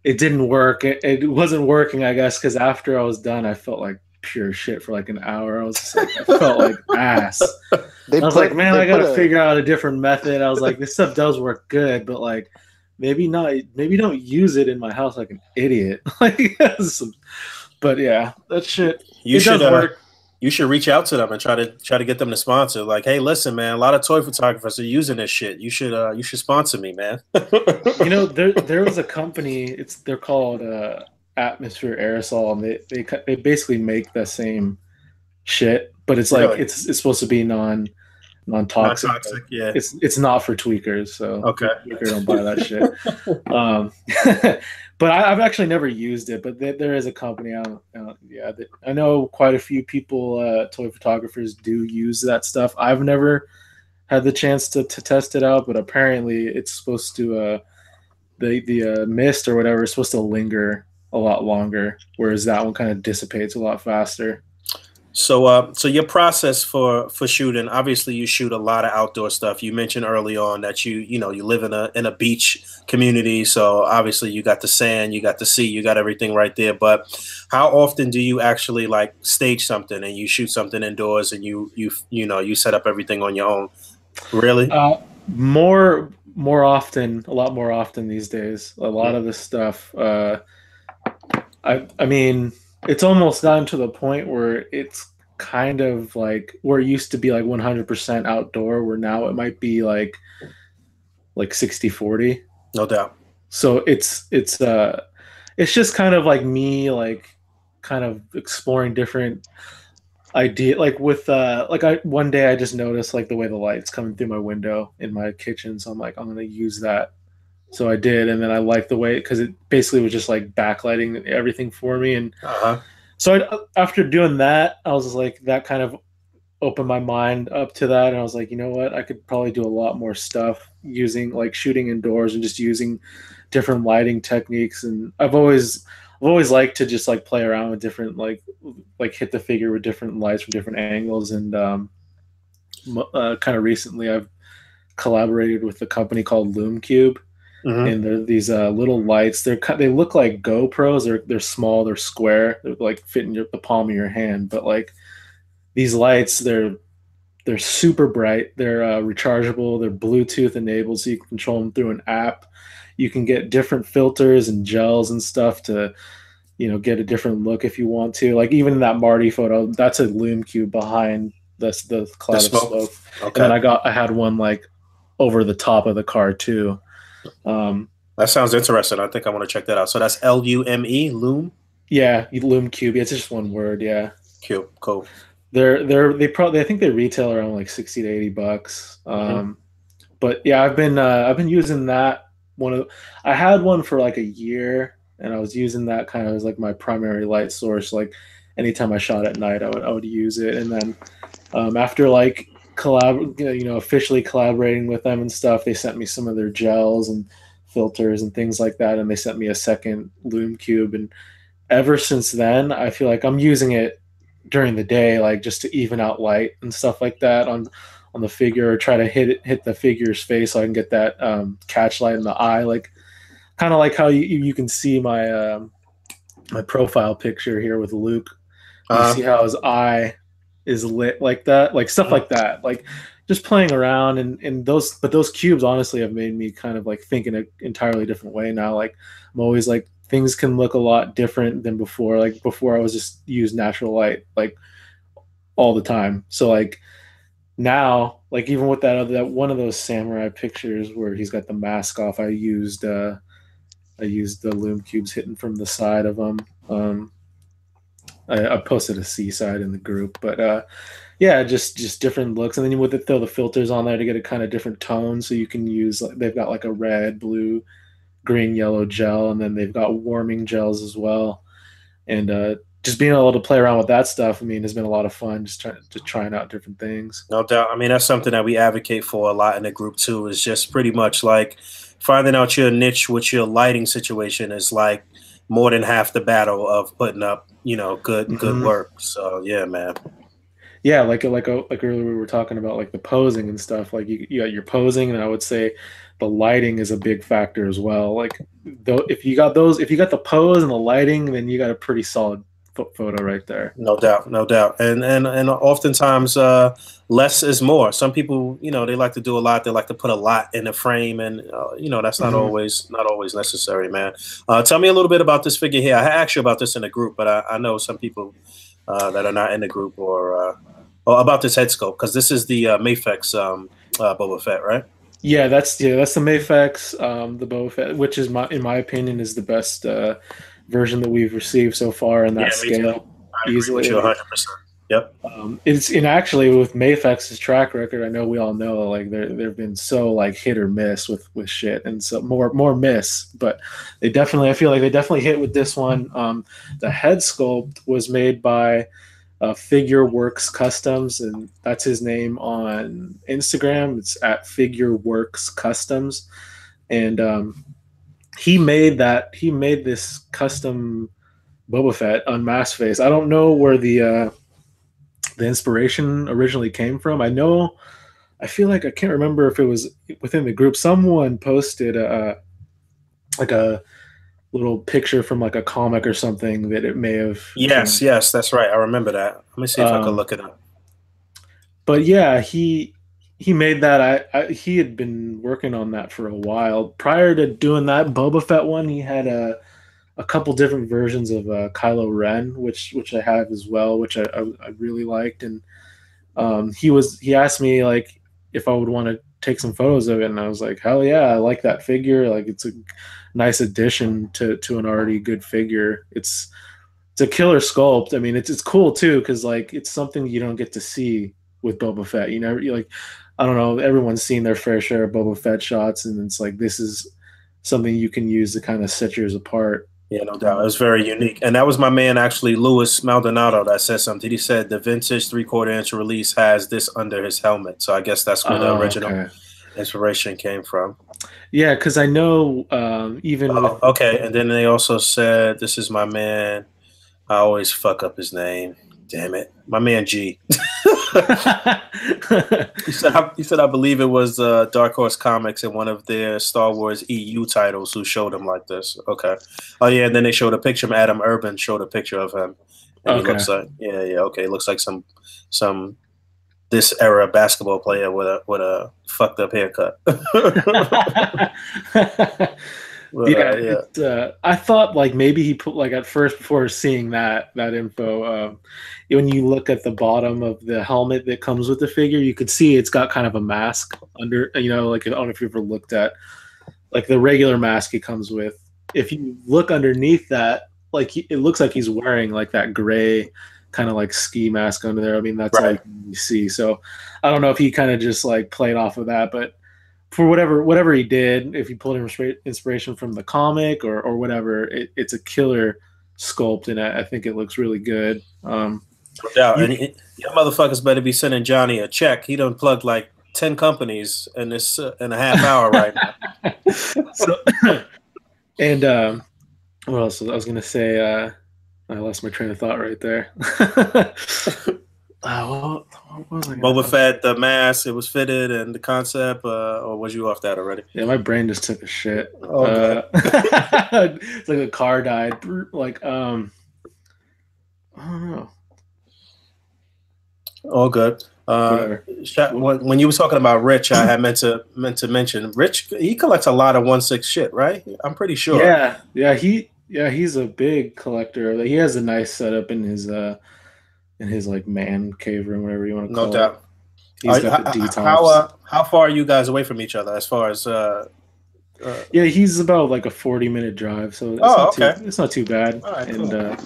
it didn't work. It wasn't working, I guess, because after I was done, I felt like pure shit for like an hour. I felt like ass. I was like, man, I gotta figure out a different method. I was like, this stuff does work good, but like, maybe not. Maybe don't use it in my house like an idiot. But yeah, that shit. It does work. You should reach out to them and try to get them to sponsor. Like, hey, listen, man, a lot of toy photographers are using this shit. You should sponsor me, man. You know, there was a company. They're called Atmosphere Aerosol, and they basically make the same shit, but it's like it's supposed to be non-toxic. Non-toxic, yeah. It's not for tweakers, so okay, tweaker don't buy that shit. But I've actually never used it. But there is a company out. I know quite a few people, toy photographers, do use that stuff. I've never had the chance to test it out, but apparently it's supposed to the mist or whatever is supposed to linger a lot longer, whereas that one kind of dissipates a lot faster. So your process for shooting, obviously you shoot a lot of outdoor stuff. You mentioned early on that you live in a beach community, so obviously you got the sand, you got the sea, you got everything right there. But how often do you actually like stage something and you shoot something indoors and you set up everything on your own? Really? More often, a lot more often these days. A lot of this stuff. I mean, it's almost gotten to the point where it's kind of like where it used to be like 100% outdoor, where now it might be like 60-40. No doubt. So it's just kind of like me, like kind of exploring different idea. Like with one day I just noticed like the way the light's coming through my window in my kitchen, so I'm like, I'm gonna use that So I did, and then I liked the way because it basically was just like backlighting everything for me, and so after doing that, I was just like that kind of opened my mind up to that, and I was like, you know what, I could probably do a lot more stuff using like shooting indoors and just using different lighting techniques. And I've always liked to just like play around with different like hit the figure with different lights from different angles. And kind of recently I've collaborated with a company called Loom Cube, and they're these little lights. They look like GoPros. They're small. They're square. They're like fit in the palm of your hand. But like these lights, they're super bright. They're rechargeable. They're Bluetooth enabled, so you can control them through an app. You can get different filters and gels and stuff to get a different look if you want to. Like even in that Marty photo, that's a Loom Cube behind the cloud of smoke. Okay. And then I had one like over the top of the car too. That sounds interesting. I think I want to check that out. So that's Lume, Loom. Yeah, Loom Cube. It's just one word. Yeah. Cube. Cool. I think they retail around like $60 to $80. But yeah, I've been using that I had one for like a year, and I was using that kind of as like my primary light source. Like anytime I shot at night, I would use it. And then after like officially collaborating with them and stuff, they sent me some of their gels and filters and things like that, and they sent me a second Loom Cube. And ever since then, I feel like I'm using it during the day, like just to even out light and stuff like that on the figure, or try to hit the figure's face so I can get that catch light in the eye, like kind of like how you can see my my profile picture here with Luke. You see how his eye is lit like that, like stuff like that, like just playing around. And those cubes honestly have made me kind of like think in an entirely different way now. Like I'm always like, things can look a lot different than before. Like before I was just use natural light like all the time. So like now, like even with that one of those samurai pictures where he's got the mask off, I used the Loom Cubes hitting from the side of them. I posted a C-side in the group, but yeah, just different looks. And then you throw the filters on there to get a kind of different tone. So you can use, they've got like a red, blue, green, yellow gel, and then they've got warming gels as well. And just being able to play around with that stuff, I mean, has been a lot of fun, just trying out different things. No doubt. I mean, that's something that we advocate for a lot in the group too, is just pretty much like finding out your niche with your lighting situation is like more than half the battle of putting up, good work. So yeah, man. Yeah, like earlier we were talking about like the posing and stuff. Like you got your posing, and I would say the lighting is a big factor as well. Like if you got the pose and the lighting, then you got a pretty solid photo right there. No doubt. And oftentimes less is more. Some people, they like to do a lot. They like to put a lot in a frame, and that's not always necessary, man. Tell me a little bit about this figure here. I asked you about this in the group, but I know some people that are not in the group or about this head sculpt, because this is the Mafex Boba Fett, right? Yeah, that's the Mafex, the Boba Fett, which is in my opinion is the best version that we've received so far in that scale. Easily, 100%. Yep. It's actually with Mafex's track record, I know we all know like they've been so like hit or miss with shit, and so more miss, but I feel like they definitely hit with this one. The head sculpt was made by Figure Works Customs, and that's his name on Instagram. It's at Figure Works Customs, and he made this custom Boba Fett unmasked face. I don't know where the inspiration originally came from. I feel like I can't remember if it was within the group. Someone posted like a little picture from like a comic or something that it may have. Yes, that's right. I remember that. Let me see if I can look it up. But yeah, he made that. He had been working on that for a while. Prior to doing that Boba Fett one, he had a couple different versions of Kylo Ren, which I have as well, which I really liked. And he asked me like if I would want to take some photos of it, and I was like, hell yeah, I like that figure. Like it's a nice addition to an already good figure. It's a killer sculpt. I mean, it's cool too, because like it's something you don't get to see with Boba Fett. You're like, I don't know, everyone's seen their fair share of Boba Fett shots, and it's like this is something you can use to kind of set yours apart. Yeah, no doubt. It was very unique. And that was my man, actually, Louis Maldonado, that said something. He said the vintage 3/4-inch release has this under his helmet. So I guess that's where the original inspiration came from. Yeah, because I know even with... Okay, and then they also said, this is my man. I always fuck up his name. Damn it. My man G. He said, I believe it was Dark Horse Comics in one of their Star Wars EU titles who showed him like this. Okay. Oh, yeah, and then they showed a picture of Adam Urban, showed a picture of him. And he looks like, okay, looks like some this era basketball player with a fucked up haircut. I thought like maybe he put like at first before seeing that info, when you look at the bottom of the helmet that comes with the figure, you could see it's got kind of a mask under, like I don't know if you ever looked at like the regular mask he comes with. If you look underneath that, like it looks like he's wearing like that gray kind of like ski mask under there. I mean, that's like you see. So I don't know if he kind of just like played off of that, but for whatever he did, if you pulled inspiration from the comic or whatever, it's a killer sculpt, and I think it looks really good. Yeah, and you motherfuckers better be sending Johnny a check. He done plugged like 10 companies in this in a half hour right now. And what else? I was gonna say. I lost my train of thought right there. What was I Boba Fett, the mask, it was fitted, and the concept, or was you off that already? Yeah, my brain just took a shit. It's like a car died. Like, I don't know. All good. When you were talking about Rich, I had meant to mention Rich. He collects a lot of 1/6 shit, right? I'm pretty sure. Yeah, he's a big collector. He has a nice setup in his like man cave room, whatever you want to call it. No doubt. He's got the D-tops. How far are you guys away from each other as far as? Yeah, he's about like a 40-minute drive, so it's not too bad. All right, and cool.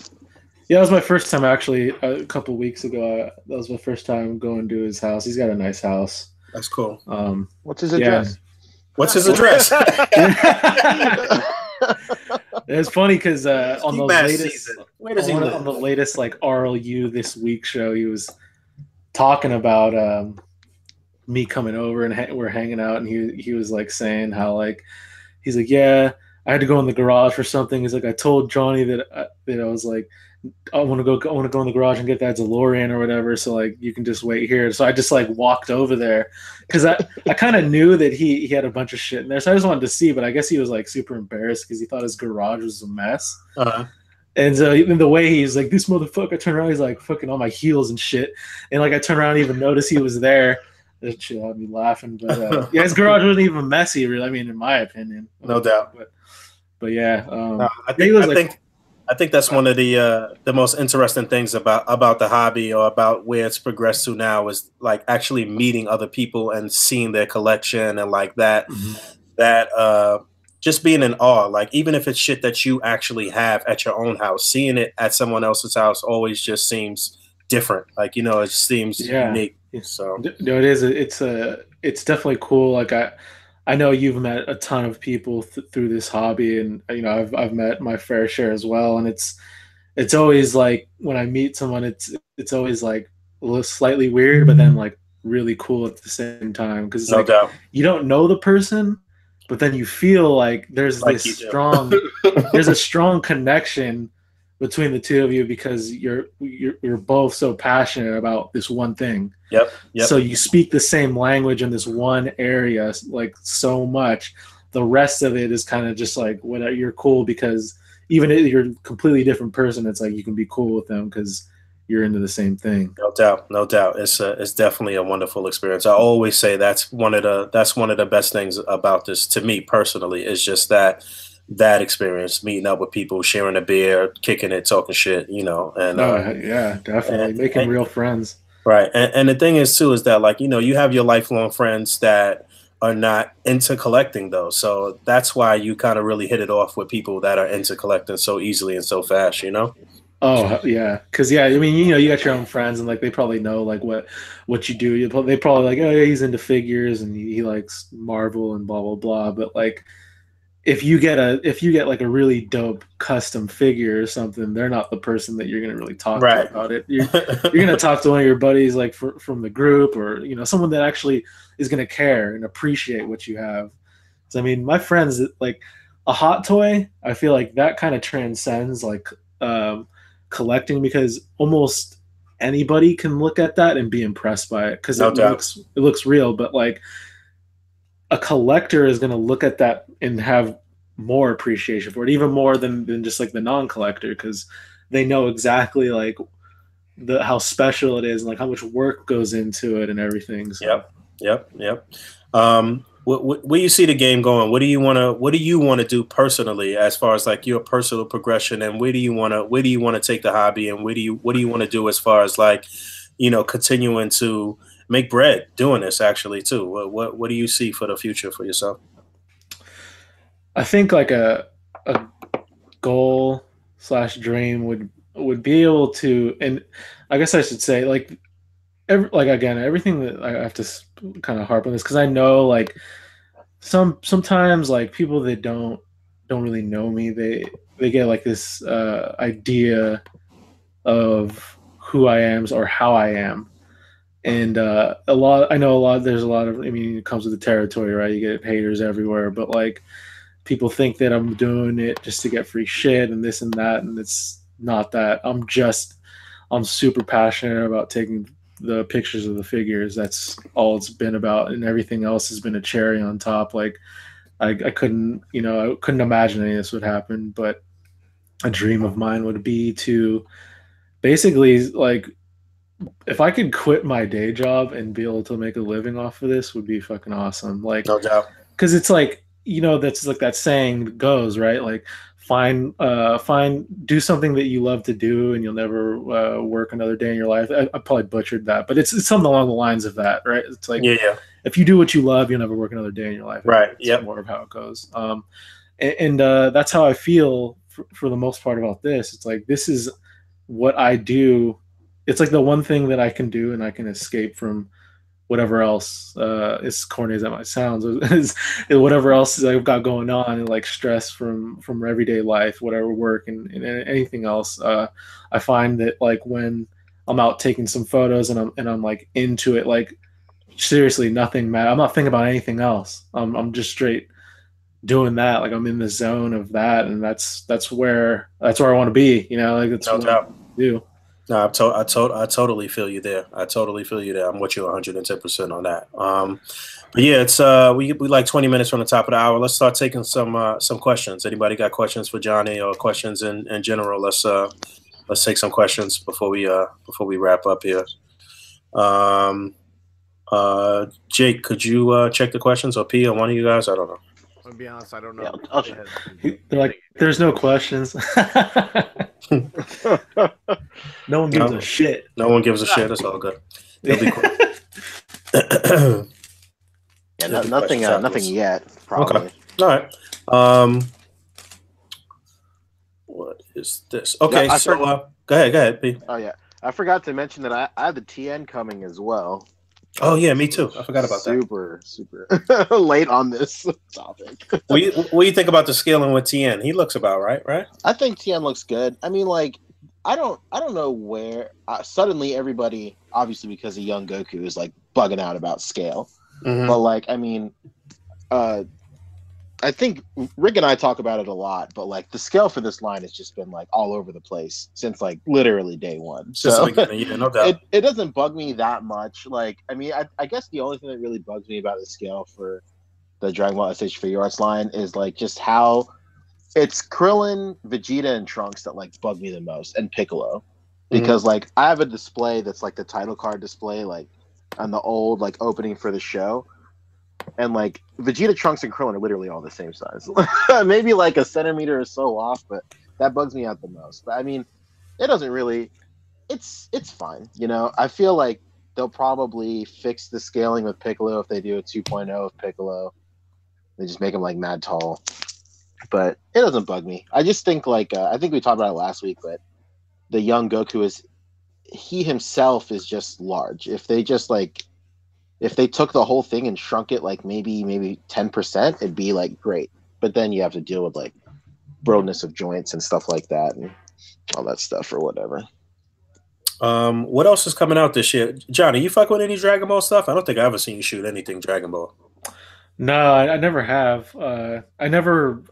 Yeah, that was my first time actually. A couple weeks ago, that was my first time going to his house. He's got a nice house. That's cool. What's his address? What's his address? It's funny because on the latest like RLU This Week show, he was talking about me coming over and we're hanging out, and he was like saying how like he's like, yeah, I had to go in the garage for something. He's like, I told Johnny that I was like, I want to go in the garage and get that DeLorean or whatever, so like you can just wait here. So I just like walked over there because I kind of knew that he had a bunch of shit in there, so I just wanted to see. But I guess he was like super embarrassed because he thought his garage was a mess. And so even the way he's like, this motherfucker, I turn around, he's like fucking on my heels and shit, and like I turn around and even notice he was there. That shit had me laughing. But yeah, his garage wasn't even messy, really. I mean, in my opinion, no doubt. But yeah, I think that's one of the most interesting things about the hobby, or about where it's progressed to now, is like actually meeting other people and seeing their collection and like that. That just being in awe. Like even if it's shit that you actually have at your own house, seeing it at someone else's house always just seems different. Like it seems unique. So no, it is. It's definitely cool. Like I know you've met a ton of people through this hobby, and I've met my fair share as well. And it's always like when I meet someone, it's always like a little slightly weird, but then like really cool at the same time, because it's you don't know the person, but then you feel like there's like this strong there's a strong connection between the two of you because you're both so passionate about this one thing. Yep. So you speak the same language in this one area like so much. The rest of it is kind of just like whatever. You're cool because even if you're a completely different person, it's like you can be cool with them because you're into the same thing. No doubt. It's definitely a wonderful experience. I always say that's one of the best things about this to me personally, is just that experience, meeting up with people, sharing a beer, kicking it, talking shit, and yeah, definitely making real friends. Right. And the thing is too, is that like, you have your lifelong friends that are not into collecting though. So that's why you kind of really hit it off with people that are into collecting so easily and so fast, Oh yeah. Cause yeah, I mean, you got your own friends and like, they probably know like what you do. They probably like, oh yeah, he's into figures and he likes Marvel and blah, blah, blah. But like, if you get like a really dope custom figure or something, they're not the person that you're gonna really talk to about it. You're gonna talk to one of your buddies like from the group, or someone that actually is gonna care and appreciate what you have. So I mean, my friends, like a hot toy, I feel like that kind of transcends like collecting, because almost anybody can look at that and be impressed by it because it looks real. But like a collector is going to look at that and have more appreciation for it, even more than just like the non-collector, because they know exactly like how special it is and like how much work goes into it and everything. So. Yep. Where you see the game going? What do you want to do personally, as far as like your personal progression, and where do you want to take the hobby, and what do you want to do as far as like, continuing to make bread doing this actually too? What do you see for the future for yourself? I think like a goal / dream would be able to, and I guess I should say like everything that I have to kind of harp on this, because I know like sometimes like people that don't really know me, they get like this idea of who I am or how I am. And there's a lot of, I mean, it comes with the territory, right? You get haters everywhere, but like people think that I'm doing it just to get free shit and this and that, and it's not that. I'm super passionate about taking the pictures of the figures. That's all it's been about, and everything else has been a cherry on top. Like I couldn't imagine any of this would happen, but a dream of mine would be to basically like, if I could quit my day job and be able to make a living off of this, would be fucking awesome. Like, no doubt. Because it's like, that's like that saying goes, right? Like do something that you love to do and you'll never work another day in your life. I probably butchered that, but it's something along the lines of that, right? It's like, if you do what you love, you'll never work another day in your life. Right. It's more of how it goes. And that's how I feel for the most part about this. It's like, this is what I do. It's like the one thing that I can do, and I can escape from whatever else, as corny as that might sound, is whatever else I've got going on, and like stress from everyday life, whatever work and anything else. I find that like when I'm out taking some photos and I'm like into it, like seriously, nothing matters. I'm not thinking about anything else. I'm just straight doing that. Like I'm in the zone of that, and that's where I want to be. Like that's what I do. No, I totally feel you there. I'm with you 110% on that. But yeah, it's we like 20 minutes from the top of the hour. Let's start taking some questions. Anybody got questions for Johnny, or questions in general? Let's take some questions before we wrap up here. Jake, could you check the questions, or P, or one of you guys? I don't know. To be honest, I don't know. They're like, there's no questions. No one gives a shit. No one gives a shit. That's all good. It'll be cool. Nothing yet. Probably. Okay. All right. What is this? Okay, go ahead, P. Oh yeah, I forgot to mention that I have the TN coming as well. Oh yeah, me too. I forgot about that. Super late on this topic. What do you think about the scaling with TN? He looks about right? I think TN looks good. I mean, like, I don't know where suddenly everybody, obviously because of young Goku, is like bugging out about scale. Mm-hmm. But like, I mean, I think Rick and I talk about it a lot, but like the scale for this line has just been like all over the place since like literally day one. So no doubt. It doesn't bug me that much. Like, I mean, I guess the only thing that really bugs me about the scale for the Dragon Ball SH Figure Arts line is like just how it's Krillin, Vegeta, and Trunks that like bug me the most, and Piccolo, because like I have a display that's like the title card display, like on the old like opening for the show. And like Vegeta, Trunks, and Krillin are literally all the same size. Maybe like a centimeter or so off, but that bugs me out the most. But I mean, it doesn't really. It's fine. I feel like they'll probably fix the scaling with Piccolo if they do a 2.0 of Piccolo. They just make him like mad tall. But it doesn't bug me. I just think like I think we talked about it last week, but the young Goku he himself is just large. If they took the whole thing and shrunk it like maybe 10%, it'd be like great. but then you have to deal with like broness of joints and stuff like that and all that stuff or whatever. What else is coming out this year? Johnny, you fuck with any Dragon Ball stuff? I don't think I ever seen you shoot anything Dragon Ball. No, I never have. I never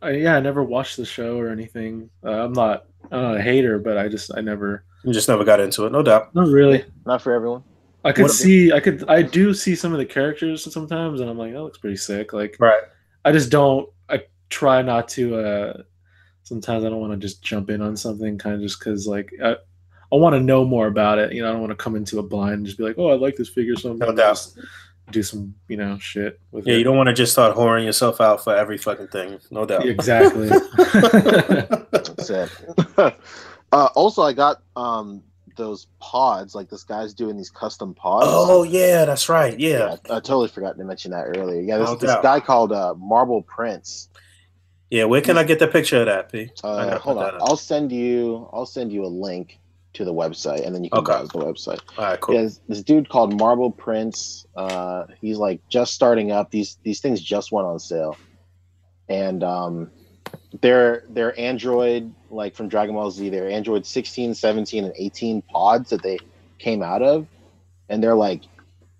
watched the show or anything. I'm not a hater, but I never. You just never got into it, no doubt. Not really. Not for everyone. I do see some of the characters sometimes, and I'm like, that looks pretty sick. Like, right. I just don't. I try not to. Sometimes I don't want to just jump in on something, kind of just because like I want to know more about it. You know, I don't want to come into it blind and just be like, oh, I like this figure, so I'm no doubt. Just do some shit with it. You don't want to just start whoring yourself out for every fucking thing. No doubt. Exactly. That's it. Also, I got those pods. Like this guy's doing these custom pods. Oh yeah, that's right. Yeah, I totally forgot to mention that earlier. Yeah, this guy called Marble Prince. Yeah, where can I get the picture of that, P? Hold on, I'll send you a link to the website, and then you can browse the website. All right, cool. Yeah, this dude called Marble Prince. He's like just starting up. These things just went on sale, and they're Android, like from Dragon Ball Z. They're Android 16, 17, and 18 pods that they came out of, and they're like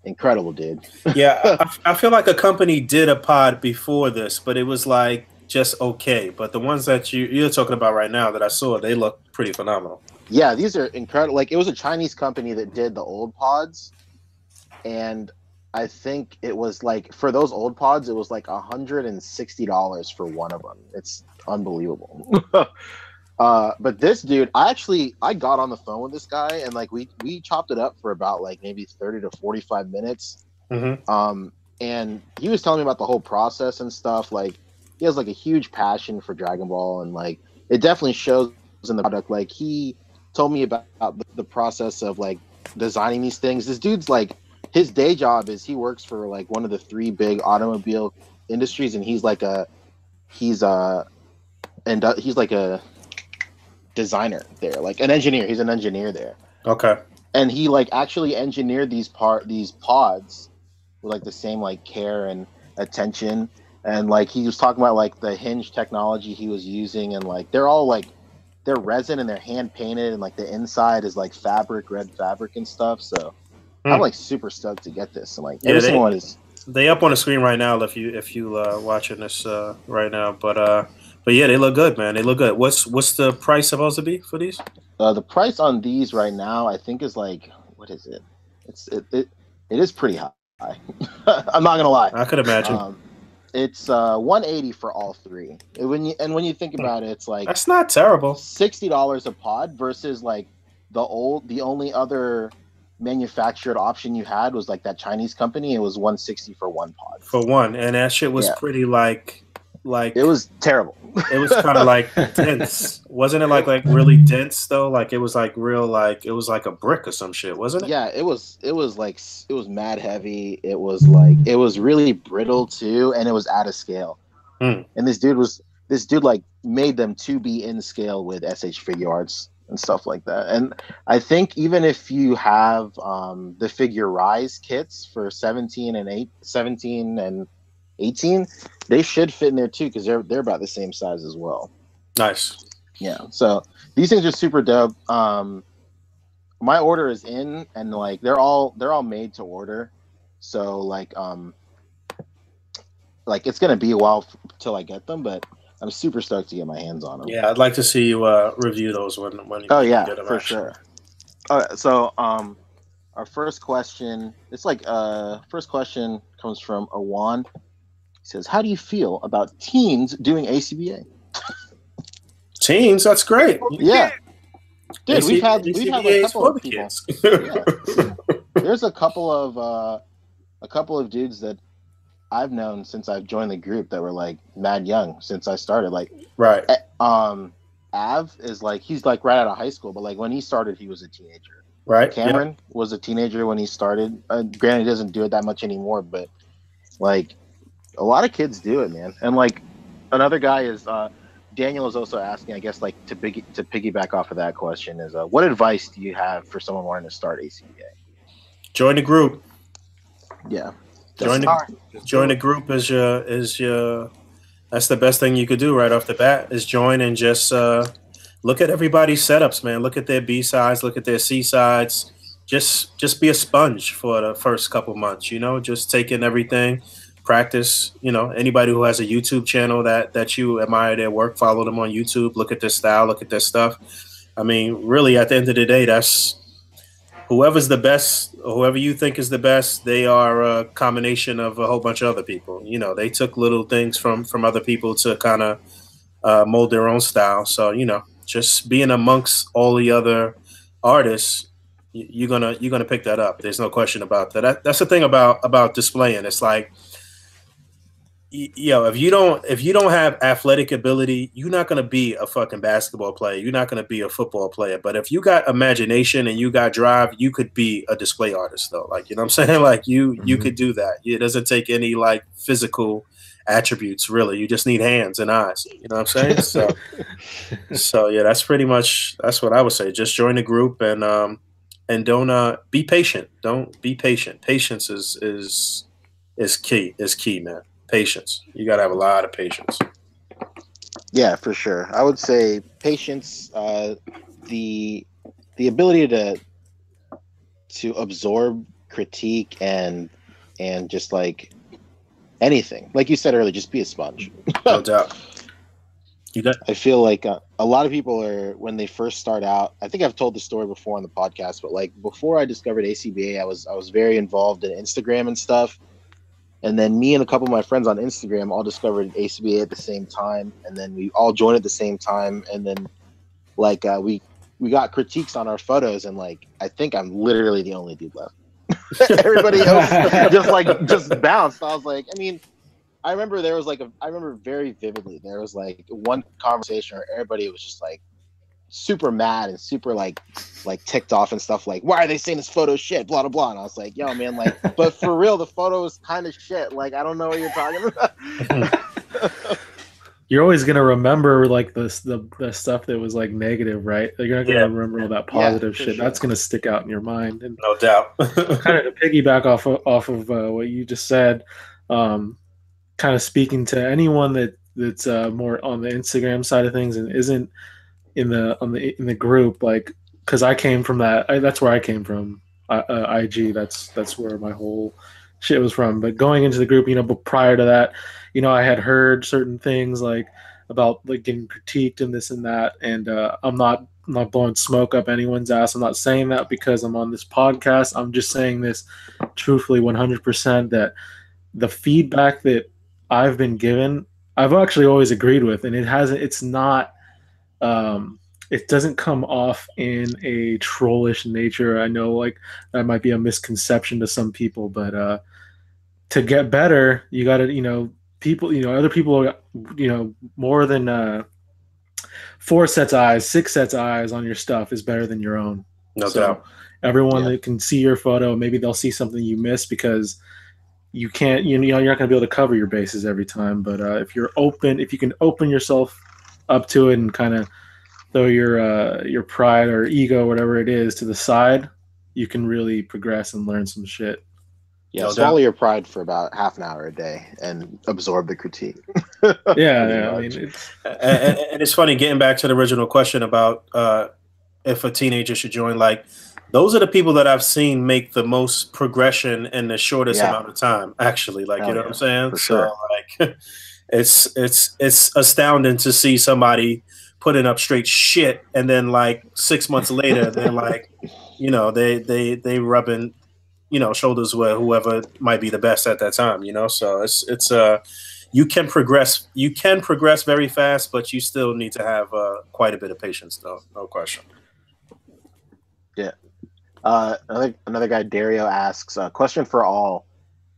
incredible, dude. Yeah, I feel like a company did a pod before this, but it was like just okay. But the ones that you're talking about right now that I saw, they look pretty phenomenal. Yeah, these are incredible. Like, it was a Chinese company that did the old pods, and I think it was like, for those old pods, it was like $160 for one of them. It's unbelievable. But this dude, I got on the phone with this guy, and like we chopped it up for about like maybe 30 to 45 minutes. Mm-hmm. And he was telling me about the whole process and stuff. Like, he has like a huge passion for Dragon Ball, and like it definitely shows in the product. Like, he told me about the process of like designing these things. This dude's like, his day job is he works for like one of the 3 big automobile industries, and he's like a designer there, like an engineer. He's an engineer there. Okay. And he like actually engineered these pods with like the same like care and attention. And like he was talking about like the hinge technology he was using, and like they're all like, they're resin and they're hand painted, and like the inside is like red fabric and stuff. So I'm like super stoked to get this. And like every single one is. They up on the screen right now if you watching this right now. But yeah, they look good, man. They look good. What's the price supposed to be for these? The price on these right now, I think, is like, what is it? It is pretty high. I'm not gonna lie. I could imagine. It's $180 for all 3. When you think about it, it's like, that's not terrible. $60 a pod versus like the only other manufactured option you had was like that Chinese company. It was $160 for one pod. For one, and that shit was pretty like it was terrible. It was kind of like dense, wasn't it? Like really dense though. Like it was like real, like it was like a brick or some shit, wasn't it? Yeah, it was mad heavy. It was like, it was really brittle too, and it was out of scale. And this dude like made them to be in scale with SH Figure Arts and stuff like that. And I think even if you have the Figure Rise kits for 17 and 18, they should fit in there too, because they're about the same size as well. Nice. Yeah. So these things are super dope. My order is in, and like they're all made to order. So like it's gonna be a while till I get them, but I'm super stoked to get my hands on them. Yeah, I'd like to see you review those when you get them. For sure. All right, so our first question, first question comes from Awan. He says, "How do you feel about teens doing A.C.B.A.?" Teens, that's great. Yeah, dude, we've had a couple of people. Yeah. There's a couple of dudes that I've known since I've joined the group that were like mad young since I started. Like, right. Av is like, he's like right out of high school, but like when he started, he was a teenager. Right. Cameron was a teenager when he started. Granted, he doesn't do it that much anymore, but like a lot of kids do it, man. And like another guy is Daniel is also asking, I guess, like to piggyback off of that question is, what advice do you have for someone wanting to start A.C.B.A.? Join the group. Yeah. Join the group is your That's the best thing you could do right off the bat is join and just look at everybody's setups, man. Look at their B sides, look at their C sides. Just be a sponge for the first couple months, you know, just take in everything, practice. You know, anybody who has a YouTube channel that you admire their work, follow them on YouTube, look at their style, look at their stuff. I mean, really, at the end of the day, that's whoever's the best, whoever you think is the best, they are a combination of a whole bunch of other people. You know, they took little things from other people to kind of mold their own style. So, you know, just being amongst all the other artists, you're gonna pick that up. There's no question about that. That's the thing about displaying. It's like, if you don't have athletic ability, you're not going to be a fucking basketball player. You're not going to be a football player. But if you got imagination and you got drive, you could be a display artist, though. Like, you know what I'm saying? Like, you could do that. It doesn't take any like physical attributes, really. You just need hands and eyes. You know what I'm saying? So yeah, that's what I would say. Just join the group and don't be patient. Don't be patient. Patience is key. Is key, man. Patience. You got to have a lot of patience. Yeah, for sure. I would say patience, the ability to absorb critique and just like anything. Like you said earlier, just be a sponge. No doubt. I feel like a lot of people are, when they first start out, I think I've told the story before on the podcast, but like before I discovered A.C.B.A, I was very involved in Instagram and stuff. And then me and a couple of my friends on Instagram all discovered A.C.B.A at the same time. And then we all joined at the same time. And then like we got critiques on our photos. And like, I think I'm literally the only dude left. Everybody else just bounced. I was like, I mean, I remember there was like I remember very vividly, there was like one conversation where everybody was just like super mad and super like ticked off and stuff, like, why are they saying this photo shit, blah blah blah. And I was like, yo man, like, but for real, the photo is kind of shit. Like, I don't know what you're talking about. You're always gonna remember like the stuff that was like negative, right? Like, you're not gonna remember all that positive shit. Sure. That's gonna stick out in your mind. And no doubt. Kind of to piggyback off of what you just said, kind of speaking to anyone that's more on the Instagram side of things and isn't in the group, like, because I came from that's where I came from, IG. That's where my whole shit was from. But going into the group, but prior to that, I had heard certain things like about like getting critiqued and this and that, and I'm not blowing smoke up anyone's ass. I'm not saying that because I'm on this podcast. I'm just saying this truthfully, 100%, that the feedback that I've been given, I've actually always agreed with, and it's not it doesn't come off in a trollish nature. I know like that might be a misconception to some people, but to get better, you got to, people, other people, more than 4 sets of eyes, 6 sets of eyes on your stuff is better than your own. No doubt. Everyone that can see your photo, maybe they'll see something you miss because you can't, you're not going to be able to cover your bases every time. But if you can open yourself up to it and kind of throw your pride or ego, whatever it is, to the side, you can really progress and learn some shit. Yeah, swallow your pride for about half an hour a day and absorb the critique. Yeah. I mean, and it's funny, getting back to the original question about if a teenager should join. Like, those are the people that I've seen make the most progression in the shortest amount of time. Actually, like, what I'm saying. So like, it's astounding to see somebody putting up straight shit, and then like 6 months later, they're like, they rubbing, shoulders with whoever might be the best at that time, So it's you can progress very fast, but you still need to have quite a bit of patience, though. No question. Yeah. Another guy, Dario, asks, question for all.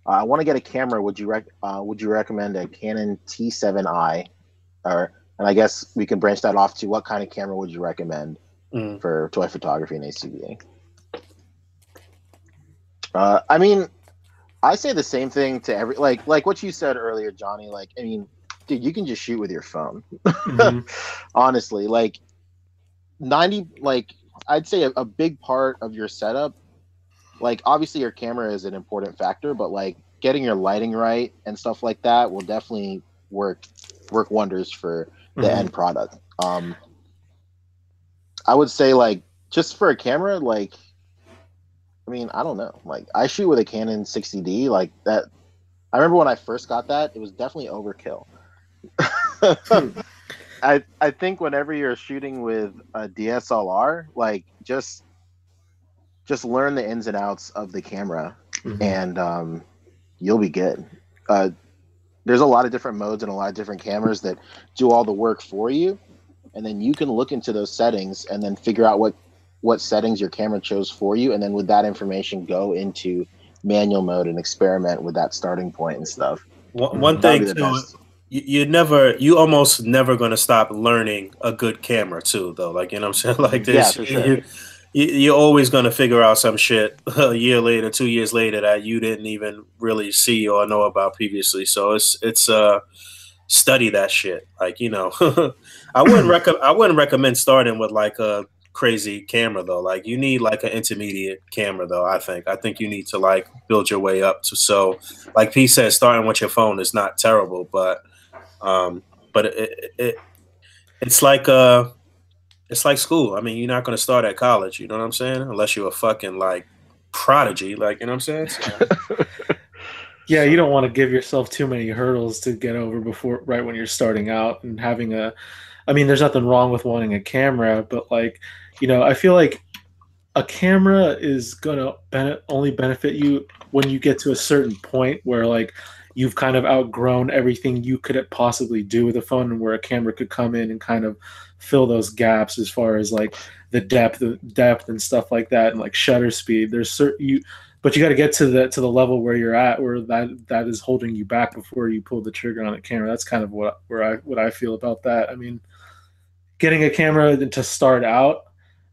I want to get a camera. Would you recommend a Canon T7i, and I guess we can branch that off to what kind of camera would you recommend for toy photography in A.C.B.A? I mean, I say the same thing to every, like what you said earlier, Johnny. Like, I mean, dude, you can just shoot with your phone. Honestly, like 90, like I'd say a big part of your setup, like obviously your camera is an important factor, but like getting your lighting right and stuff like that will definitely work work wonders for the end product. I would say like just for a camera, like I mean, I don't know. Like I shoot with a Canon 60D, like that. I remember when I first got that, it was definitely overkill. I think whenever you're shooting with a DSLR, like just learn the ins and outs of the camera, and you'll be good. There's a lot of different modes and a lot of different cameras that do all the work for you, and then you can look into those settings and then figure out what settings your camera chose for you, and then with that information go into manual mode and experiment with that starting point and stuff. One thing too, you almost never going to stop learning a good camera too, though. Like, you know what I'm saying? Like this, for sure. You're always going to figure out some shit a year later, 2 years later that you didn't even really see or know about previously. So it's study that shit. Like, you know, I wouldn't recommend starting with like a crazy camera though. Like you need like an intermediate camera though. I think you need to like build your way up to. So like P said, starting with your phone is not terrible, but it's like school. I mean, you're not going to start at college, you know what I'm saying? Unless you're a fucking like prodigy, like, you know what I'm saying? So, yeah, you don't want to give yourself too many hurdles to get over before right when you're starting out and having I mean, there's nothing wrong with wanting a camera, but like, you know, I feel like a camera is going to only benefit you when you get to a certain point where like you've kind of outgrown everything you could possibly do with a phone, and where a camera could come in and kind of fill those gaps as far as like the depth and stuff like that, and like shutter speed. There's but you got to get to the level where you're at, where that is holding you back before you pull the trigger on a camera. That's kind of what I feel about that. I mean, getting a camera to start out,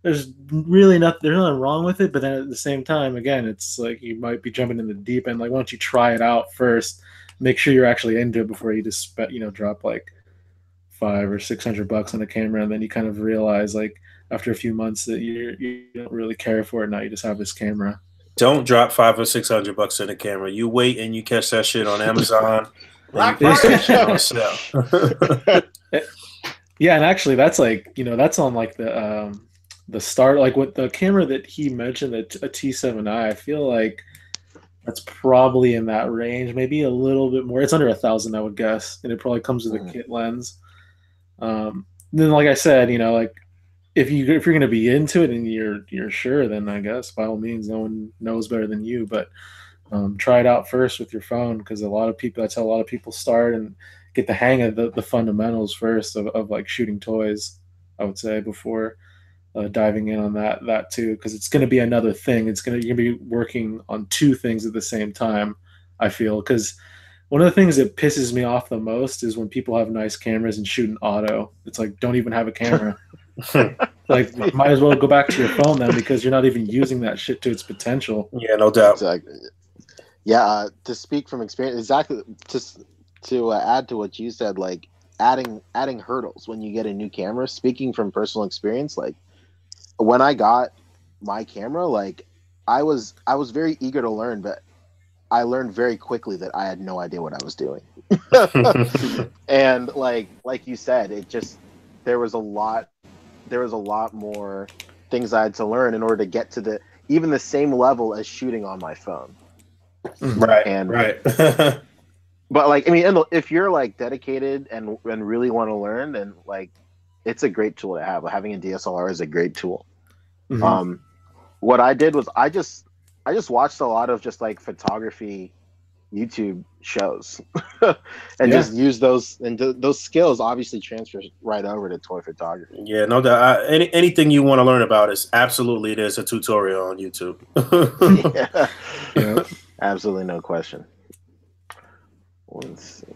there's nothing wrong with it, but then at the same time, again, it's like you might be jumping in the deep end. Like, why don't you try it out first? Make sure you're actually into it before you just drop like $500 or $600 on a camera, and then you kind of realize like after a few months that you don't really care for it. Now you just have this camera. Don't drop $500 or $600 in a camera. You wait and you catch that shit on Amazon. Yeah, and actually, that's like that's on like the start, like with the camera that he mentioned, a T7i. I feel like that's probably in that range, maybe a little bit more. It's under $1,000, I would guess, and it probably comes with a kit lens. Then, like I said, like if you're going to be into it and you're sure, then I guess by all means, no one knows better than you. But try it out first with your phone, because that's how a lot of people start and get the hang of the fundamentals first of like shooting toys, I would say, before diving in on that too, because it's going to be another thing. You're going to be working on two things at the same time, I feel, because one of the things that pisses me off the most is when people have nice cameras and shoot in auto. It's like, don't even have a camera. Like, might as well go back to your phone then, because you're not even using that shit to its potential. Yeah, no doubt. Exactly. Yeah, to speak from experience, exactly. To add to what you said, like adding hurdles when you get a new camera. Speaking from personal experience, like when I got my camera, like I was very eager to learn, but I learned very quickly that I had no idea what I was doing. And like you said, there was a lot more things I had to learn in order to get to even the same level as shooting on my phone. Right. But like, I mean, if you're like dedicated and really want to learn, then like it's a great tool to have. Having a DSLR is a great tool. Mm-hmm. What I did was I just watched a lot of just like photography YouTube shows and just use those, and those skills obviously transfer right over to toy photography. Yeah, no doubt. Anything you want to learn about there's a tutorial on YouTube. Yeah, absolutely, no question. Let's see.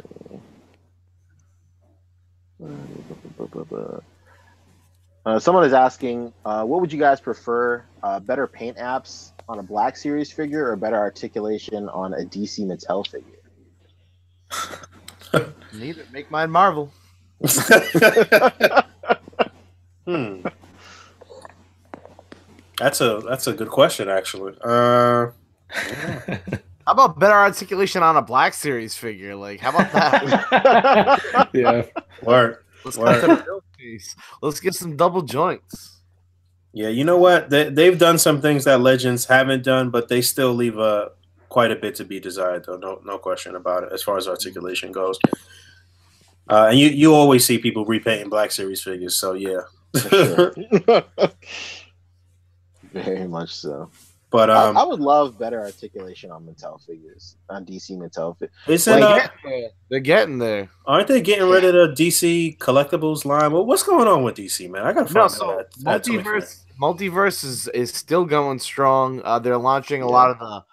Someone is asking, what would you guys prefer? Better paint apps on a Black Series figure, or better articulation on a DC Mattel figure? Neither. Make mine Marvel. That's a good question, actually. How How about better articulation on a Black Series figure? Like, how about that? Yeah. Word. Let's cut to the real piece. Let's get some double joints. Yeah, you know what? They've done some things that Legends haven't done, but they still leave quite a bit to be desired, though. No question about it, as far as articulation goes. And you always see people repainting Black Series figures, so yeah. Sure. Very much so. But I would love better articulation on Mattel figures, on DC Mattel figures. They're getting there. Aren't they getting rid of the DC collectibles line? Well, what's going on with DC, man? I gotta find out. Multiverse is still going strong. They're launching a lot of the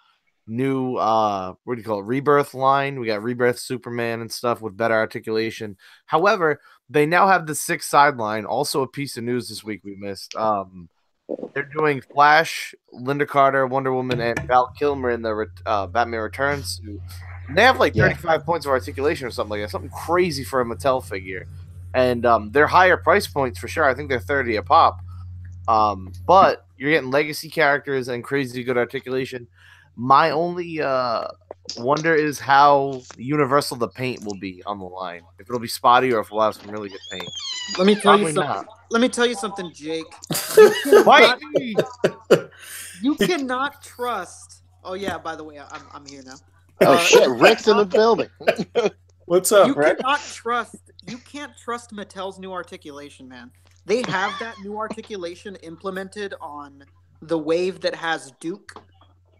new what do you call it, Rebirth line. We got Rebirth Superman and stuff with better articulation. However, they now have the 6 sideline. Also, a piece of news this week we missed. They're doing Flash, Linda Carter, Wonder Woman, and Val Kilmer in the Batman Returns suit. And they have like 35 points of articulation or something like that. Something crazy for a Mattel figure. And they're higher price points for sure. I think they're 30 a pop. But you're getting legacy characters and crazy good articulation. My only wonder is how universal the paint will be on the line. If it'll be spotty or if we'll have some really good paint. Let me tell you something. Let me tell you something, Jake. You cannot trust. Oh yeah, by the way, I'm here now. Oh shit, Rick's in the building. What's up, you Rick? You can't trust Mattel's new articulation, man. They have that new articulation implemented on the wave that has Duke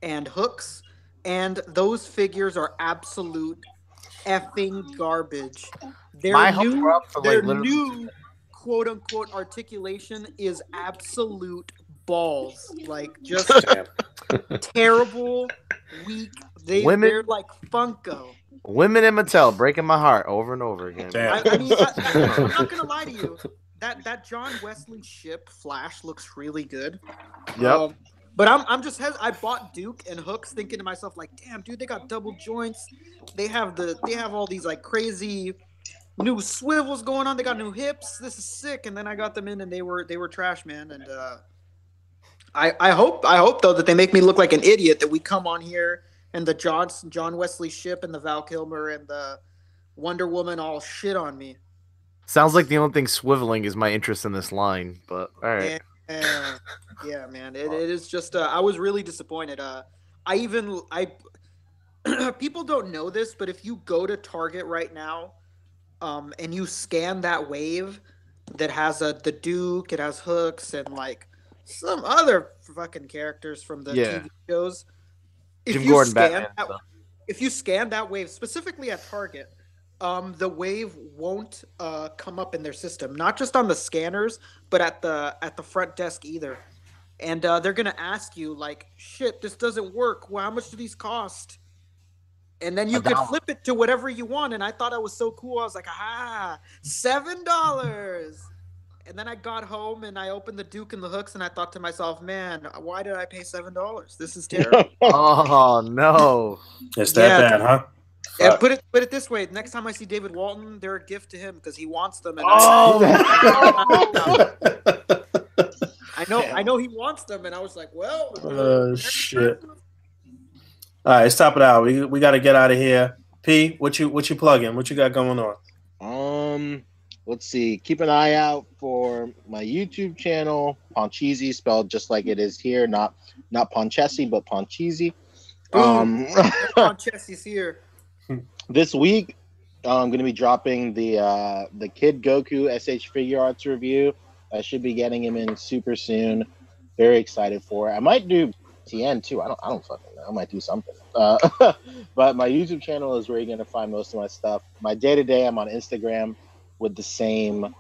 and hooks, and those figures are absolute effing garbage. Their new quote unquote articulation is absolute balls. Like just terrible, weak. They're like Funko. Women in Mattel breaking my heart over and over again. I'm not gonna lie to you. That John Wesley Ship Flash looks really good. Yep. But I bought Duke and hooks thinking to myself like, damn, dude, they got double joints. They have all these like crazy new swivels going on. They got new hips. This is sick. And then I got them in and they were trash, man. And I hope though that they make me look like an idiot, that we come on here and the John Wesley Ship and the Val Kilmer and the Wonder Woman all shit on me. Sounds like the only thing swiveling is my interest in this line, but all right. Yeah, man. It is just I was really disappointed. People don't know this, but if you go to Target right now, and you scan that wave that has the Duke, it has hooks and like some other fucking characters from the TV shows. If you scan that wave specifically at Target, the wave won't come up in their system, not just on the scanners, but at the front desk either. And they're gonna ask you like, "Shit, this doesn't work. Well, how much do these cost?" And then you could flip it to whatever you want. And I thought it was so cool. I was like, $7. And then I got home and I opened the Duke and the hooks and I thought to myself, man, why did I pay $7? This is terrible. Oh no, it's that bad, huh? Yeah, put it this way. Next time I see David Walton, they're a gift to him because he wants them. And I know he wants them, and I was like, well. Shit. All right, let's top it out. We got to get out of here. P, what you plugging? What you got going on? Let's see. Keep an eye out for my YouTube channel, Poncheezy, spelled just like it is here, not Ponchesi, but Poncheezy. Ponchesi's here. This week, I'm going to be dropping the Kid Goku SH Figure Arts review. I should be getting him in super soon. Very excited for it. I might do TN too. I don't fucking know. I might do something. But my YouTube channel is where you're going to find most of my stuff. My day-to-day, I'm on Instagram with the same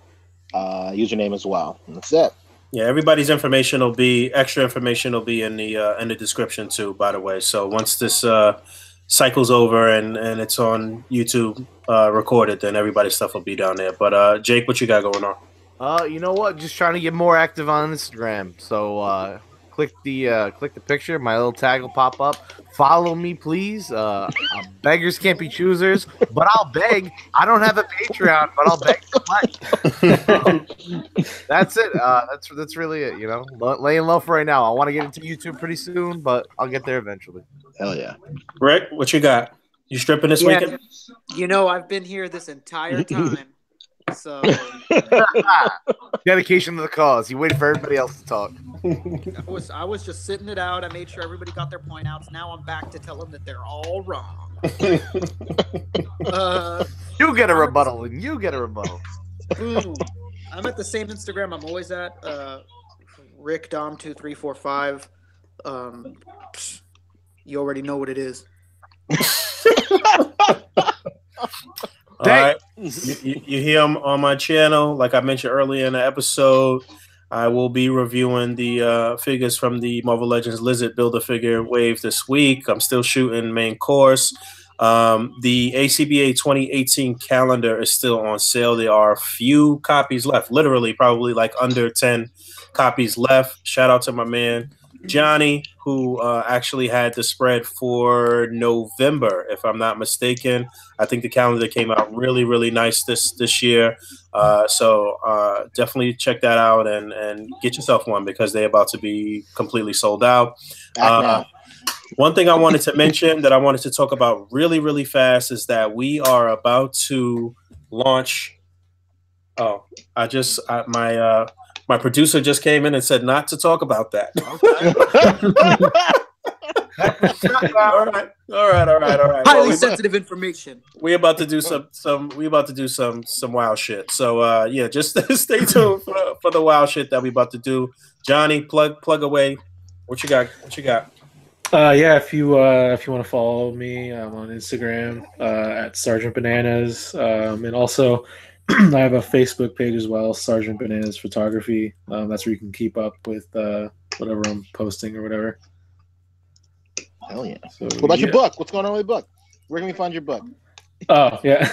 username as well. And that's it. Yeah, everybody's information will be extra information will be in the description too, by the way. So once this cycle's over and it's on YouTube recorded, then everybody's stuff will be down there. But Jake, what you got going on? You know what? Just trying to get more active on Instagram. So click the picture. My little tag will pop up. Follow me, please. Beggars can't be choosers, but I'll beg. I don't have a Patreon, but I'll beg for money. That's it. That's really it. You know, laying low for right now. I want to get into YouTube pretty soon, but I'll get there eventually. Hell yeah. Rick, what you got? You stripping this weekend? You know, I've been here this entire time. So dedication to the cause. You wait for everybody else to talk. I was just sitting it out. I made sure everybody got their point outs. Now I'm back to tell them that they're all wrong. You get a rebuttal, and you get a rebuttal. Boom. I'm at the same Instagram I'm always at. RickDom2345. You already know what it is. All right, you hear him on my channel. Like I mentioned earlier in the episode, I will be reviewing the figures from the Marvel Legends Lizard Builder figure wave this week. I'm still shooting main course. The A.C.B.A 2018 calendar is still on sale. There are a few copies left, literally probably like under 10 copies left. Shout out to my man Johnny, who actually had the spread for November, if I'm not mistaken. I think the calendar came out really, really nice this year. So definitely check that out and get yourself one because they're about to be completely sold out. One thing I wanted to mention that I wanted to talk about really, really fast is that we are about to launch. Oh, my producer just came in and said not to talk about that. All right. Highly sensitive information. We're about to do some wild shit. So yeah, just stay tuned for the wild shit that we about to do. Johnny, plug away. What you got? Yeah, if you want to follow me, I'm on Instagram at Sergeant Bananas, and also I have a Facebook page as well, Sergeant Bananas Photography. That's where you can keep up with whatever I'm posting or whatever. Hell yeah! So, what about your book? What's going on with your book? Where can we find your book? Oh yeah,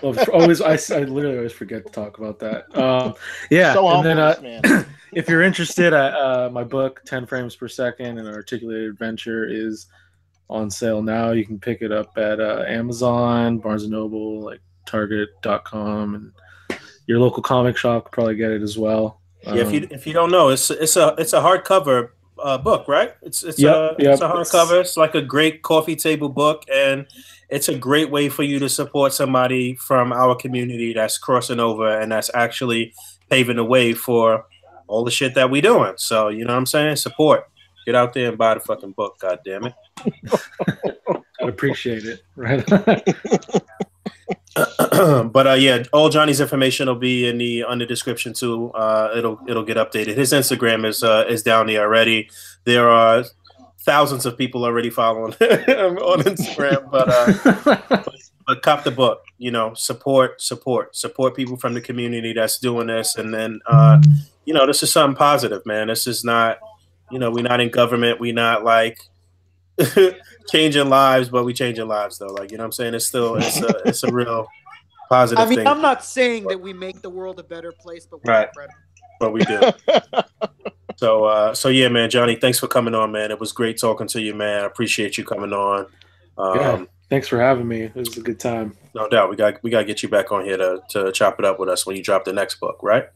well, I literally always forget to talk about that. Yeah, so and humble, then man. if you're interested, my book 10 Frames Per Second, an articulated adventure, is on sale now. You can pick it up at Amazon, Barnes & Noble, like Target.com, and your local comic shop could probably get it as well. Yeah, if you don't know, it's a hardcover book, right? It's a hardcover. It's like a great coffee table book, and it's a great way for you to support somebody from our community that's crossing over and that's actually paving the way for all the shit that we doing. So you know what I'm saying? Support. Get out there and buy the fucking book. God damn it. I'd appreciate it. Right. But yeah, all Johnny's information will be in the description too. It'll get updated. His Instagram is down there already. There are thousands of people already following him on Instagram, but cop the book. You know, support people from the community that's doing this, and then you know, this is something positive, man. This is not, you know, we're not in government. We're not like changing lives, but we changing lives though. Like, you know what I'm saying? It's still it's a real positive thing. I'm not saying that we make the world a better place, but right. But we do. So yeah, man, Johnny, thanks for coming on, man. It was great talking to you, man. I appreciate you coming on. Yeah, thanks for having me. It was a good time. No doubt. We got to get you back on here to chop it up with us when you drop the next book, right?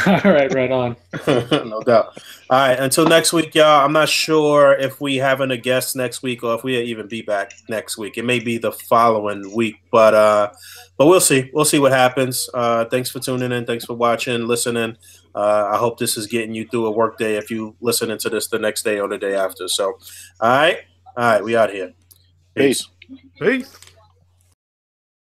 All right on. No doubt. All right, until next week, y'all. I'm not sure if we having a guest next week or if we'll even be back next week. It may be the following week, but we'll see. We'll see what happens. Thanks for tuning in. Thanks for watching, listening. I hope this is getting you through a work day if you listening to this the next day or the day after. So, all right, we out here. Peace. Peace.